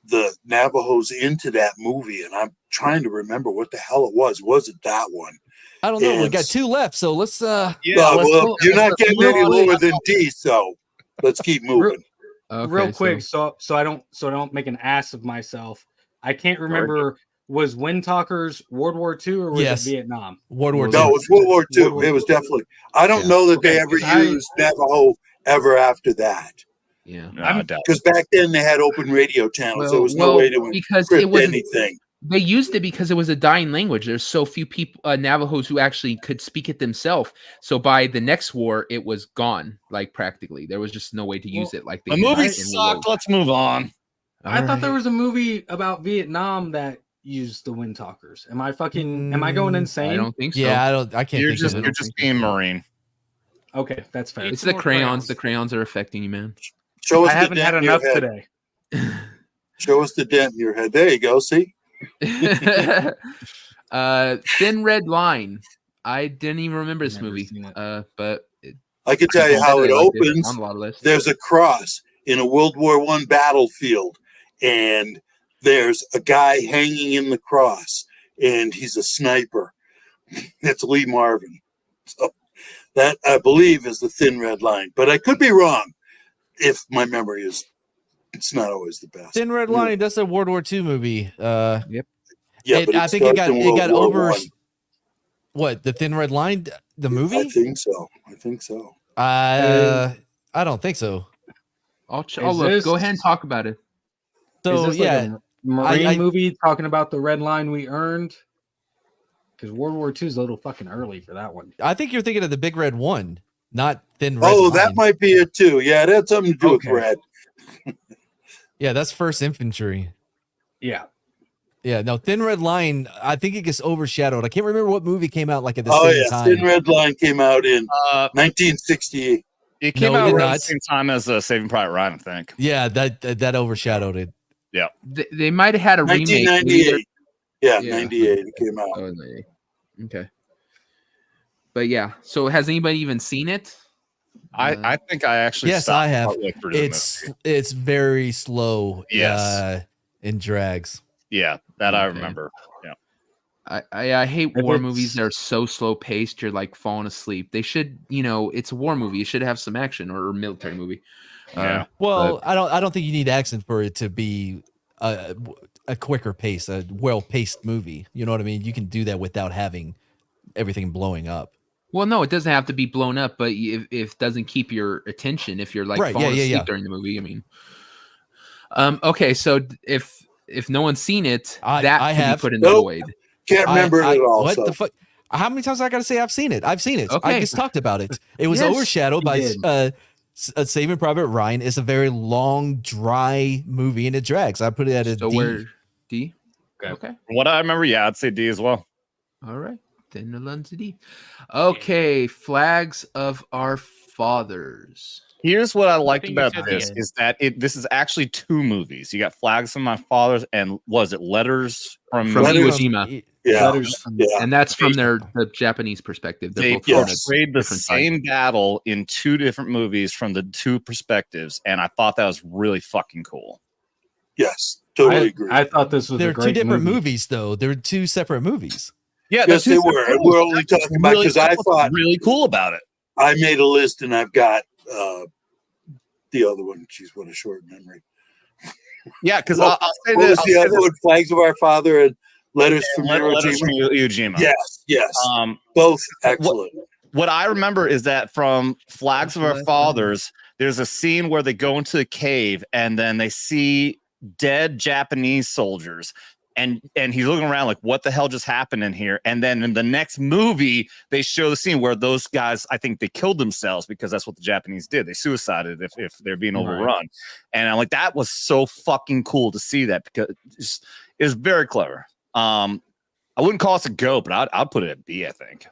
the Navajos into that movie, and I'm trying to remember what the hell it was. Was it that one?
I don't know. We got 2 left, so let's.
Well, you're not getting any lower than D, so let's keep moving.
Real quick, so I don't make an ass of myself. I can't remember. Was Windtalkers World War II or was it Vietnam?
World War II.
No, it was World War II. It was definitely. I don't know that they ever used Navajo ever after that.
Yeah,
because back then they had open radio channels. There was no way to encrypt anything.
They used it because it was a dying language. There's so few people, Navajos, who actually could speak it themselves. So by the next war, it was gone. Like practically, there was just no way to use it. Like
the movie sucked. Let's move on.
I thought there was a movie about Vietnam that used the Windtalkers. Am I going insane?
I don't think so.
Yeah, I can't.
You're just being Marine.
Okay, that's fair.
It's the crayons. The crayons are affecting you, man.
Show us.
I haven't had enough today.
Show us the dent in your head. There you go. See.
Thin Red Line. I didn't even remember this movie. But
I can tell you how it opens.
On a lot of lists.
There's a cross in a World War I battlefield, and there's a guy hanging in the cross, and he's a sniper. It's Lee Marvin. So that, I believe, is the Thin Red Line, but I could be wrong. If my memory is, it's not always the best.
Thin Red Line. That's a World War II movie.
Yep.
Yeah, but
I think it got over.
I.
What, the Thin Red Line, the movie?
I think so.
I don't think so.
I'll look. Go ahead and talk about it.
So
a Marine movie talking about the red line we earned. Because World War II is a little fucking early for that one.
I think you're thinking of the Big Red One, not Thin Red.
Oh, that might be it too. Yeah, that had something to do with red.
Yeah, that's 1st Infantry.
Yeah.
Yeah, no, Thin Red Line, I think it gets overshadowed. I can't remember what movie came out like at the same time.
Thin Red Line came out in 1968.
It came out around the same time as Saving Private Ryan, I think.
Yeah, that overshadowed it.
Yeah.
They might have had a remake.
1998. Yeah, 98 it came out.
Oh, okay. But yeah, so has anybody even seen it?
I think I actually
yes, I have. It's very slow.
Yes.
In drags.
Yeah, that I remember. Yeah.
I hate war movies that are so slow paced. You're like falling asleep. They should, it's a war movie. It should have some action or a military movie.
Yeah.
I don't think you need action for it to be a quicker pace, a well paced movie. You know what I mean? You can do that without having everything blowing up.
Well, no, it doesn't have to be blown up, but if it doesn't keep your attention, if you're like falling asleep during the movie, I mean. Okay, so if no one's seen it, I have put in the void.
Can't remember it at all.
What the fuck? How many times I got to say I've seen it? I've seen it.
Okay.
I just talked about it. It was overshadowed by Saving Private Ryan. It's a very long, dry movie, and it drags. I put it at a D.
Where D?
Okay. What I remember, I'd say D as well.
All right. Okay, Flags of Our Fathers.
Here's what I liked
think you
about
said
this
that.
is that this is actually two movies. You got Flags of My Fathers and was it Letters from
Letters
Iwo Jima.
Yeah, yeah.
And that's from the Japanese perspective. They're
They
both from a
portrayed the
different side.
same battle in two different movies from the two perspectives, and I thought that was really fucking cool.
Yes, totally agree.
I thought this was
They're
a
two
great
different
movie.
movies, though. They're two separate movies.
Yeah,
Yes, they were. And we're only talking about because I thought
really cool about it.
I made a list and I've got the other one. Jeez, what a short memory.
Yeah, because
Well,
I'll say
what
this.
was the other one? Flags of Our Father and Letters from Iwo
Letters from
Jima.
Iwo Jima.
Yes, both excellent.
What I remember is that from Flags of Our Fathers, there's a scene where they go into the cave and then they see dead Japanese soldiers. And he's looking around like, what the hell just happened in here? And then in the next movie, they show the scene where those guys, I think they killed themselves because that's what the Japanese did. They suicided if they're being overrun. And I'm like, that was so fucking cool to see that because it's very clever. I wouldn't call us a GOAT, but I'd put it at B, I think.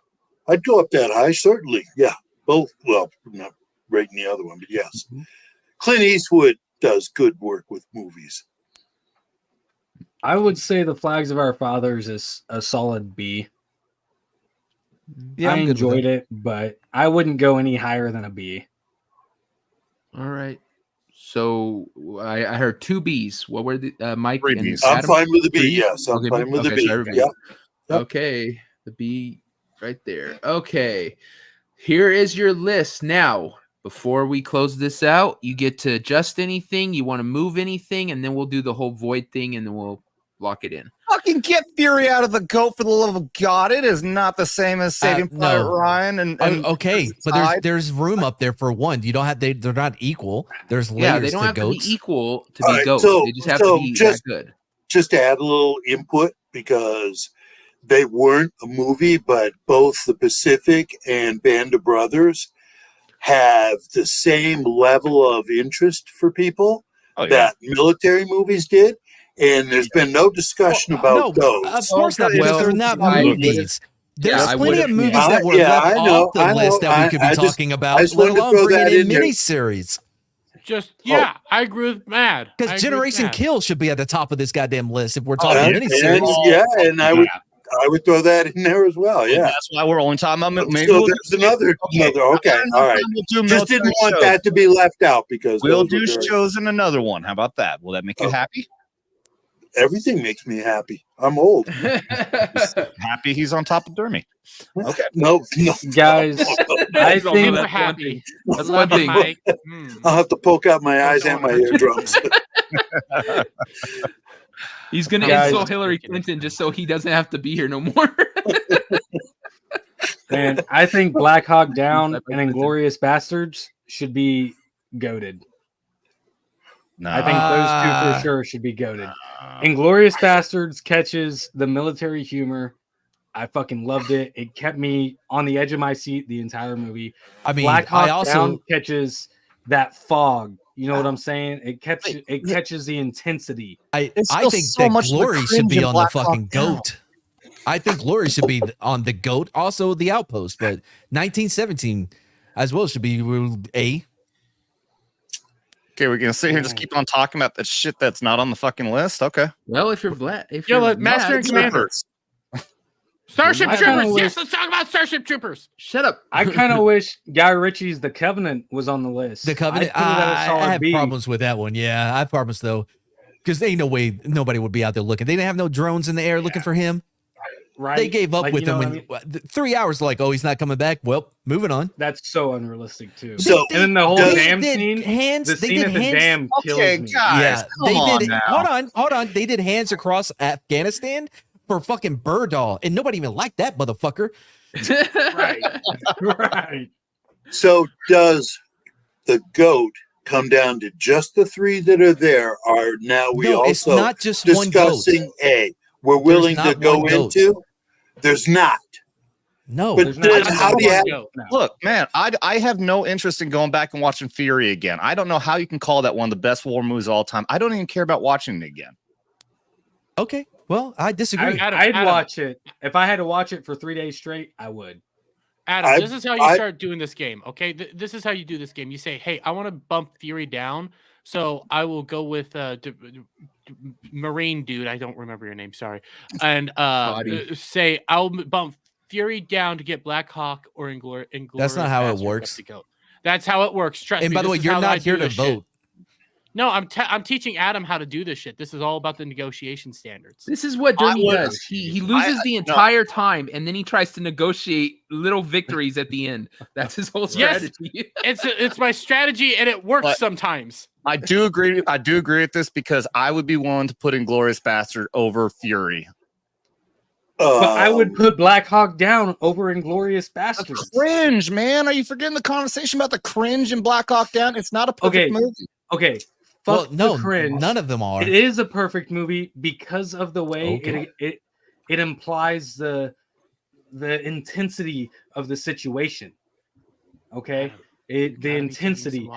I'd go up that high, certainly. Yeah, both. Well, not rating the other one, but yes. Clint Eastwood does good work with movies.
I would say The Flags of Our Fathers is a solid B.
Yeah,
I
I'm good with
enjoyed it, but I wouldn't go any higher than a B.
All right. So I heard two B's. What were the Mike?
Three
and
Bs.
I'm
Adam?
fine with the B.
Three?
Yes, I'm
Okay,
fine with the
okay,
B.
so everybody-
Yeah. Yep.
Okay, the B right there. Okay, here is your list. Now, before we close this out, you get to adjust anything, you want to move anything, and then we'll do the whole void thing, and then we'll lock it in.
Fucking get Fury out of the GOAT for the love of God. It is not the same as Saving Private
no.
Ryan. And
Okay, but there's room up there for one. You don't have they're not equal. There's layers
Yeah, they don't
to
have
goats.
to be equal to
All
be
right,
GOAT.
so-
They just have
so
to be
just-
that good.
Just to add a little input, because they weren't a movie, but both The Pacific and Band of Brothers have the same level of interest for people that military movies did. And there's been no discussion about those.
Of course not, because they're not movies. There's
I
plenty of
would've-
movies that were left off the list that we could be talking about,
I just
let
wanted to
alone
throw
bringing
that
in
in there.
miniseries.
I agree with Mad.
Because Generation Kill should be at the top of this goddamn list if we're
And-
talking miniseries.
and I would throw that in there as well. Yeah,
that's why we're only talking about maybe
so
we'll
there's another. Okay, all right. Just didn't want that to be left out because
we'll
those were
do
very-
shows in another one. How about that? Will that make you happy?
Everything makes me happy. I'm old.
Happy he's on top of Dermy. Okay.
No,
Guys, I think
We're happy.
That's one thing.
Mike.
I'll have to poke out my eyes and my eardrums.
He's gonna
Guys-
insult Hillary Clinton just so he doesn't have to be here no more.
And I think Black Hawk Down and Inglorious Bastards should be goated.
No.
I think those two for sure should be goated. Inglorious Bastards catches the military humor. I fucking loved it. It kept me on the edge of my seat the entire movie.
I mean,
Black Hawk
I also
Down catches that fog. You know what I'm saying? It catches the intensity.
I
It's
I
still
think
so
that
much of the
Glory should
cringe
be
in
on the
Black Hawk
fucking
Down.
goat. I think Glory should be on the goat. Also, the Outpost, but 1917 as well should be A.
Okay, we're gonna sit here and just keep on talking about that shit that's not on the fucking list. Okay.
Well, if you're Vlad, if
Yo,
you're
let Master and Commander. Starship
I kinda
Troopers.
wish-
Yes, let's talk about Starship Troopers.
Shut up.
I kind of wish Guy Ritchie's The Covenant was on the list.
The Covenant.
I'd put it at a solid
I have
B.
problems with that one. Yeah, I have problems though, because ain't no way nobody would be out there looking. They didn't have no drones in the air looking for him.
Right?
They gave up
Like,
with
you know
him
what I
in
mean?
3 hours. Like, oh, he's not coming back. Well, moving on.
That's so unrealistic too.
So-
and then the whole
They
dam
did
scene,
hands-
the
they
scene
did
at the
hands-
dam kills
Okay,
me.
guys.
Yeah,
come
they
on
did.
now.
Hold on. They did hands across Afghanistan for fucking Birdahl, and nobody even liked that motherfucker.
Right, right.
So does the GOAT come down to just the three that are there? Or now we
No, it's
also
not just one goat.
discussing A? We're willing to
not
go
one goat.
into. There's not.
No,
But
There's
then
not
how
just
do you
one
have?
goat, no.
Look, man, I have no interest in going back and watching Fury again. I don't know how you can call that one of the best war movies of all time. I don't even care about watching it again.
Okay. Well, I disagree.
I'd watch it. If I had to watch it for 3 days straight, I would.
Adam, this is how you start doing this game, okay? This is how you do this game. You say, hey, I want to bump Fury down, so I will go with Marine dude. I don't remember your name, sorry. And say, I'll bump Fury down to get Black Hawk or Inglourious.
That's not how it works.
That's how it works. Trust me.
And by the way, you're not here to vote.
No, I'm teaching Adam how to do this shit. This is all about the negotiation standards.
This is what Dermy does. He loses the entire time, and then he tries to negotiate little victories at the end. That's his whole strategy.
Yes, it's my strategy, and it works sometimes.
I do agree with this because I would be willing to put Inglourious Bastard over Fury.
But I would put Black Hawk down over Inglourious Bastards.
Cringe, man. Are you forgetting the conversation about the cringe in Black Hawk Down? It's not a perfect movie.
Okay.
Well, no, none of them are.
It is a perfect movie because of the way it implies the intensity of the situation. Okay, the intensity,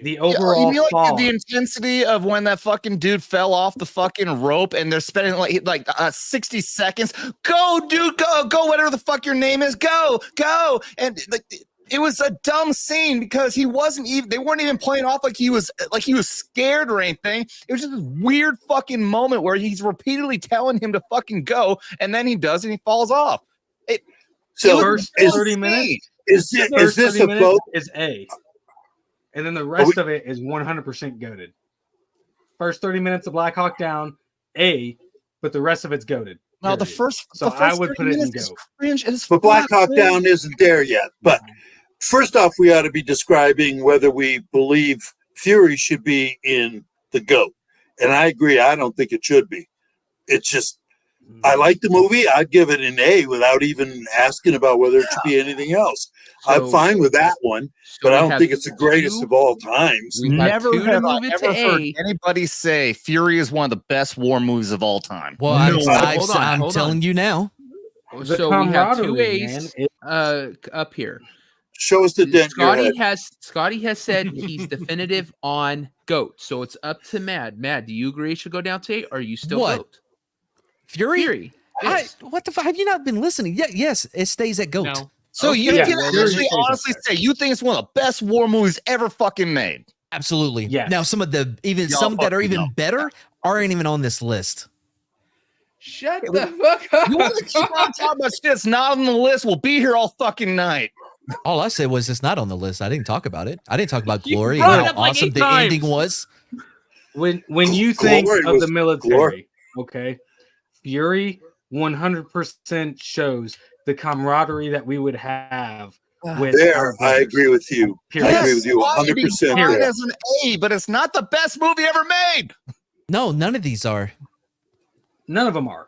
the overall fall.
The intensity of when that fucking dude fell off the fucking rope, and they're spending like 60 seconds. Go, dude, go, whatever the fuck your name is, go, and like. It was a dumb scene because they weren't even playing off like he was scared or anything. It was just this weird fucking moment where he's repeatedly telling him to fucking go, and then he does and he falls off.
First 30 minutes is this a vote? Is A, and then the rest of it is 100% goated. First 30 minutes of Black Hawk Down, A, but the rest of it's goated.
No, the first
I would put it in go.
Cringe.
But Black Hawk Down isn't there yet. But first off, we ought to be describing whether we believe Fury should be in the GOAT. And I agree. I don't think it should be. It's just, I like the movie. I'd give it an A without even asking about whether it should be anything else. I'm fine with that one, but I don't think it's the greatest of all times.
Never have I ever heard anybody say Fury is one of the best war movies of all time.
Well, I'm telling you now.
So we have two A's up here.
Show us the dent.
Scotty has said he's definitive on GOAT, so it's up to Mad. Mad, do you agree it should go down to 8, or are you still GOAT?
Fury?
Yes.
What the fuck? Have you not been listening? Yes, it stays at GOAT.
No.
So you can actually honestly say you think it's one of the best war movies ever fucking made?
Absolutely. Yeah. Now some some that are even better aren't even on this list.
Shut the fuck up.
You want to keep on talking about shit that's not on the list? We'll be here all fucking night.
All I said was it's not on the list. I didn't talk about it. I didn't talk about Glory and how awesome the ending was.
When you think of the military, okay, Fury 100% shows the camaraderie that we would have with
I agree with you. I agree with you 100%.
As an A, but it's not the best movie ever made.
No, none of these are.
None of them are.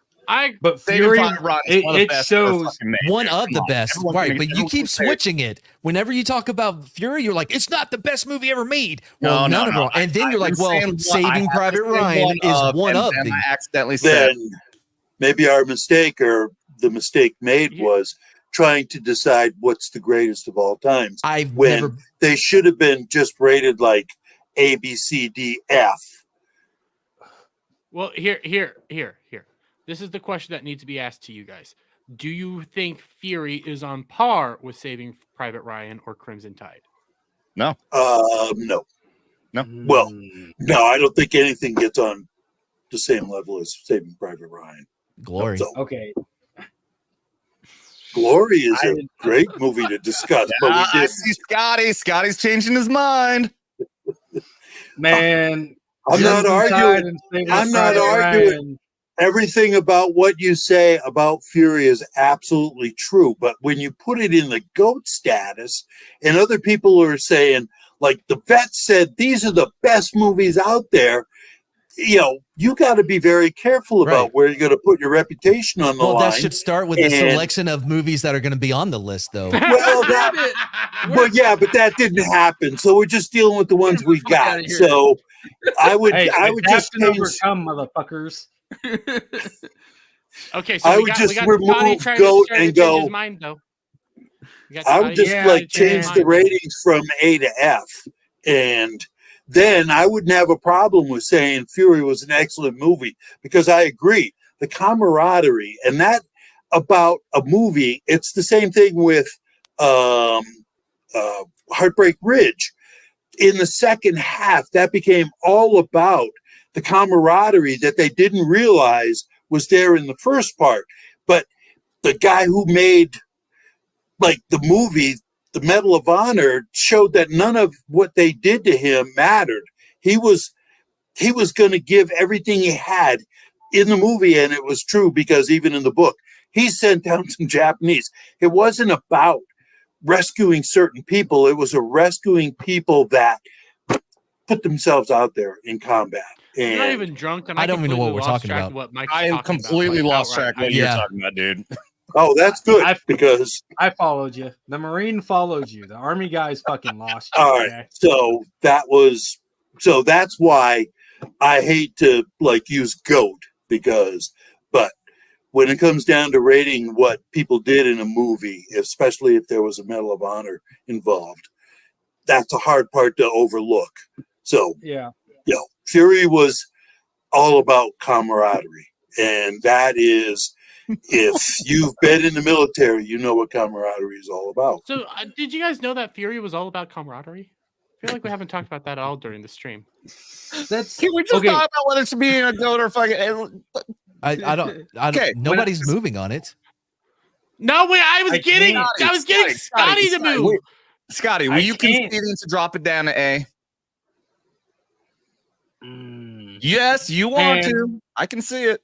But
Fury, it shows
one of the best, right? But you keep switching it. Whenever you talk about Fury, you're like, it's not the best movie ever made. Well, none of them. And then you're like, well, Saving Private Ryan is one of them.
I accidentally said.
Maybe our mistake or the mistake made was trying to decide what's the greatest of all times. They should have been just rated like A, B, C, D, F.
Well, here. This is the question that needs to be asked to you guys. Do you think Fury is on par with Saving Private Ryan or Crimson Tide?
No.
No. Well, no, I don't think anything gets on the same level as Saving Private Ryan.
Glory.
Okay.
Glory is a great movie to discuss, but we did.
I see Scotty. Scotty's changing his mind.
Man,
I'm not arguing. Everything about what you say about Fury is absolutely true, but when you put it in the GOAT status, and other people are saying, like the vet said, these are the best movies out there. You got to be very careful about where you're going to put your reputation on the line.
Well, that should start with the selection of movies that are going to be on the list, though.
But that didn't happen. So we're just dealing with the ones we've got. So I would just
overcome, motherfuckers.
Okay, so
I would just remove GOAT and go. I would just change the ratings from A to F, and then I wouldn't have a problem with saying Fury was an excellent movie, because I agree. The camaraderie and that about a movie, it's the same thing with Heartbreak Ridge. In the second half, that became all about the camaraderie that they didn't realize was there in the first part. But the guy who made like the movie, The Medal of Honor, showed that none of what they did to him mattered. He was going to give everything he had in the movie, and it was true, because even in the book, he sent down some Japanese. It wasn't about rescuing certain people. It was a rescuing people that put themselves out there in combat. And
I'm not even drunk, and
I don't even know what we're
completely lost
talking
track
about.
of what Mike's
I am
talking
completely
about, like,
lost track of what
outright.
you're
Yeah.
talking about, dude.
oh, that's good, because
I followed you. The Marine followed you. The Army guys fucking lost you.
all right.
Okay?
So that's why I hate to like use GOAT, but when it comes down to rating what people did in a movie, especially if there was a Medal of Honor involved, that's a hard part to overlook. So,
Yeah.
Fury was all about camaraderie. And that is, if you've been in the military, you know what camaraderie is all about.
So, did you guys know that Fury was all about camaraderie? I feel like we haven't talked about that at all during the stream.
That's
Can we just
okay.
talk about whether it's being a goat or fucking?
I don't.
Okay,
Nobody's moving on it.
No, wait, I was getting
Scotty,
Scotty to move.
Scotty, were
I
you
can't.
conceding to drop it down to A? Yes, you want to. I can see it.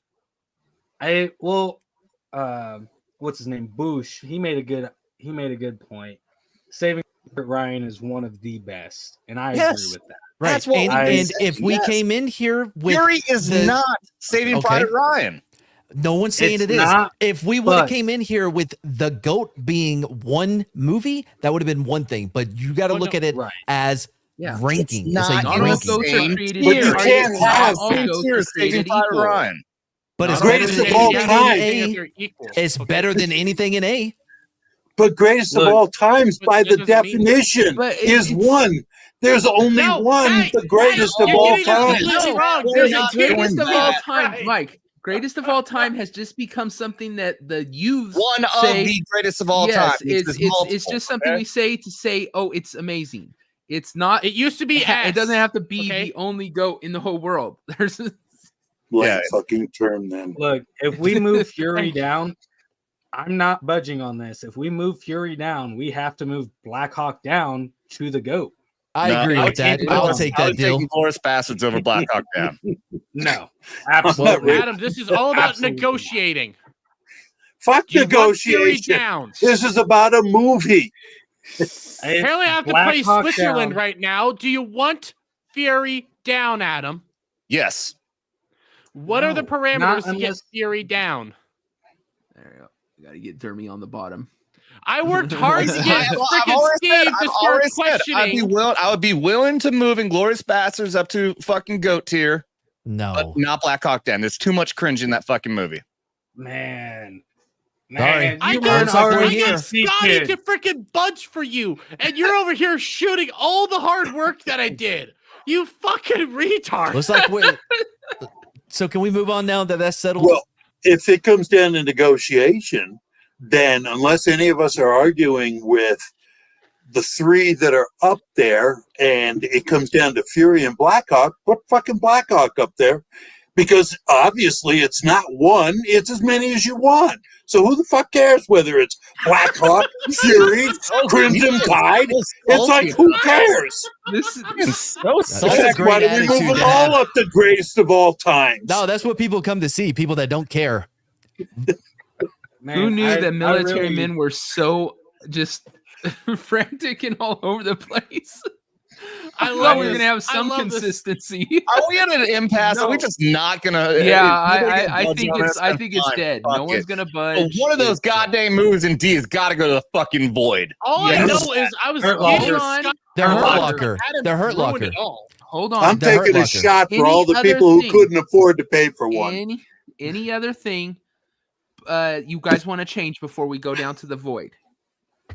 What's his name? Bush. He made a good point. Saving Ryan is one of the best, and I agree with that.
Right.
That's what
and if we came in here with
Fury is not Saving Private Ryan.
No one's saying
It's
it is.
not,
If we would have
but-
came in here with the GOAT being one movie, that would have been one thing. But you got to look at it as ranking. It's a
not
ranking.
goats are created
But you can't have
Saving Private Ryan.
But it's
Greatest
better
of
than
all
anything
time.
in A. It's better than anything in A.
But greatest of
Look,
all times, by
that
the
doesn't mean-
definition,
But
is one. There's only one,
hey,
the greatest of
you're
all
getting this
time.
completely wrong.
we're
There's
not
a
doing
Greatest of
that.
all time,
Right.
Mike. Greatest of all time has just become something that the youth
One
say,
of the greatest of all
yes,
time.
It's
multiple,
just something
okay?
we say to say, oh, it's amazing. It's not.
It used to be
It doesn't
ass,
have to be
okay?
the only GOAT in the whole world. There's
Blank fucking term then.
Look, if we move Fury down, I'm not budging on this. If we move Fury down, we have to move Black Hawk down to the GOAT.
I agree with that. I'll take that deal.
Glorious Bastards over Black Hawk Down.
No, absolutely.
Really.
Adam, this is all about
Absolutely.
negotiating.
Fuck
Do you want Fury
negotiation.
down?
This is about a movie.
Apparently, I have to
Black
play
Hawk
Switzerland
down.
right now. Do you want Fury down, Adam?
Yes.
What are the
No,
parameters
not
to get
unless-
Fury down?
there you go. You got to get Dermy on the bottom.
I worked hard to get
I've
freaking
already
Steve
said-
to
I've
start
already said
questioning.
I would be willing to move Inglorious Bastards up to fucking GOAT tier, but
No.
not Black Hawk Down. There's too much cringe in that fucking movie.
Man.
Sorry.
Man,
I
you
got,
weren't already
I
a
got
C
Scotty
kid.
to freaking budge for you, and you're over here shooting all the hard work that I did. You fucking retard.
Looks like we. So can we move on now that that's settled?
Well, if it comes down to negotiation, then unless any of us are arguing with the three that are up there and it comes down to Fury and Blackhawk, put fucking Blackhawk up there. Because obviously it's not one, it's as many as you want. So who the fuck cares whether it's Blackhawk, Fury, Crimson Tide? It's like, who cares?
This is
So
That's
In
a
fact,
great
why don't we
attitude
move
to
them all
have.
up the greatest of all times?
No, that's what people come to see. People that don't care.
Man,
Who knew
I
that military
really-
men were so just frantic and all over the place? I
love
thought we were
this.
gonna have
I
some
love this.
consistency.
Are we at an impasse? Are we
No.
just not gonna?
Yeah,
I
I think it's dead. No one's gonna budge.
One of those
It's,
goddamn moves in D has got to go to the fucking void.
All
Yes.
I know is I was
Hurt
getting
Locker.
on.
They're
Hurt
Hurt
Locker.
Locker.
Adam
They're Hurt
ruined
Locker.
it all.
Hold on.
I'm
The Hurt
taking a
Locker.
shot for
Any
all the
other
people who
thing?
couldn't afford to pay for one.
Any other thing you guys want to change before we go down to the void?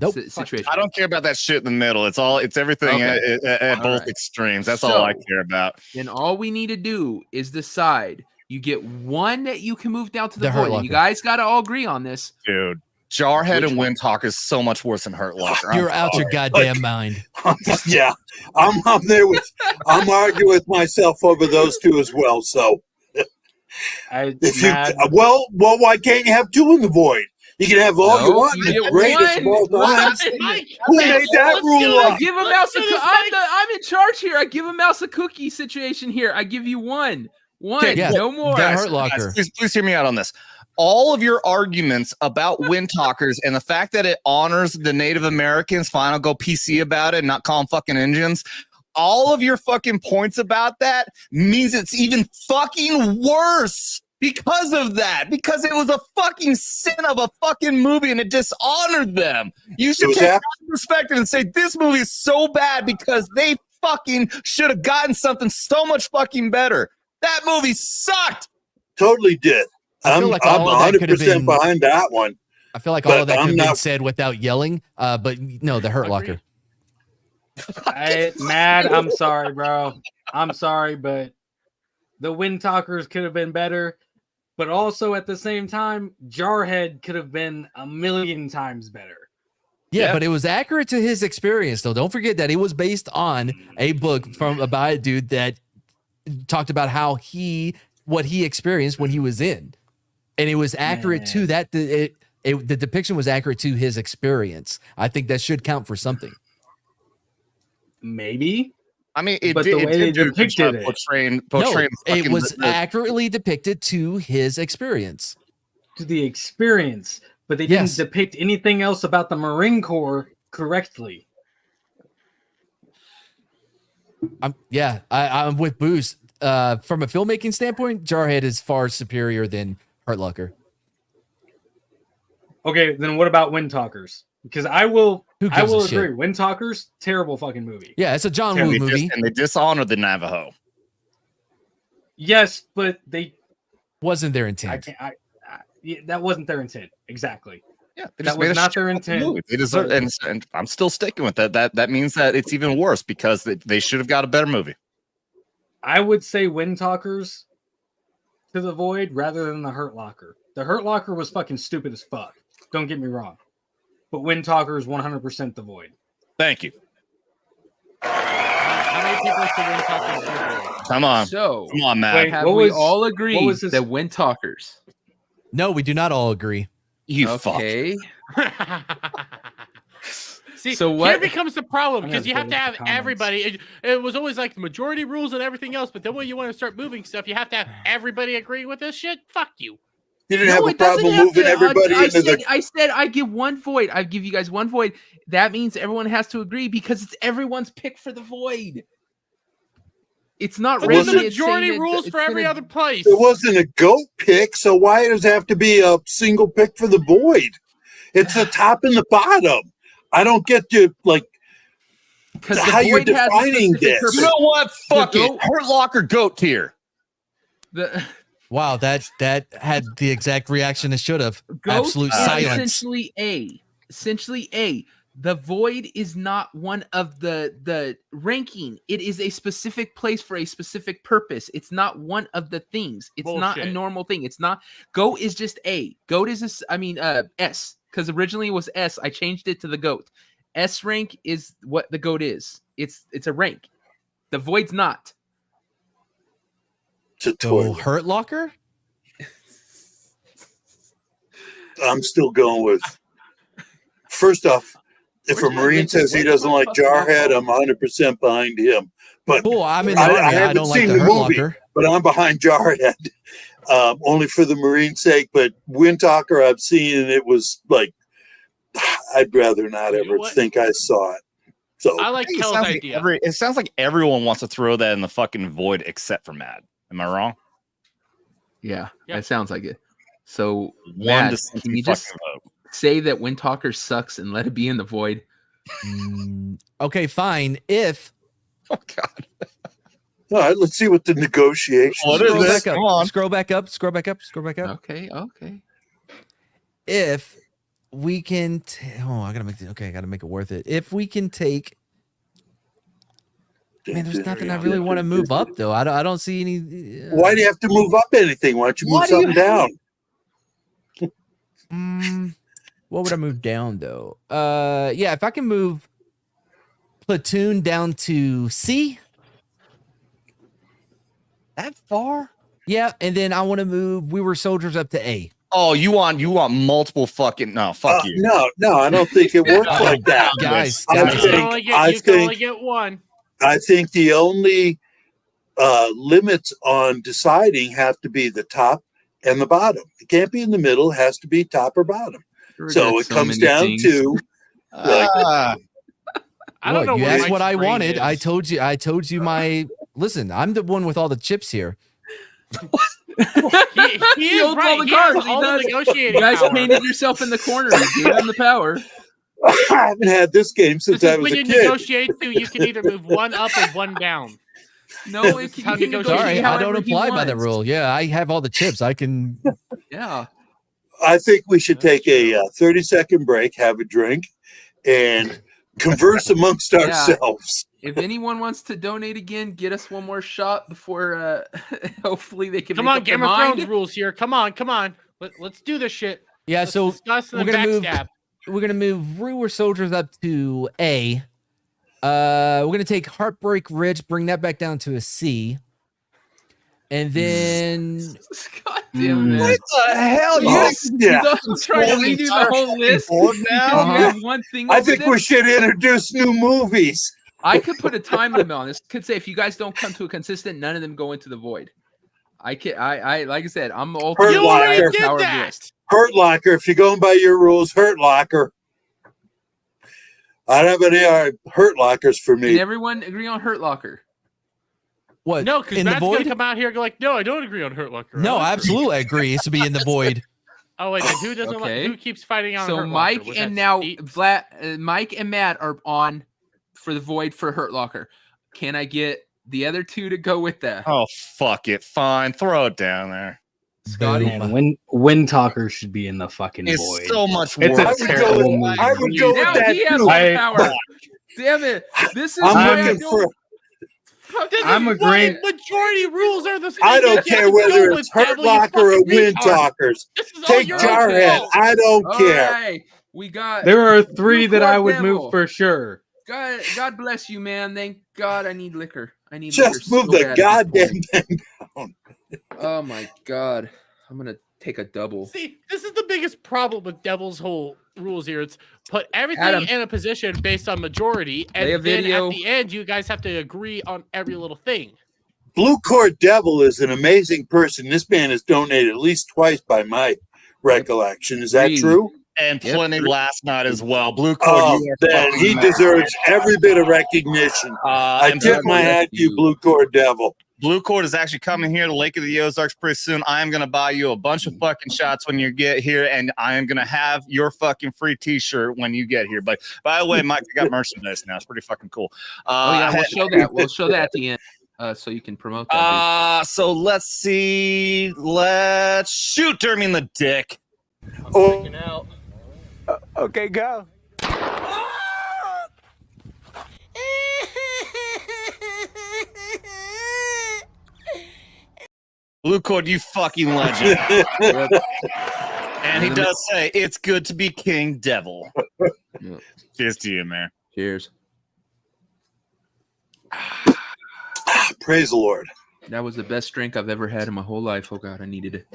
Nope.
situation.
I don't care about that shit in the middle. It's everything at both extremes. That's all I care about.
Then all we need to do is decide. You get one that you can move down to the
Hurt
void. And you
Locker.
guys got to all agree on this.
Dude, Jarhead and Windtalker is so much worse than Hurt Locker.
You're out your goddamn mind.
Yeah, I'm there with. I'm arguing with myself over those two as well. So, well, why can't you have two in the void? You can have all you want.
You
The greatest of all time. Who made that rule
I
up?
give a mouse a cookie. I'm in charge here. I give a mouse a cookie situation here. I give you one.
Okay,
no more.
The Hurt Locker.
Guys, please hear me out on this. All of your arguments about Windtalkers and the fact that it honors the Native Americans, fine, I'll go PC about it and not call them fucking Indians. All of your fucking points about that means it's even fucking worse because of that. Because it was a fucking sin of a fucking movie and it dishonored them. You should take that perspective and say this movie is so bad because they fucking should have gotten something so much fucking better. That movie sucked.
Totally did. I'm 100% behind that one.
I feel like all of that could have been said without yelling. But no, the Hurt Locker.
Mad, I'm sorry, bro. I'm sorry, but the Windtalkers could have been better. But also at the same time, Jarhead could have been 1,000,000 times better.
Yeah, but it was accurate to his experience, though. Don't forget that it was based on a book by a dude that talked about what he experienced when he was in. And it was accurate to that. The depiction was accurate to his experience. I think that should count for something.
Maybe.
I mean,
the way they depicted it.
Portraying
it was accurately depicted to his experience.
To the experience. But they didn't depict anything else about the Marine Corps correctly.
I'm with Boost. From a filmmaking standpoint, Jarhead is far superior than Hurt Locker.
Okay, then what about Windtalkers? Because I will agree.
Shit?
Windtalkers, terrible fucking movie.
Yeah, it's a John Woo movie.
And they dishonor the Navajo.
Yes, but they
wasn't their intent.
That wasn't their intent. Exactly.
Yeah,
that was not their intent.
They deserve, and I'm still sticking with that. That means that it's even worse because they should have got a better movie.
I would say Windtalkers to the void rather than the Hurt Locker. The Hurt Locker was fucking stupid as fuck. Don't get me wrong. But Windtalkers 100% the void.
Thank you.
How many people say Windtalkers to the void?
Come on.
Come
on, Matt.
Have we all agreed that Windtalkers?
No, we do not all agree.
You fuck.
See,
so
here becomes the problem because you have to have everybody. It was always like the majority rules and everything else, but then when you want to start moving stuff, you have to have everybody agree with this shit. Fuck you.
You didn't have a problem moving everybody into the.
I said I give one void. I give you guys one void. That means everyone has to agree because it's everyone's pick for the void. It's not
really the majority rules for every other place.
It wasn't a goat pick, so why does it have to be a single pick for the void? It's the top and the bottom. I don't get to how you're defining this.
You know what? Fuck it. Hurt Locker goat tier.
Wow, that had the exact reaction it should have.
Goat
Absolute silence.
Essentially A. The void is not one of the ranking. It is a specific place for a specific purpose. It's not one of the things. It's not a normal thing. It's not. Goat is just A. Goat is S, because originally it was S. I changed it to the goat. S rank is what the goat is. It's a rank. The void's not.
So Hurt Locker?
I'm still going with. First off, if a Marine says he doesn't like Jarhead, I'm 100% behind him. But
I'm in the Army.
I haven't
don't
seen
like
the
Hurt
movie,
Locker.
but I'm behind Jarhead, only for the Marine's sake. But Windtalker, I've seen, and it was like I'd rather not ever think I saw it. So
I like Kel's idea.
It sounds like everyone wants to throw that in the fucking void except for Mad. Am I wrong?
Yeah, that sounds like it. So,
Mad,
can you just say that Windtalker sucks and let it be in the void?
Okay, fine. If
oh god,
all right, let's see what the negotiations.
Scroll back up. Scroll back up.
Okay.
If we can. I gotta make I gotta make it worth it. If we can take. Man, there's nothing I really want to move up though. I don't see any.
Why do you have to move up anything? Why don't you move something down?
What would I move down though? Yeah, if I can move Platoon down to C.
That far?
Yeah, and then I want to move We Were Soldiers up to A.
Oh, you want multiple fucking fuck you.
No, I don't think it works like that.
Guys,
You can only get one.
I think the only limits on deciding have to be the top and the bottom. It can't be in the middle. It has to be top or bottom. So it comes down to.
I don't know.
You asked what I
brain
wanted.
is.
I told you my. Listen, I'm the one with all the chips here.
He is
holds
right.
all the
He
cards.
has all the
You
negotiating
guys
power.
painted yourself in the corner. You gave him the power.
I haven't had this game since
This
I
is
was
when
a
you
kid.
negotiate too. You can either move one up or one down.
No,
This is
you
how
can
negotiate.
negotiate
Sorry, I
however
don't
he
apply by the
wants.
rule. Yeah, I have all the chips. I can.
Yeah.
I think we should take a 30-second break, have a drink, and converse amongst ourselves.
If anyone wants to donate again, get us one more shot before hopefully they can
Come
make
on,
up their
Game of
mind.
Thrones rules here. Come on. Let's do this shit.
Yeah,
Let's
so
discuss and
we're
then
gonna move.
backstab.
We're gonna move We Were Soldiers up to A. We're gonna take Heartbreak Ridge, bring that back down to a C, and then
God damn it.
What the hell?
I'm trying to redo the whole list.
Board
because
now?
you have one thing
I
over
think
there.
we should introduce new movies.
I could put a time limit on this. Could say if you guys don't come to a consistent, none of them go into the void. I can I like I said, I'm the ultimate
You already
did
power
that.
list.
Hurt Locker. If you're going by your rules, Hurt Locker. I don't have any Hurt Lockers for
Can
me.
everyone agree on Hurt Locker?
what?
No, because
in the
Matt's gonna
void?
come out here and go like, no, I don't agree on Hurt Locker.
No,
I
absolutely, I agree. It's to be in the void.
Oh wait, then who doesn't?
Okay.
Who keeps fighting on?
So
Hurt
Mike
Locker? Was
and
that
now
Steve?
Mike and Matt are on for the void for Hurt Locker. Can I get the other two to go with that?
Oh fuck it. Fine. Throw it down there.
Scotty,
Man, Wind Talker should be in the fucking
It's
void.
so much
It's
worse.
a terrible movie.
I would go with
now
that
he has
too.
more power. Damn it! This is
I'm
why I
looking
don't-
for.
This
I'm
is
agreeing.
why majority rules are the same.
I
You
don't
have
care
to
whether
go
it's
with
Hurt
Devil, you
Locker or
fucking
Wind
retard.
Talkers.
This is all
Take
your
Jarhead.
fault.
I don't
All
care.
right, we got.
There are three that I would
Devil.
move for sure.
God bless you, man. Thank God. I need liquor. I need
Just
liquor
move
so
the
bad at this
goddamn
point.
thing down.
Oh my God! I'm gonna take a double.
See, this is the biggest problem with Devil's whole rules here. It's put everything
Adam.
in a position based on majority, and
Play a
then
video.
at the end, you guys have to agree on every little thing.
Blue Cord Devil is an amazing person. This man has donated at least twice by my recollection. Is that
Agreed.
true?
And plenty last night as well. Blue Cord,
Oh,
you are
then
fucking
he
mad.
deserves every bit of recognition. I
and
tip my hat to you, Blue Cord Devil.
Blue Cord is actually coming here to Lake of the Ozarks pretty soon. I am going to buy you a bunch of fucking shots when you get here, and I am going to have your fucking free T-shirt when you get here. But by the way, Mike, I got merchandise now. It's pretty fucking cool.
Oh yeah, we'll show that. We'll show that at the end, so you can promote that.
So let's see. Let's shoot Dermy in the dick.
Oh,
Okay, go.
Blue Cord, you fucking legend. And he does say, it's good to be King Devil.
Yep.
Cheers to you, man.
Cheers.
praise the Lord.
That was the best drink I've ever had in my whole life. Oh God, I needed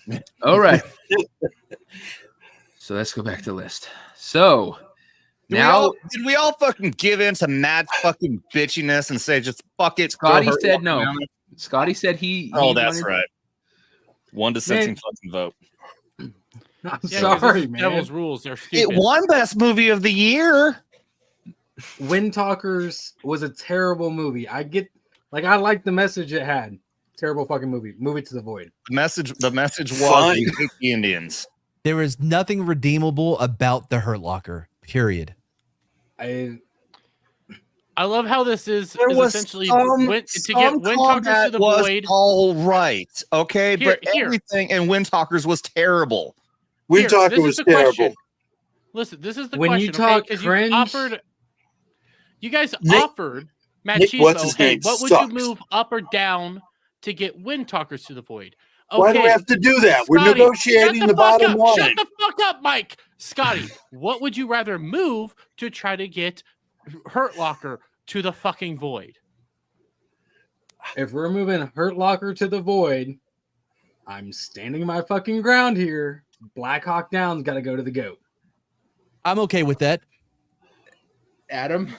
it. All right. So let's go back to the list. So
Did we all fucking give in to Matt's fucking bitchiness and say just fuck it?
Scotty
go hurt
said
Locker
no.
down?
Scotty said he.
Oh,
he
that's
wanted-
right. One dissenting fucking vote.
I'm
Yeah, 'cause this
sorry,
is
man.
Devil's rules. They're
It
stupid.
won best movie of the year.
Wind Talkers was a terrible movie. I like the message it had. Terrible fucking movie. Move it to the void.
The message was
Fine.
we hate the Indians.
There is nothing redeemable about the Hurt Locker. Period.
I
love how this is
was
essentially
some
to get Wind Talkers to
combat
the
was
void.
all right, okay,
Here-
but
here.
everything in Wind Talkers was terrible.
Wind
Here,
Talker
this
was
is the question.
terrible.
Listen, this is the
When
question.
you talk
okay? 'Cause
cringe,
you guys
Nick-
offered
Nick, what's
MADchismo.
his
Hey,
name?
what would
Sucks.
you move up or down to get Wind Talkers to the Void?
Why do we have to do that? We're
Scotty,
negotiating the bottom line.
Shut the fuck up, Mike. Scotty, what would you rather move to try to get Hurt Locker to the fucking Void?
if we're moving Hurt Locker to the Void, I'm standing my fucking ground here. Black Hawk Down's got to go to the GOAT.
I'm okay with that.
Adam.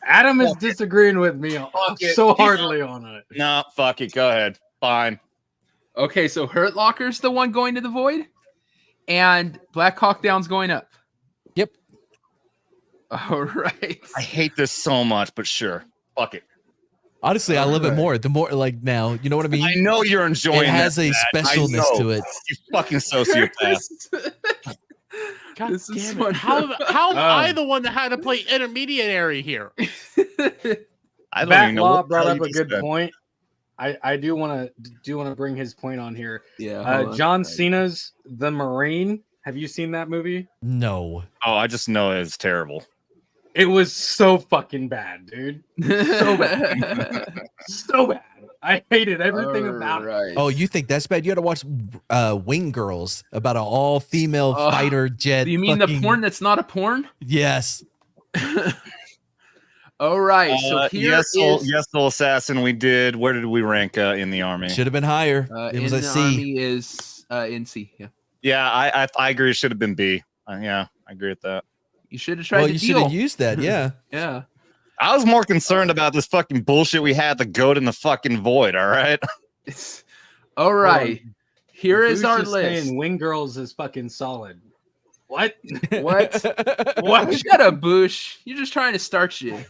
Adam is disagreeing with me
it.
so heartily on it.
No, fuck it. Go ahead. Fine.
Okay, so Hurt Locker's the one going to the Void, and Black Hawk Down's going up.
Yep.
All right.
I hate this so much, but sure. Fuck it.
Honestly, I love it more. The more like now, you know what I mean?
I know you're enjoying
it. Has a
Matt. I
specialness
know.
to it.
You fucking sociopath.
God
This is
damn
fun.
it. How am I the one that had to play intermediary here?
I don't
Matt
even know
Law
what the
brought
hell
up
you
a
just
good
said.
point. I do want to bring his point on here.
Yeah. hold on.
John Cena's The Marine. Have you seen that movie?
No.
Oh, I just know it's terrible.
It was so fucking bad, dude. So bad. So bad. I hated everything about it.
Right.
Oh, you think that's bad? You got to watch Wing Girls about an all-female fighter jet.
Do you mean
fucking-
the porn that's not a porn?
Yes.
All right. So here
yes,
is
Soul Assassin. We did. Where did we rank in the army?
Should have been higher. It was
in
a
the
C.
Army is in C. Yeah.
Yeah, I agree. It should have been B. Yeah, I agree with that.
You should have tried
Well,
the
you should
deal.
have used that. Yeah.
Yeah.
I was more concerned about this fucking bullshit we had, the goat in the fucking void. All right.
It's all right. Here is
Bruce
our
saying
list.
Wing Girls is fucking solid. What?
What?
What?
Shut up, Boosh. You're just trying to start shit.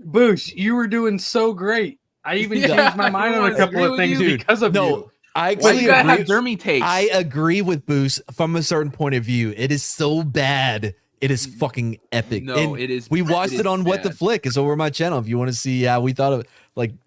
Boosh, you were doing so great. I even changed my mind on a couple
agree
of
with
things
you.
because of
No,
you.
I
Why
actually
you gotta have
agree.
Dermy takes?
I agree with Boost from a certain point of view. It is so bad. It is fucking epic.
No,
And
it is.
We watched
it
it
is
on What the
bad.
Flick. It's over my channel if you want to see how we thought of it.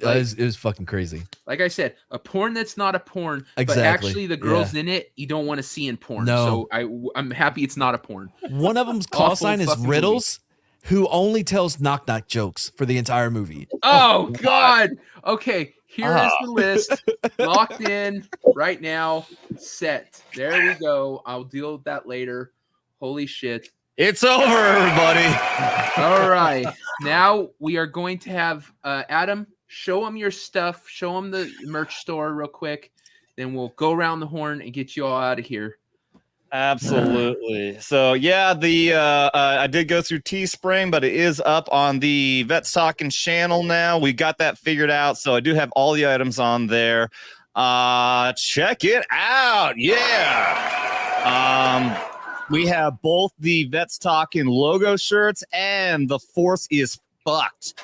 It was fucking crazy.
Like I said, a porn that's not a porn, but
Exactly,
actually the girls in it you don't want to see in porn.
No.
So I'm happy it's not a porn.
One of them's call
Awful
sign is
fucking
Riddles, who only tells knock knock jokes for the entire movie.
Oh God. Okay, here is
Ah.
the list. Locked in right now. Set. There we go. I'll deal with that later. Holy shit.
It's over, everybody.
All right. Now we are going to have Adam show them your stuff. Show them the merch store real quick. Then we'll go around the horn and get you all out of here.
Absolutely. So yeah, the I did go through Teespring, but it is up on the Vets Talkin channel now. We got that figured out, so I do have all the items on there. Check it out. Yeah. We have both the Vets Talkin logo shirts and the Force is Fucked,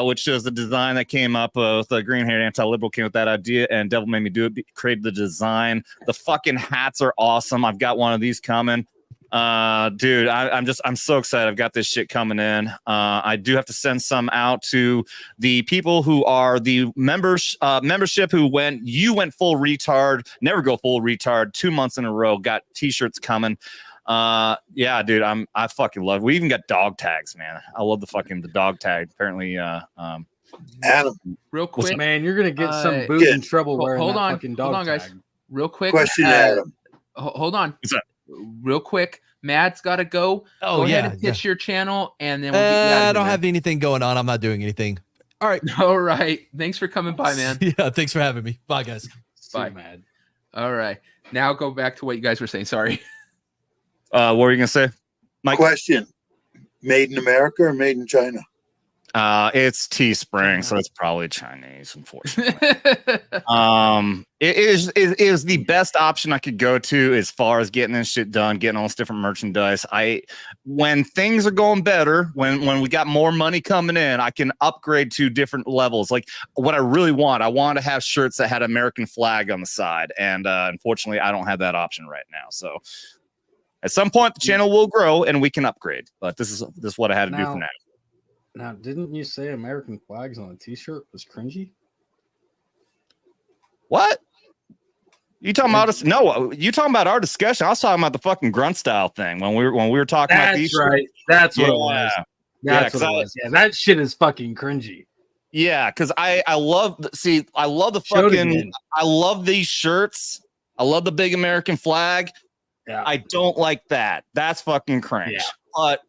which is the design that came up with the green-haired anti-liberal came with that idea, and Devil Made Me Do It created the design. The fucking hats are awesome. I've got one of these coming. Dude, I'm so excited. I've got this shit coming in. I do have to send some out to the people who are the membership who went full retard, never go full retard 2 months in a row, got t-shirts coming. Yeah, dude, I fucking love it. We even got dog tags, man. I love the dog tag. Apparently,
Adam,
Real quick,
Man, you're gonna get some boot in trouble wearing
hold
that
on,
fucking dog
hold on, guys.
tag.
Real quick.
question, Adam.
Hold on.
What's that?
Real quick. Matt's got to go.
Oh,
Go
yeah.
ahead and pitch your channel, and then we'll get you out of
I
here,
don't
man.
have anything going on. I'm not doing anything. All right.
All right. Thanks for coming by, man.
Yeah. Thanks for having me. Bye, guys.
Bye.
So mad.
All right. Now go back to what you guys were saying. Sorry.
what were you gonna say, Mike?
Question: made in America or made in China?
It's Teespring, so it's probably Chinese, unfortunately. It is the best option I could go to as far as getting this shit done, getting all this different merchandise. When things are going better, when we got more money coming in, I can upgrade to different levels. Like what I really want, I want to have shirts that had American flag on the side, and unfortunately, I don't have that option right now. So at some point, the channel will grow and we can upgrade. But this is what I had to do for now.
Now, didn't you say American flags on a t-shirt was cringy?
What? You talking about us? No, you talking about our discussion. I was talking about the fucking grunt style thing when we were talking about these.
That's right. That's what it was. That's
'cause
what it was. Yeah, that shit is fucking cringy.
Yeah, because I love the
Show it
fucking
again.
I love these shirts. I love the big American flag.
Yeah.
I don't like that. That's fucking cringe.
Yeah.
But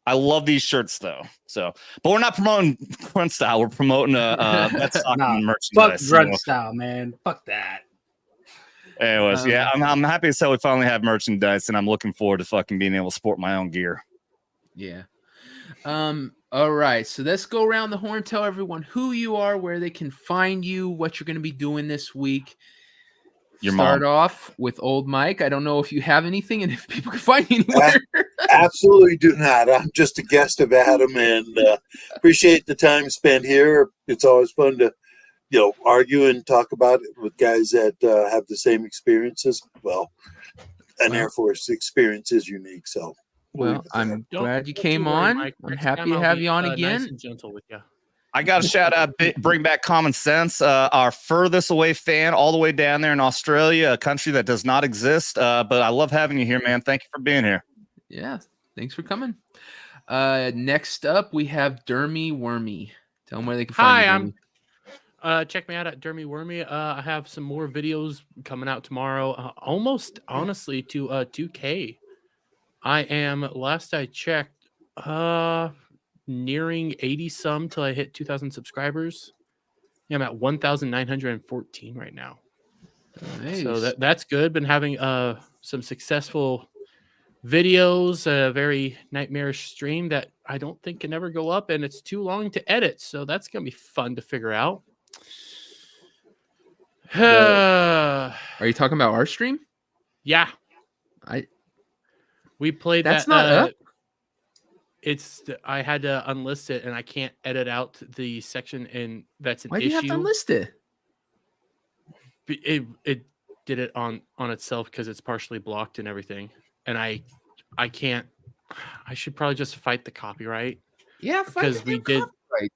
I love these shirts though. So, but we're not promoting grunt style. We're promoting that's
Nah,
merchandise.
fuck grunt
So,
style, man. Fuck that.
anyways, yeah, I'm happy to say we finally have merchandise, and I'm looking forward to fucking being able to sport my own gear.
Yeah. All right. So let's go around the horn. Tell everyone who you are, where they can find you, what you're going to be doing this week. Start off with old Mike. I don't know if you have anything and if people can find you anywhere.
Absolutely do not. I'm just a guest of Adam, and appreciate the time spent here. It's always fun to, argue and talk about it with guys that have the same experiences. Well, an Air Force experience is unique, so.
Well, I'm glad you came on.
Mike.
I'm
Next
happy
time
to
I'll
have
be,
you on
nice
again.
and gentle with you.
I got to shout out, bring back common sense. Our furthest away fan, all the way down there in Australia, a country that does not exist. But I love having you here, man. Thank you for being here.
Yeah, thanks for coming. Next up, we have Dermy Wermy. Tell them where they can find you.
Hi, check me out at Dermy Wermy. I have some more videos coming out tomorrow. Almost, honestly, to 2K. I am, last I checked, nearing 80 some till I hit 2,000 subscribers. Yeah, I'm at 1,914 right now.
Nice.
So that's good. Been having some successful videos, a very nightmarish stream that I don't think can ever go up, and it's too long to edit. So that's gonna be fun to figure out.
Are you talking about our stream?
Yeah, we played
That's
that.
not up.
I had to unlist it, and I can't edit out the section, and that's an
Why do
issue.
you have to unlist it?
It did it on itself because it's partially blocked and everything, and I can't. I should probably just fight the copyright.
Yeah,
because we did.
Copyright.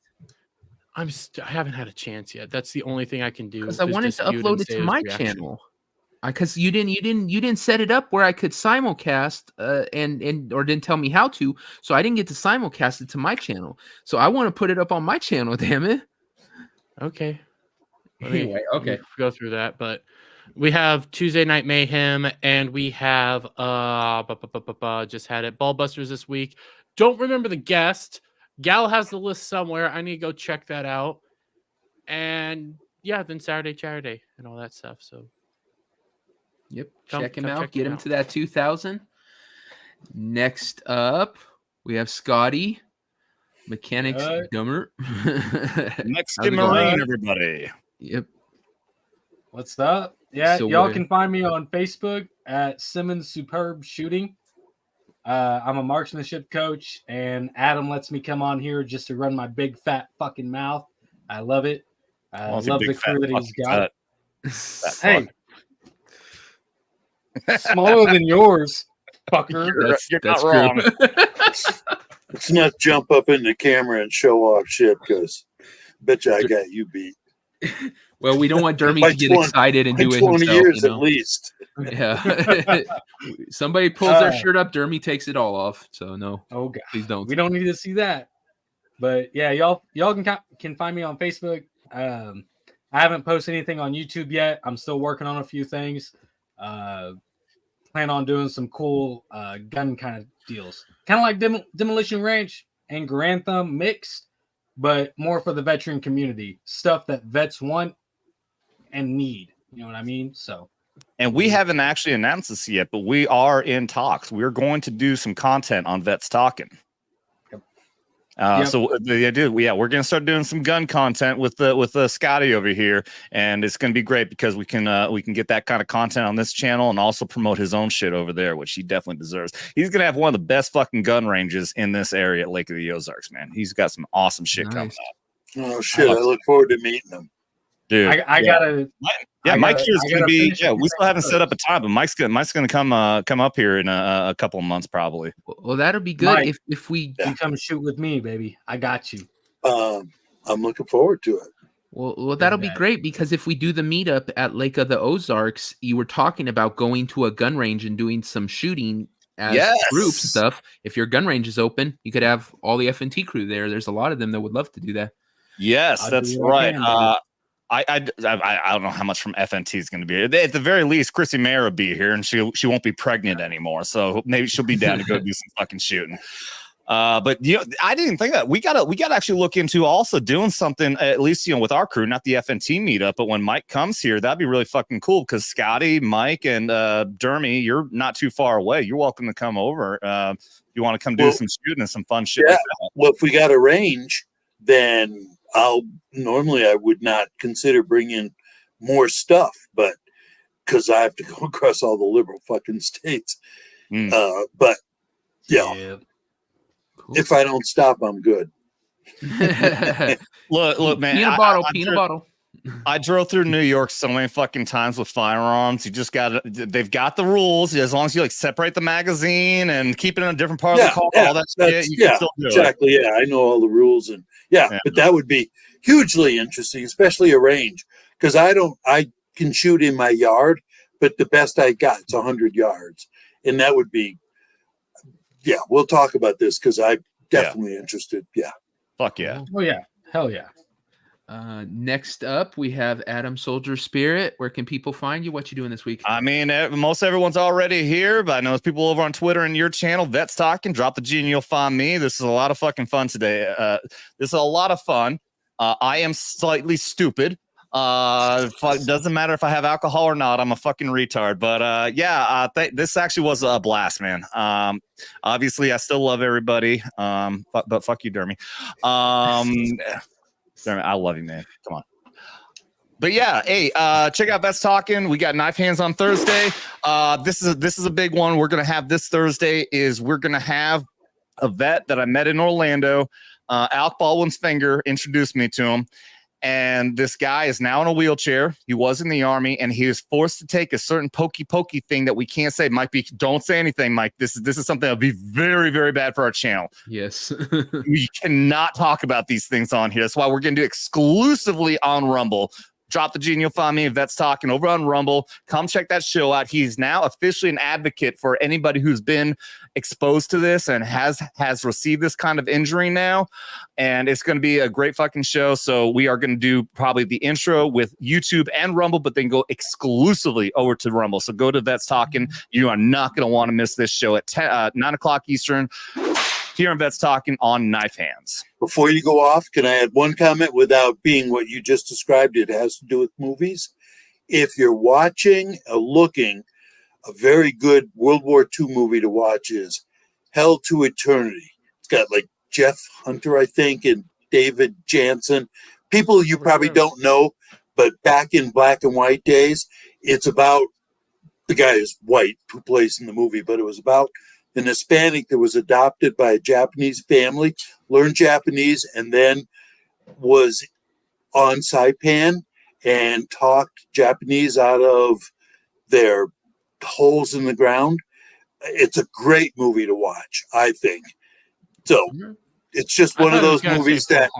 I haven't had a chance yet. That's the only thing I can do.
Because I wanted to
dispute
upload
and
it
say
to
his
my
reaction.
channel. Because you didn't set it up where I could simulcast and or didn't tell me how to, so I didn't get to simulcast it to my channel. So I want to put it up on my channel. Damn it.
Okay.
Anyway, okay.
Go through that, but we have Tuesday Night Mayhem, and we have just had it Ballbusters this week. Don't remember the guest. Gal has the list somewhere. I need to go check that out. And yeah, then Saturday and all that stuff. So
yep,
Come
check him out.
check
Get
him
him
out.
to that 2,000. Next up, we have Scotty, Mechanics Dummer.
Next
How's it
to
going?
Marine, everybody.
Yep.
What's up? Yeah,
So
y'all
what-
can find me on Facebook at Simmons Superb Shooting. I'm a marksmanship coach, and Adam lets me come on here just to run my big fat fucking mouth. I love it. I
Well, it's a
love
big
the
fat
crew that he's
fucking
got.
cut.
Hey, smaller than yours, fucker.
You're
that's
not wrong.
Let's not jump up in the camera and show off shit, because bet you I got you beat.
Well, we don't want Dermy
By
to get
20
excited and
by
do it
20
himself.
years
You know?
at least.
Yeah. Somebody pulls their shirt up, Dermy takes it all off. So no,
Oh god,
please don't.
we don't need to see that. But yeah, y'all can find me on Facebook. I haven't posted anything on YouTube yet. I'm still working on a few things. Plan on doing some cool gun kind of deals, kind of like Demolition Ranch and Grantham mixed, but more for the veteran community, stuff that vets want and need. You know what I mean? So.
And we haven't actually announced this yet, but we are in talks. We're going to do some content on Vets Talkin. So the idea, we're going to start doing some gun content with Scotty over here, and it's going to be great because we can get that kind of content on this channel and also promote his own shit over there, which he definitely deserves. He's going to have one of the best fucking gun ranges in this area at Lake of the Ozarks, man. He's got some awesome shit coming up.
Oh shit! I look forward to meeting him.
Dude,
I gotta.
Mike here's gonna be.
finish
We still haven't set up a time, but Mike's gonna come up here in a couple of months probably.
Well, that'll be good
Mike,
if we
you come shoot with me, baby. I got you.
I'm looking forward to it.
Well, that'll be great because if we do the meetup at Lake of the Ozarks, you were talking about going to a gun range and doing some shooting as group stuff. If your gun range is open, you could have all the F&T crew there. There's a lot of them that would love to do that.
Yes, that's right. I don't know how much from FNT is going to be. At the very least, Chrissy Mayer will be here, and she won't be pregnant anymore. So maybe she'll be down to go do some fucking shooting. But I didn't think that we gotta actually look into also doing something, at least with our crew, not the FNT meetup, but when Mike comes here, that'd be really fucking cool because Scotty, Mike, and Dermy, you're not too far away. You're welcome to come over. You want to come do some shooting and some fun shit.
Yeah.
Like that.
Well, if we got a range, then I would not consider bringing more stuff, but because I have to go across all the liberal fucking states. But yeah. Cool. If I don't stop, I'm good.
look, man.
Peanut bottle.
I drove through New York so many fucking times with firearms. You just they've got the rules. As long as you separate the magazine and keep it in a different part of the car, all that shit, you can still do
exactly.
it.
Yeah, I know all the rules, and but that would be hugely interesting, especially a range, because I can shoot in my yard, but the best I got is 100 yards, and that would be. Yeah, we'll talk about this because I'm definitely interested. Yeah.
Fuck yeah.
Oh, yeah. Hell yeah.
Next up, we have Adam Soldier Spirit. Where can people find you? What you doing this week?
I mean, most everyone's already here, but I know there's people over on Twitter and your channel, Vets Talkin. Drop the G and you'll find me. This is a lot of fucking fun today. This is a lot of fun. I am slightly stupid. Doesn't matter if I have alcohol or not. I'm a fucking retard. But this actually was a blast, man. Obviously, I still love everybody. But fuck you, Dermy. Dermy, I love you, man. Come on. But yeah, hey, check out Vets Talkin. We got Knife Hands on Thursday. This is a big one. We're gonna have this Thursday. We're gonna have a vet that I met in Orlando. Alec Baldwin's finger introduced me to him. And this guy is now in a wheelchair. He was in the Army, and he was forced to take a certain pokey thing that we can't say. Mike, don't say anything, Mike. This is something that'll be very, very bad for our channel.
Yes.
We cannot talk about these things on here. That's why we're going to do exclusively on Rumble. Drop the G and you'll find me. Vets Talking over on Rumble. Come check that show out. He's now officially an advocate for anybody who's been exposed to this and has received this kind of injury now. And it's going to be a great fucking show. So we are going to do probably the intro with YouTube and Rumble, but then go exclusively over to Rumble. So go to Vets Talking. You are not going to want to miss this show at 9 o'clock Eastern here on Vets Talking on Knife Hands.
Before you go off, can I add one comment without being what you just described? It has to do with movies. If you're watching or looking, a very good World War II movie to watch is Hell to Eternity. It's got Jeff Hunter, I think, and David Jansen. People you probably don't know, but back in black and white days, it's about the guy is white who plays in the movie, but it was about an Hispanic that was adopted by a Japanese family, learned Japanese, and then was on Saipan and talked Japanese out of their holes in the ground. It's a great movie to watch, I think. So it's just one of those movies that...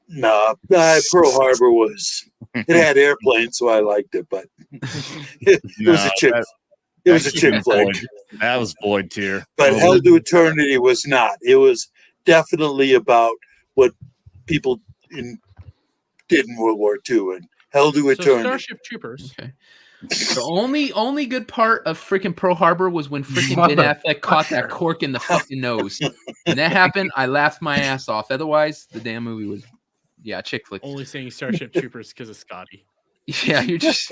No, Pearl Harbor was... It had airplanes, so I liked it, but it was a chick. It was a chick flick.
That was Boyd tier.
But Hell to Eternity was not. It was definitely about what people did in World War II. And Hell to Eternity.
Starship Troopers.
Okay. The only good part of freaking Pearl Harbor was when freaking Ben Affleck caught that cork in the fucking nose. When that happened, I laughed my ass off. Otherwise, the damn movie was, chick flick.
Only saying Starship Troopers because of Scotty.
Yeah, you're just...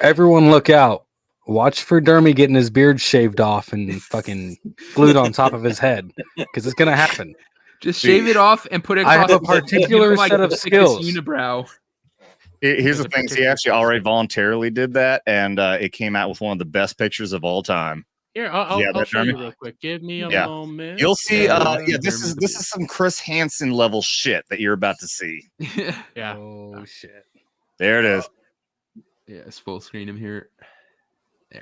Everyone look out. Watch for Dermy getting his beard shaved off and fucking glued on top of his head, because it's going to happen.
Just shave it off and put it across.
I have a particular set of skills.
Unibrow.
Here's the thing. He actually already voluntarily did that, and it came out with one of the best pictures of all time.
Here, I'll show you real quick. Give me a moment.
You'll see. This is some Chris Hansen level shit that you're about to see.
Yeah.
Oh shit.
There it is.
Yeah, it's full screen him here. There.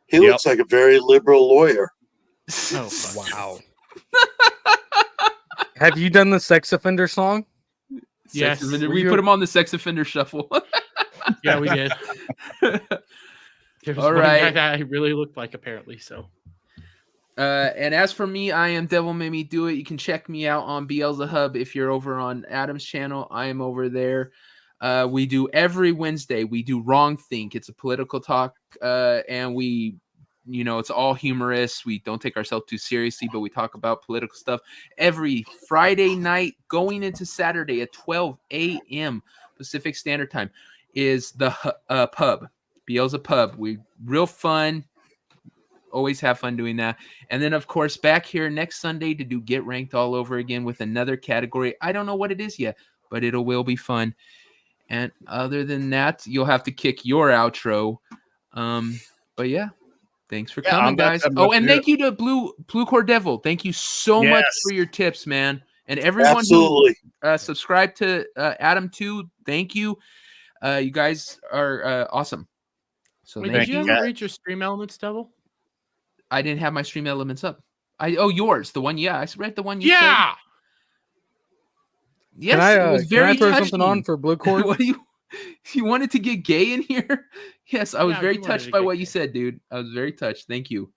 He looks like a very liberal lawyer.
Oh wow.
Have you done the sex offender song?
Yes.
We put him on the sex offender shuffle.
Yeah, we did. There was
All
one guy
right.
that I really looked like, apparently. So,
And as for me, I am Devil Made Me Do It. You can check me out on Beelzehub if you're over on Adam's channel. I am over there. We do every Wednesday. We do Wrong Think. It's a political talk, and we, it's all humorous. We don't take ourselves too seriously, but we talk about political stuff every Friday night, going into Saturday at 12 a.m. Pacific Standard Time. Is the pub, Beelzebub Pub. We real fun. Always have fun doing that. And then, of course, back here next Sunday to do Get Ranked all over again with another category. I don't know what it is yet, but it will be fun. And other than that, you'll have to kick your outro. But yeah, thanks for coming, guys. Oh, and thank you to Blue Core Devil. Thank you so much for your tips, man. And everyone who subscribed to Adam too, thank you. You guys are awesome. So
wait, did you ever read your Stream Elements, Devil?
I didn't have my Stream Elements up. Yours, the one. Yeah, I read the one you said. Yes, it was very
can I throw
touching.
something on for Blue Cord?
What do you wanted to get gay in here? Yes, I was very touched by what you said, dude. I was very touched. Thank you.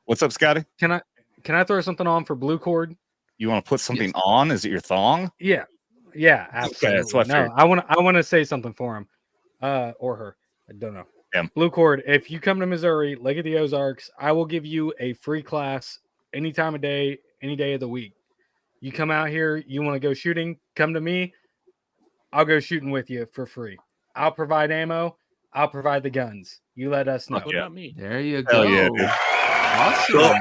What's up, Scotty?
Can I throw something on for Blue Cord?
You want to put something on? Is it your thong?
Yeah, absolutely.
Okay, that's what
I want to say something for him, or her. I don't know.
Yeah.
Blue Cord, if you come to Missouri, Lake of the Ozarks, I will give you a free class any time of day, any day of the week. You come out here, you want to go shooting, come to me. I'll go shooting with you for free. I'll provide ammo. I'll provide the guns. You let us know.
What about me?
There you go.
Yeah, dude.
Awesome.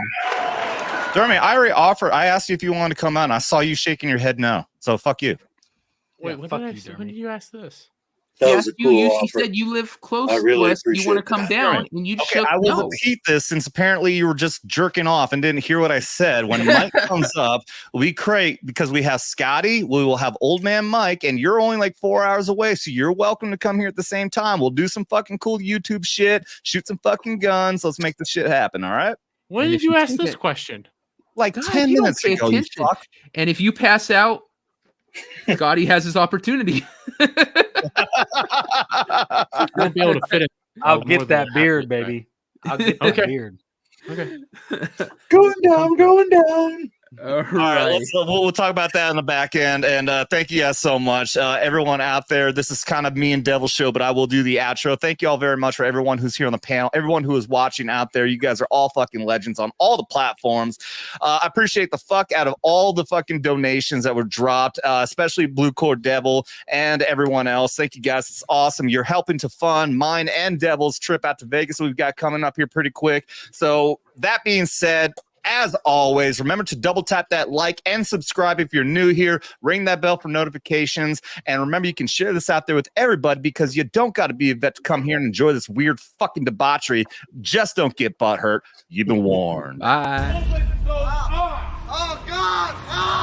Dermy, I already offered. I asked you if you wanted to come out, and I saw you shaking your head no. So fuck you.
Wait, when did you ask this?
That was a cool
He
offer.
said you live close
I really
to us. You want to
appreciate
come
that.
down, and you just
I will
no.
repeat this since apparently you were just jerking off and didn't hear what I said. When Mike comes up, we create because we have Scotty, we will have Old Man Mike, and you're only like 4 hours away, so you're welcome to come here at the same time. We'll do some fucking cool YouTube shit, shoot some fucking guns. Let's make this shit happen. All right?
When did you ask this question?
Like
God,
10
you don't
minutes
pay
ago. You
attention.
fuck.
And if you pass out, Scotty has his opportunity.
You'll be able to fit it.
I'll get that beard, baby. I'll get that beard.
Okay.
Going down.
All
right, we'll talk about that in the back end. And thank you guys so much. Everyone out there, this is kind of me and Devil Show, but I will do the outro. Thank you all very much for everyone who's here on the panel, everyone who is watching out there. You guys are all fucking legends on all the platforms. I appreciate the fuck out of all the fucking donations that were dropped, especially Blue Cord Devil and everyone else. Thank you guys. It's awesome. You're helping to fund mine and Devil's trip out to Vegas we've got coming up here pretty quick. So that being said, as always, remember to double tap that like and subscribe if you're new here. Ring that bell for notifications. And remember, you can share this out there with everybody because you don't got to be a vet to come here and enjoy this weird fucking debauchery. Just don't get butt hurt. You've been warned.
Bye.
Oh, God!